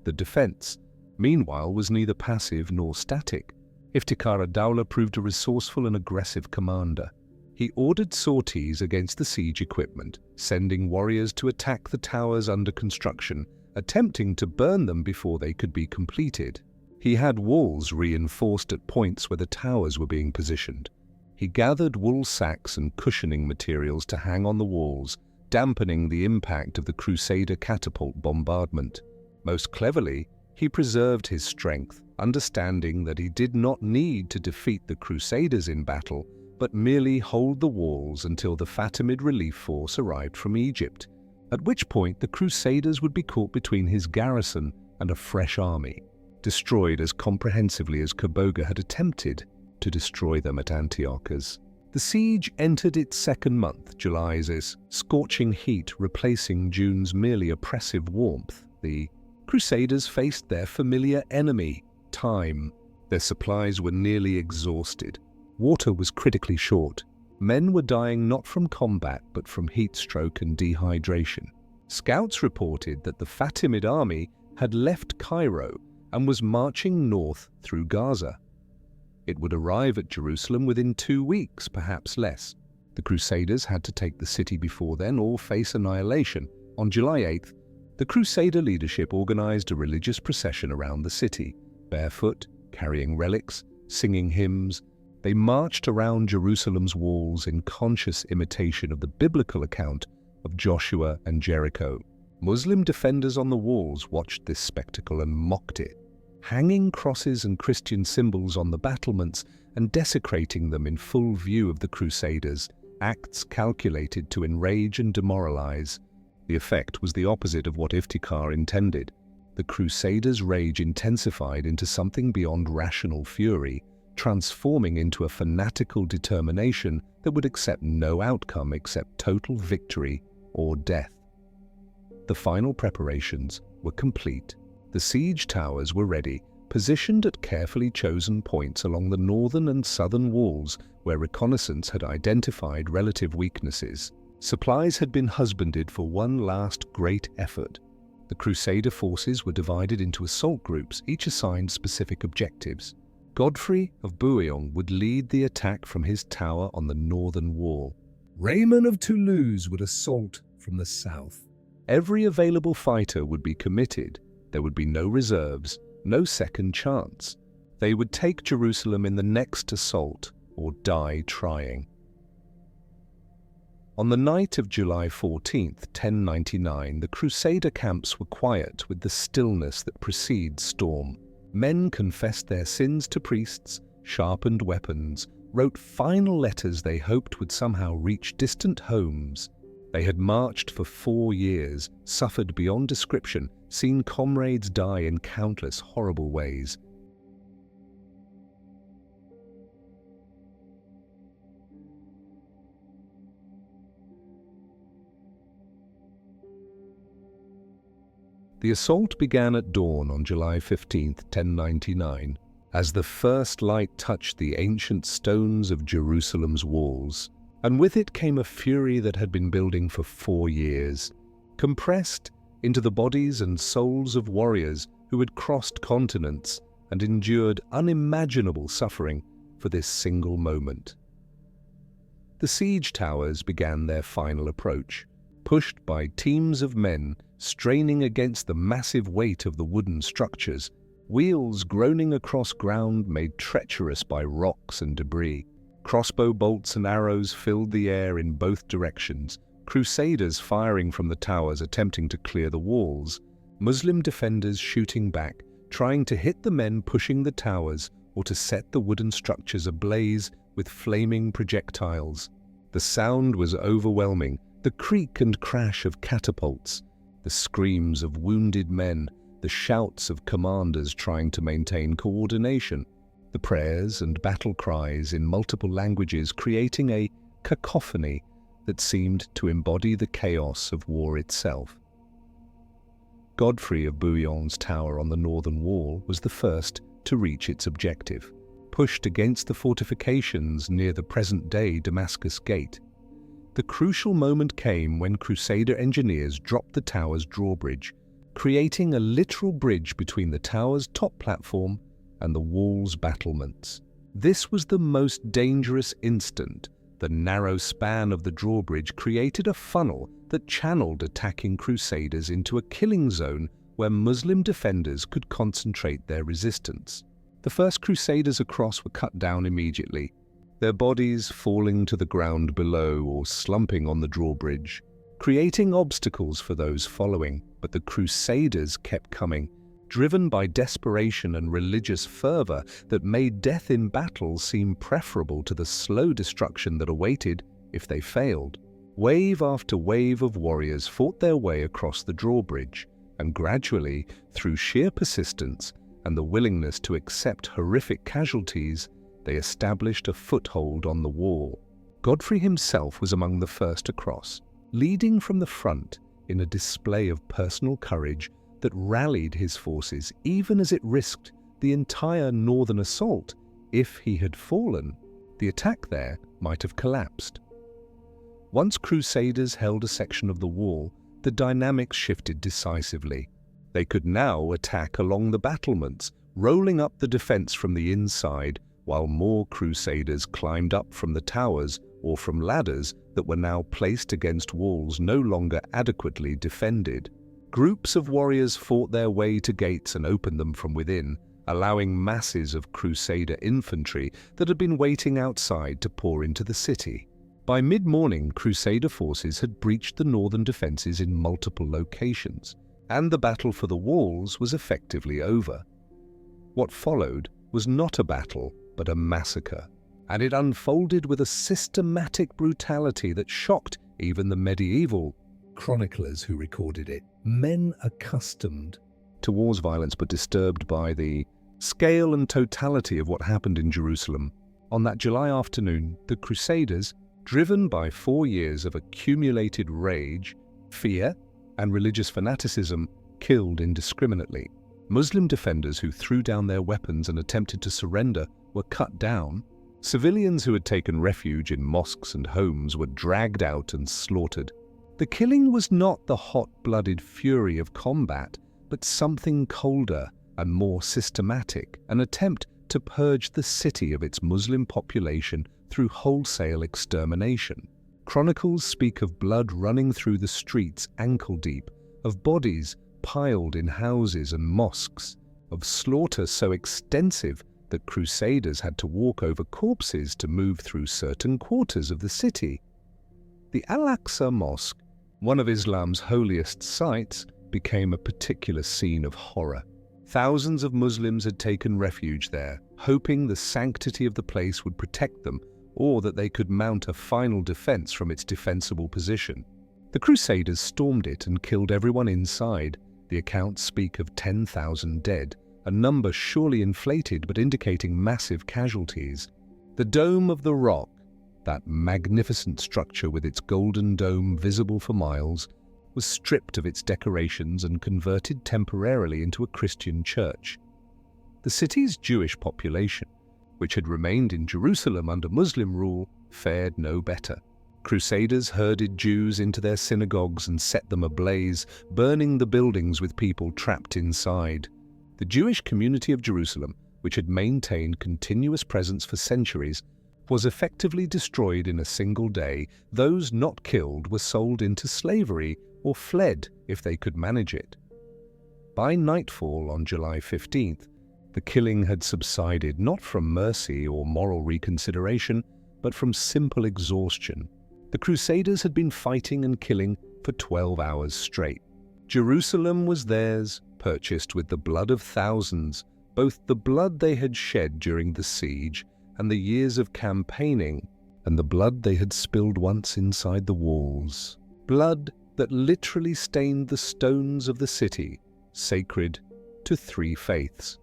Speaker 1: The defense, meanwhile, was neither passive nor static. Iftikhar ad-Dawla proved a resourceful and aggressive commander. He ordered sorties against the siege equipment, sending warriors to attack the towers under construction, attempting to burn them before they could be completed. He had walls reinforced at points where the towers were being positioned. He gathered wool sacks and cushioning materials to hang on the walls, dampening the impact of the Crusader catapult bombardment. Most cleverly, he preserved his strength, understanding that he did not need to defeat the Crusaders in battle, but merely hold the walls until the Fatimid relief force arrived from Egypt, at which point the Crusaders would be caught between his garrison and a fresh army, destroyed as comprehensively as Kaboga had attempted to destroy them at Antiochus. The siege entered its second month, July's scorching heat replacing June's merely oppressive warmth. The Crusaders faced their familiar enemy, time. Their supplies were nearly exhausted. Water was critically short. Men were dying not from combat but from heat stroke and dehydration. Scouts reported that the Fatimid army had left Cairo and was marching north through Gaza. It would arrive at Jerusalem within 2 weeks, perhaps less. The Crusaders had to take the city before then or face annihilation. On July 8th, the Crusader leadership organized a religious procession around the city. Barefoot, carrying relics, singing hymns, they marched around Jerusalem's walls in conscious imitation of the biblical account of Joshua and Jericho. Muslim defenders on the walls watched this spectacle and mocked it, hanging crosses and Christian symbols on the battlements and desecrating them in full view of the Crusaders, acts calculated to enrage and demoralize. The effect was the opposite of what Iftikhar intended. The Crusaders' rage intensified into something beyond rational fury, transforming into a fanatical determination that would accept no outcome except total victory or death. The final preparations were complete. The siege towers were ready, positioned at carefully chosen points along the northern and southern walls where reconnaissance had identified relative weaknesses. Supplies had been husbanded for one last great effort. The Crusader forces were divided into assault groups, each assigned specific objectives. Godfrey of Bouillon would lead the attack from his tower on the northern wall.
Speaker 2: Raymond of Toulouse would assault from the south.
Speaker 1: Every available fighter would be committed. There would be no reserves, no second chance. They would take Jerusalem in the next assault or die trying. On the night of July 14th, 1099, the Crusader camps were quiet with the stillness that precedes storm. Men confessed their sins to priests, sharpened weapons, wrote final letters they hoped would somehow reach distant homes. They had marched for 4 years, suffered beyond description, seen comrades die in countless horrible ways. The assault began at dawn on July 15, 1099, as the first light touched the ancient stones of Jerusalem's walls, and with it came a fury that had been building for 4 years, compressed into the bodies and souls of warriors who had crossed continents and endured unimaginable suffering for this single moment. The siege towers began their final approach, pushed by teams of men straining against the massive weight of the wooden structures, wheels groaning across ground made treacherous by rocks and debris. Crossbow bolts and arrows filled the air in both directions, Crusaders firing from the towers attempting to clear the walls, Muslim defenders shooting back, trying to hit the men pushing the towers or to set the wooden structures ablaze with flaming projectiles. The sound was overwhelming, the creak and crash of catapults, the screams of wounded men, the shouts of commanders trying to maintain coordination, the prayers and battle cries in multiple languages creating a cacophony that seemed to embody the chaos of war itself. Godfrey of Bouillon's tower on the northern wall was the first to reach its objective, pushed against the fortifications near the present-day Damascus Gate. The crucial moment came when Crusader engineers dropped the tower's drawbridge, creating a literal bridge between the tower's top platform and the wall's battlements. This was the most dangerous instant. The narrow span of the drawbridge created a funnel that channeled attacking Crusaders into a killing zone where Muslim defenders could concentrate their resistance. The first Crusaders across were cut down immediately, their bodies falling to the ground below or slumping on the drawbridge, creating obstacles for those following. But the Crusaders kept coming, driven by desperation and religious fervor that made death in battle seem preferable to the slow destruction that awaited if they failed. Wave after wave of warriors fought their way across the drawbridge, and gradually, through sheer persistence and the willingness to accept horrific casualties, they established a foothold on the wall. Godfrey himself was among the first across, leading from the front in a display of personal courage that rallied his forces even as it risked the entire northern assault. If he had fallen, the attack there might have collapsed. Once Crusaders held a section of the wall, the dynamics shifted decisively. They could now attack along the battlements, rolling up the defense from the inside, while more Crusaders climbed up from the towers or from ladders that were now placed against walls no longer adequately defended. Groups of warriors fought their way to gates and opened them from within, allowing masses of Crusader infantry that had been waiting outside to pour into the city. By mid-morning, Crusader forces had breached the northern defenses in multiple locations, and the battle for the walls was effectively over. What followed was not a battle, but a massacre, and it unfolded with a systematic brutality that shocked even the medieval
Speaker 2: chroniclers who recorded it. Men accustomed
Speaker 1: to war's violence but disturbed by the scale and totality of what happened in Jerusalem. On that July afternoon, the Crusaders, driven by 4 years of accumulated rage, fear, and religious fanaticism, killed indiscriminately. Muslim defenders who threw down their weapons and attempted to surrender were cut down. Civilians who had taken refuge in mosques and homes were dragged out and slaughtered. The killing was not the hot-blooded fury of combat, but something colder and more systematic, an attempt to purge the city of its Muslim population through wholesale extermination. Chronicles speak of blood running through the streets ankle-deep, of bodies piled in houses and mosques, of slaughter so extensive that Crusaders had to walk over corpses to move through certain quarters of the city. The Al-Aqsa Mosque, one of Islam's holiest sites, became a particular scene of horror. Thousands of Muslims had taken refuge there, hoping the sanctity of the place would protect them or that they could mount a final defense from its defensible position. The Crusaders stormed it and killed everyone inside. The accounts speak of 10,000 dead, a number surely inflated but indicating massive casualties. The Dome of the Rock, that magnificent structure with its golden dome visible for miles, was stripped of its decorations and converted temporarily into a Christian church. The city's Jewish population, which had remained in Jerusalem under Muslim rule, fared no better. Crusaders herded Jews into their synagogues and set them ablaze, burning the buildings with people trapped inside. The Jewish community of Jerusalem, which had maintained continuous presence for centuries, was effectively destroyed in a single day. Those not killed were sold into slavery or fled if they could manage it. By nightfall on July 15th, the killing had subsided not from mercy or moral reconsideration, but from simple exhaustion. The Crusaders had been fighting and killing for 12 hours straight. Jerusalem was theirs, purchased with the blood of thousands, both the blood they had shed during the siege and the years of campaigning, and the blood they had spilled once inside the walls. Blood that literally stained the stones of the city, sacred to 3 faiths.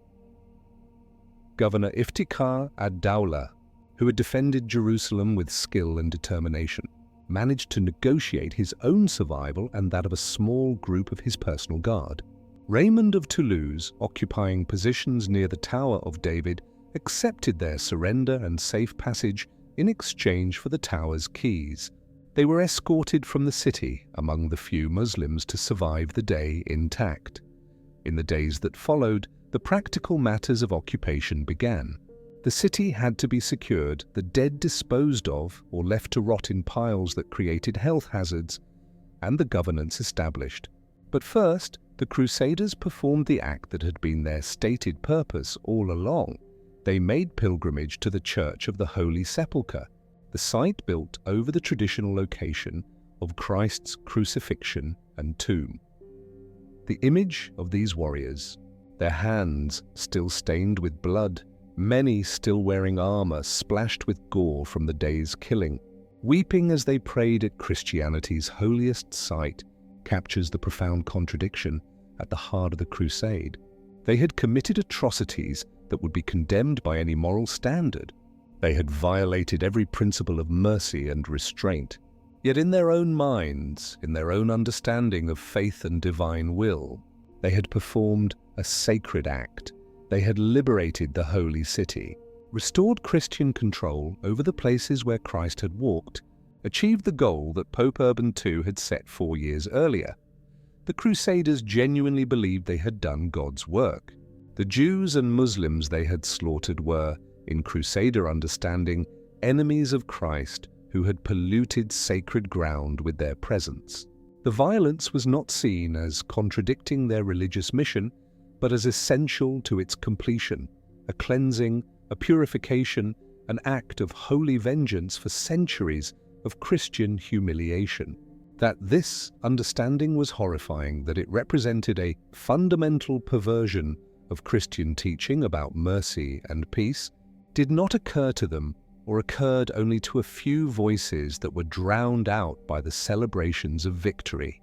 Speaker 1: Governor Iftikhar ad-Dawla, who had defended Jerusalem with skill and determination, managed to negotiate his own survival and that of a small group of his personal guard. Raymond of Toulouse, occupying positions near the Tower of David, accepted their surrender and safe passage in exchange for the tower's keys. They were escorted from the city among the few Muslims to survive the day intact. In the days that followed, the practical matters of occupation began. The city had to be secured, the dead disposed of or left to rot in piles that created health hazards, and the governance established. But first, the Crusaders performed the act that had been their stated purpose all along. They made pilgrimage to the Church of the Holy Sepulchre, the site built over the traditional location of Christ's crucifixion and tomb. The image of these warriors, their hands still stained with blood, many still wearing armor splashed with gore from the day's killing. Weeping as they prayed at Christianity's holiest site captures the profound contradiction at the heart of the crusade. They had committed atrocities that would be condemned by any moral standard. They had violated every principle of mercy and restraint. Yet in their own minds, in their own understanding of faith and divine will, they had performed a sacred act. They had liberated the holy city, restored Christian control over the places where Christ had walked, achieved the goal that Pope Urban II had set 4 years earlier. The Crusaders genuinely believed they had done God's work. The Jews and Muslims they had slaughtered were, in Crusader understanding, enemies of Christ who had polluted sacred ground with their presence. The violence was not seen as contradicting their religious mission, but as essential to its completion, a cleansing, a purification, an act of holy vengeance for centuries of Christian humiliation. That this understanding was horrifying, that it represented a fundamental perversion of Christian teaching about mercy and peace, did not occur to them, or occurred only to a few voices that were drowned out by the celebrations of victory.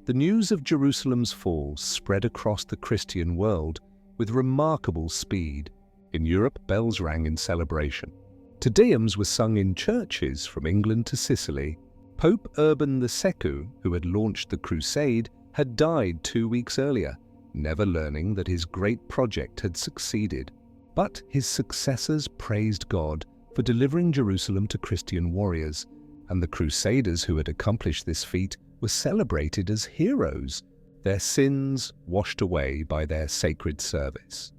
Speaker 1: The news of Jerusalem's fall spread across the Christian world with remarkable speed. In Europe, bells rang in celebration. Te Deums were sung in churches from England to Sicily. Pope Urban II, who had launched the crusade, had died 2 weeks earlier, never learning that his great project had succeeded. But his successors praised God for delivering Jerusalem to Christian warriors, and the Crusaders who had accomplished this feat were celebrated as heroes, their sins washed away by their sacred service.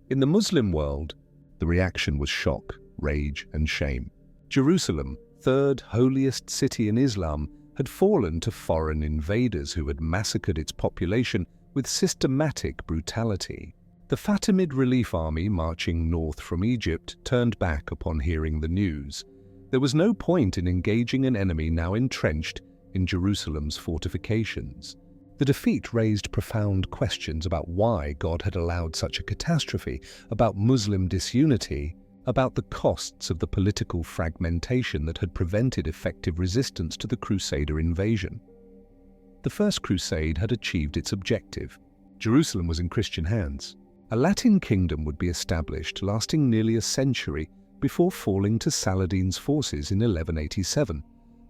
Speaker 1: In the Muslim world, the reaction was shock, rage, and shame. Jerusalem, third holiest city in Islam, had fallen to foreign invaders who had massacred its population with systematic brutality. The Fatimid relief army marching north from Egypt turned back upon hearing the news. There was no point in engaging an enemy now entrenched in Jerusalem's fortifications. The defeat raised profound questions about why God had allowed such a catastrophe, about Muslim disunity, about the costs of the political fragmentation that had prevented effective resistance to the Crusader invasion. The First Crusade had achieved its objective. Jerusalem was in Christian hands. A Latin kingdom would be established, lasting nearly a century before falling to Saladin's forces in 1187.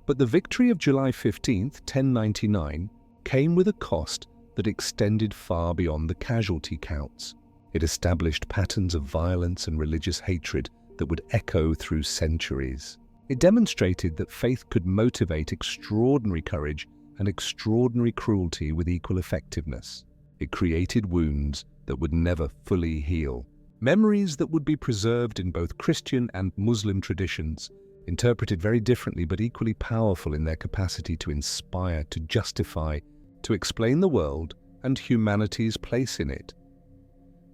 Speaker 1: But the victory of July 15, 1099, came with a cost that extended far beyond the casualty counts. It established patterns of violence and religious hatred that would echo through centuries. It demonstrated that faith could motivate extraordinary courage and extraordinary cruelty with equal effectiveness. It created wounds that would never fully heal, memories that would be preserved in both Christian and Muslim traditions, interpreted very differently but equally powerful in their capacity to inspire, to justify, to explain the world and humanity's place in it.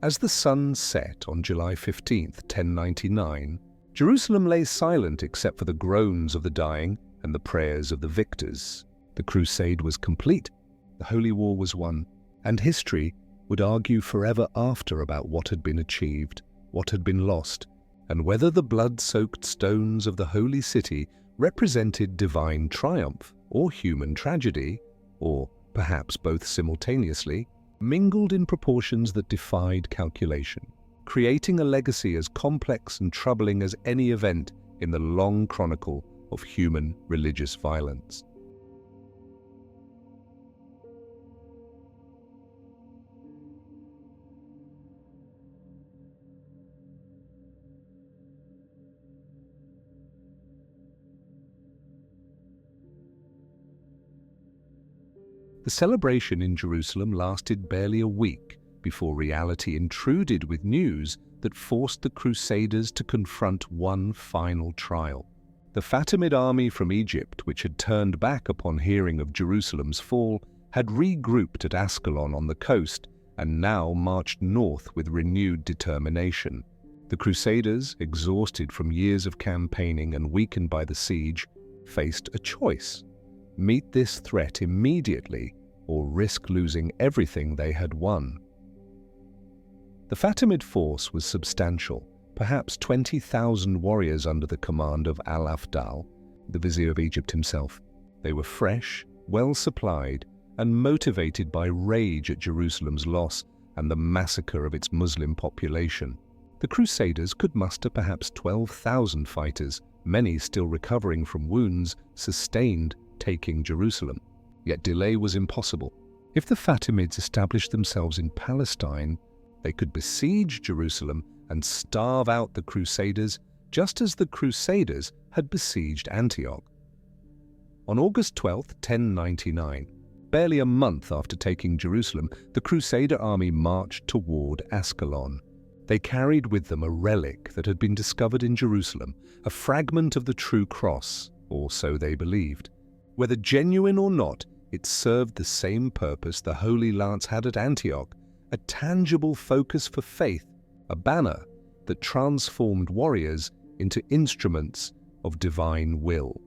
Speaker 1: As the sun set on July 15, 1099, Jerusalem lay silent except for the groans of the dying and the prayers of the victors. The crusade was complete, the holy war was won, and history would argue forever after about what had been achieved, what had been lost, and whether the blood-soaked stones of the holy city represented divine triumph or human tragedy, or perhaps both simultaneously, mingled in proportions that defied calculation, creating a legacy as complex and troubling as any event in the long chronicle of human religious violence. The celebration in Jerusalem lasted barely a week before reality intruded with news that forced the Crusaders to confront one final trial. The Fatimid army from Egypt, which had turned back upon hearing of Jerusalem's fall, had regrouped at Ascalon on the coast and now marched north with renewed determination. The Crusaders, exhausted from years of campaigning and weakened by the siege, faced a choice: meet this threat immediately or risk losing everything they had won. The Fatimid force was substantial, perhaps 20,000 warriors under the command of Al-Afdal, the vizier of Egypt himself. They were fresh, well supplied, and motivated by rage at Jerusalem's loss and the massacre of its Muslim population. The Crusaders could muster perhaps 12,000 fighters, many still recovering from wounds sustained taking Jerusalem. Yet delay was impossible. If the Fatimids established themselves in Palestine, they could besiege Jerusalem and starve out the Crusaders, just as the Crusaders had besieged Antioch. On August 12, 1099, barely a month after taking Jerusalem, the Crusader army marched toward Ascalon. They carried with them a relic that had been discovered in Jerusalem, a fragment of the true cross, or so they believed. Whether genuine or not, it served the same purpose the Holy Lance had at Antioch, a tangible focus for faith, a banner that transformed warriors into instruments of divine will.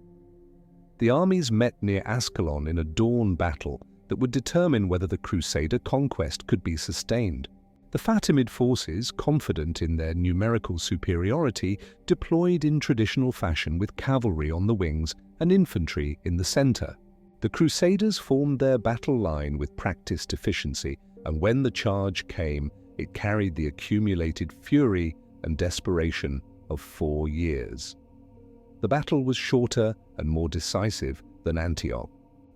Speaker 1: The armies met near Ascalon in a dawn battle that would determine whether the Crusader conquest could be sustained. The Fatimid forces, confident in their numerical superiority, deployed in traditional fashion with cavalry on the wings and infantry in the center. The Crusaders formed their battle line with practiced efficiency, and when the charge came, it carried the accumulated fury and desperation of 4 years. The battle was shorter and more decisive than Antioch.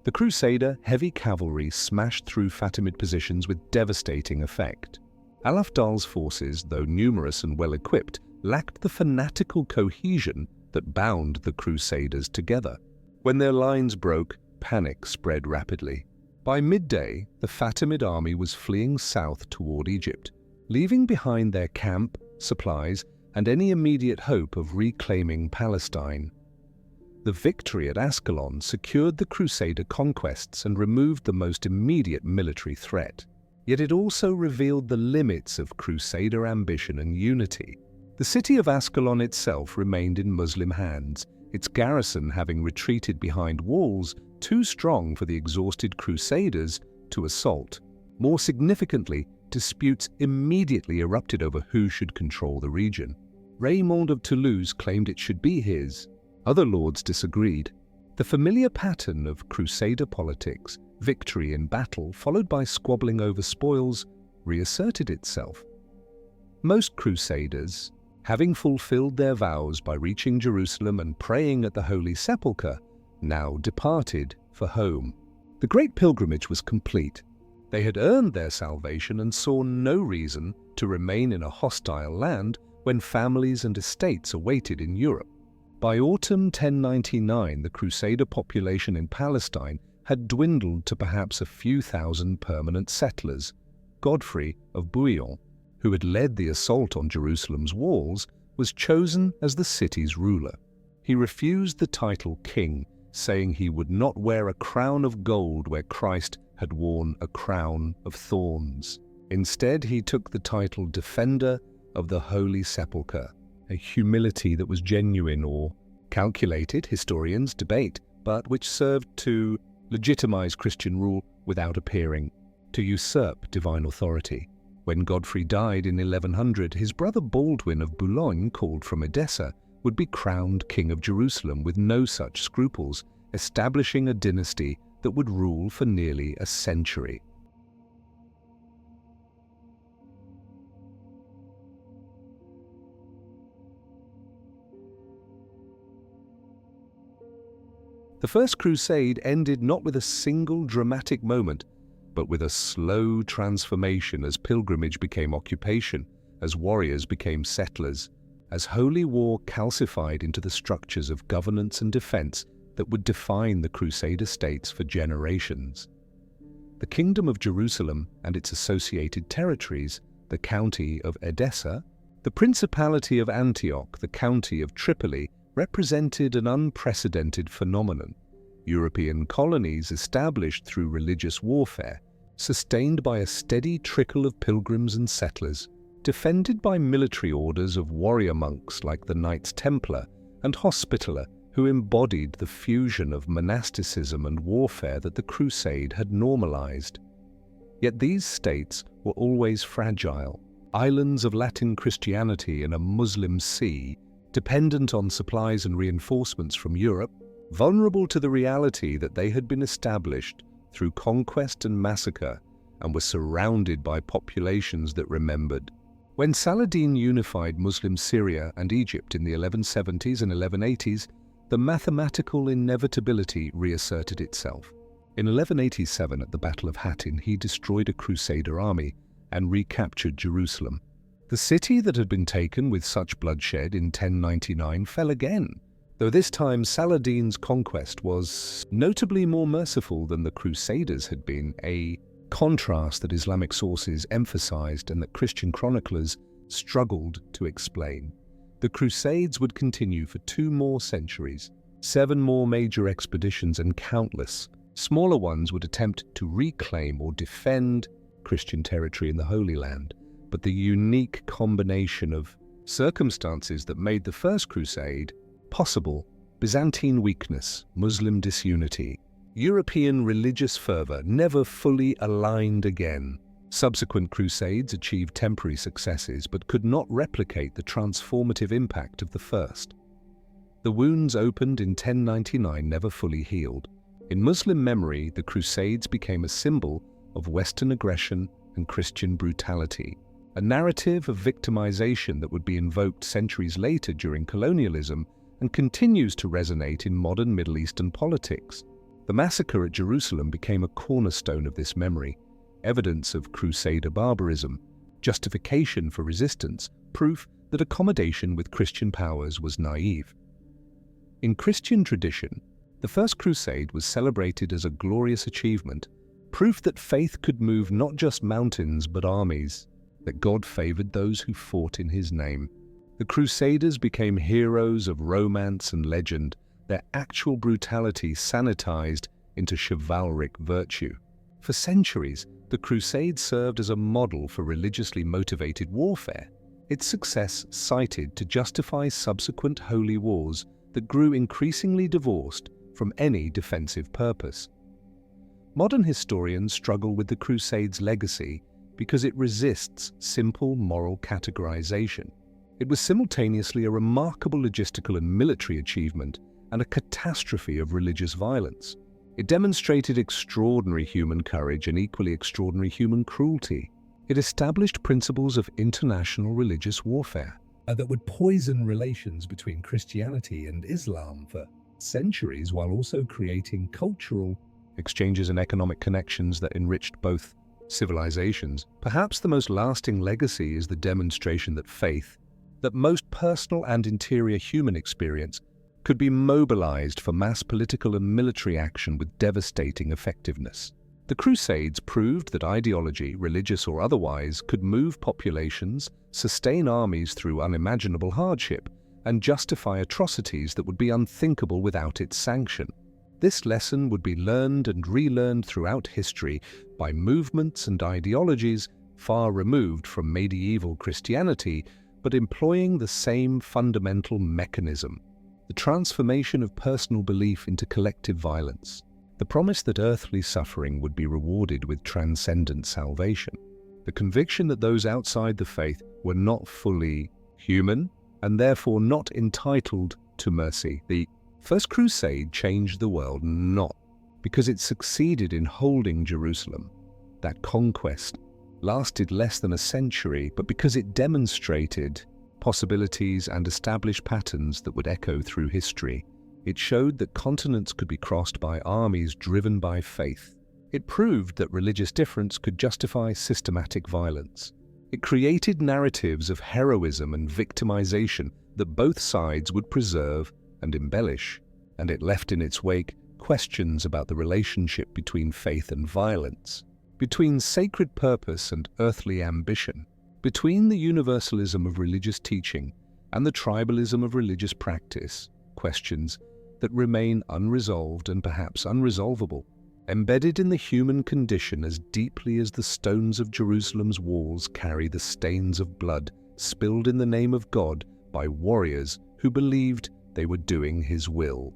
Speaker 1: The Crusader heavy cavalry smashed through Fatimid positions with devastating effect. Al-Afdal's forces, though numerous and well-equipped, lacked the fanatical cohesion that bound the Crusaders together. When their lines broke, panic spread rapidly. By midday, the Fatimid army was fleeing south toward Egypt, leaving behind their camp, supplies, and any immediate hope of reclaiming Palestine. The victory at Ascalon secured the Crusader conquests and removed the most immediate military threat. Yet it also revealed the limits of Crusader ambition and unity. The city of Ascalon itself remained in Muslim hands, its garrison having retreated behind walls too strong for the exhausted Crusaders to assault. More significantly, disputes immediately erupted over who should control the region. Raymond of Toulouse claimed it should be his. Other lords disagreed. The familiar pattern of Crusader politics, victory in battle followed by squabbling over spoils, reasserted itself. Most Crusaders, having fulfilled their vows by reaching Jerusalem and praying at the Holy Sepulchre, now departed for home. The great pilgrimage was complete. They had earned their salvation and saw no reason to remain in a hostile land when families and estates awaited in Europe. By autumn 1099, the Crusader population in Palestine had dwindled to perhaps a few thousand permanent settlers. Godfrey of Bouillon, who had led the assault on Jerusalem's walls, was chosen as the city's ruler. He refused the title king, saying he would not wear a crown of gold where Christ had worn a crown of thorns. Instead, he took the title defender of the Holy Sepulchre, a humility that was genuine or calculated, historians debate, but which served to legitimize Christian rule without appearing to usurp divine authority. When Godfrey died in 1100, his brother Baldwin of Boulogne, called from Edessa, would be crowned king of Jerusalem with no such scruples, establishing a dynasty that would rule for nearly a century. The First Crusade ended not with a single dramatic moment, but with a slow transformation as pilgrimage became occupation, as warriors became settlers, as holy war calcified into the structures of governance and defense that would define the Crusader states for generations. The Kingdom of Jerusalem and its associated territories, the County of Edessa, the Principality of Antioch, the County of Tripoli, represented an unprecedented phenomenon. European colonies established through religious warfare, sustained by a steady trickle of pilgrims and settlers, defended by military orders of warrior monks like the Knights Templar and Hospitaller, who embodied the fusion of monasticism and warfare that the Crusade had normalized. Yet these states were always fragile. islands of Latin Christianity in a Muslim sea, dependent on supplies and reinforcements from Europe, vulnerable to the reality that they had been established through conquest and massacre and were surrounded by populations that remembered. When Saladin unified Muslim Syria and Egypt in the 1170s and 1180s, the mathematical inevitability reasserted itself. In 1187, at the Battle of Hattin, he destroyed a Crusader army and recaptured Jerusalem. The city that had been taken with such bloodshed in 1099 fell again, though this time Saladin's conquest was notably more merciful than the Crusaders had been, a contrast that Islamic sources emphasized and that Christian chroniclers struggled to explain. The Crusades would continue for 2 more centuries. 7 more major expeditions and countless smaller ones would attempt to reclaim or defend Christian territory in the Holy Land. But the unique combination of circumstances that made the First Crusade possible, Byzantine weakness, Muslim disunity, European religious fervor, never fully aligned again. Subsequent crusades achieved temporary successes but could not replicate the transformative impact of the first. The wounds opened in 1099 never fully healed. In Muslim memory, the Crusades became a symbol of Western aggression and Christian brutality, a narrative of victimization that would be invoked centuries later during colonialism and continues to resonate in modern Middle Eastern politics. The massacre at Jerusalem became a cornerstone of this memory, evidence of Crusader barbarism, justification for resistance, proof that accommodation with Christian powers was naive. In Christian tradition, the First Crusade was celebrated as a glorious achievement, proof that faith could move not just mountains but armies, that God favored those who fought in His name. The Crusaders became heroes of romance and legend, their actual brutality sanitized into chivalric virtue. For centuries, the Crusade served as a model for religiously motivated warfare, its success cited to justify subsequent holy wars that grew increasingly divorced from any defensive purpose. Modern historians struggle with the Crusade's legacy because it resists simple moral categorization. It was simultaneously a remarkable logistical and military achievement and a catastrophe of religious violence. It demonstrated extraordinary human courage and equally extraordinary human cruelty. It established principles of international religious warfare
Speaker 2: that would poison relations between Christianity and Islam for centuries while also creating cultural
Speaker 1: exchanges and economic connections that enriched both civilizations. Perhaps the most lasting legacy is the demonstration that faith, that most personal and interior human experience, could be mobilized for mass political and military action with devastating effectiveness. The Crusades proved that ideology, religious or otherwise, could move populations, sustain armies through unimaginable hardship, and justify atrocities that would be unthinkable without its sanction. This lesson would be learned and relearned throughout history by movements and ideologies far removed from medieval Christianity, but employing the same fundamental mechanism: the transformation of personal belief into collective violence, the promise that earthly suffering would be rewarded with transcendent salvation, the conviction that those outside the faith were not fully human and therefore not entitled to mercy. The First Crusade changed the world not because it succeeded in holding Jerusalem. That conquest lasted less than a century, but because it demonstrated possibilities and established patterns that would echo through history. It showed that continents could be crossed by armies driven by faith. It proved that religious difference could justify systematic violence. It created narratives of heroism and victimization that both sides would preserve and embellish, and it left in its wake questions about the relationship between faith and violence, between sacred purpose and earthly ambition, between the universalism of religious teaching and the tribalism of religious practice, questions that remain unresolved and perhaps unresolvable, embedded in the human condition as deeply as the stones of Jerusalem's walls carry the stains of blood spilled in the name of God by warriors who believed they were doing His will.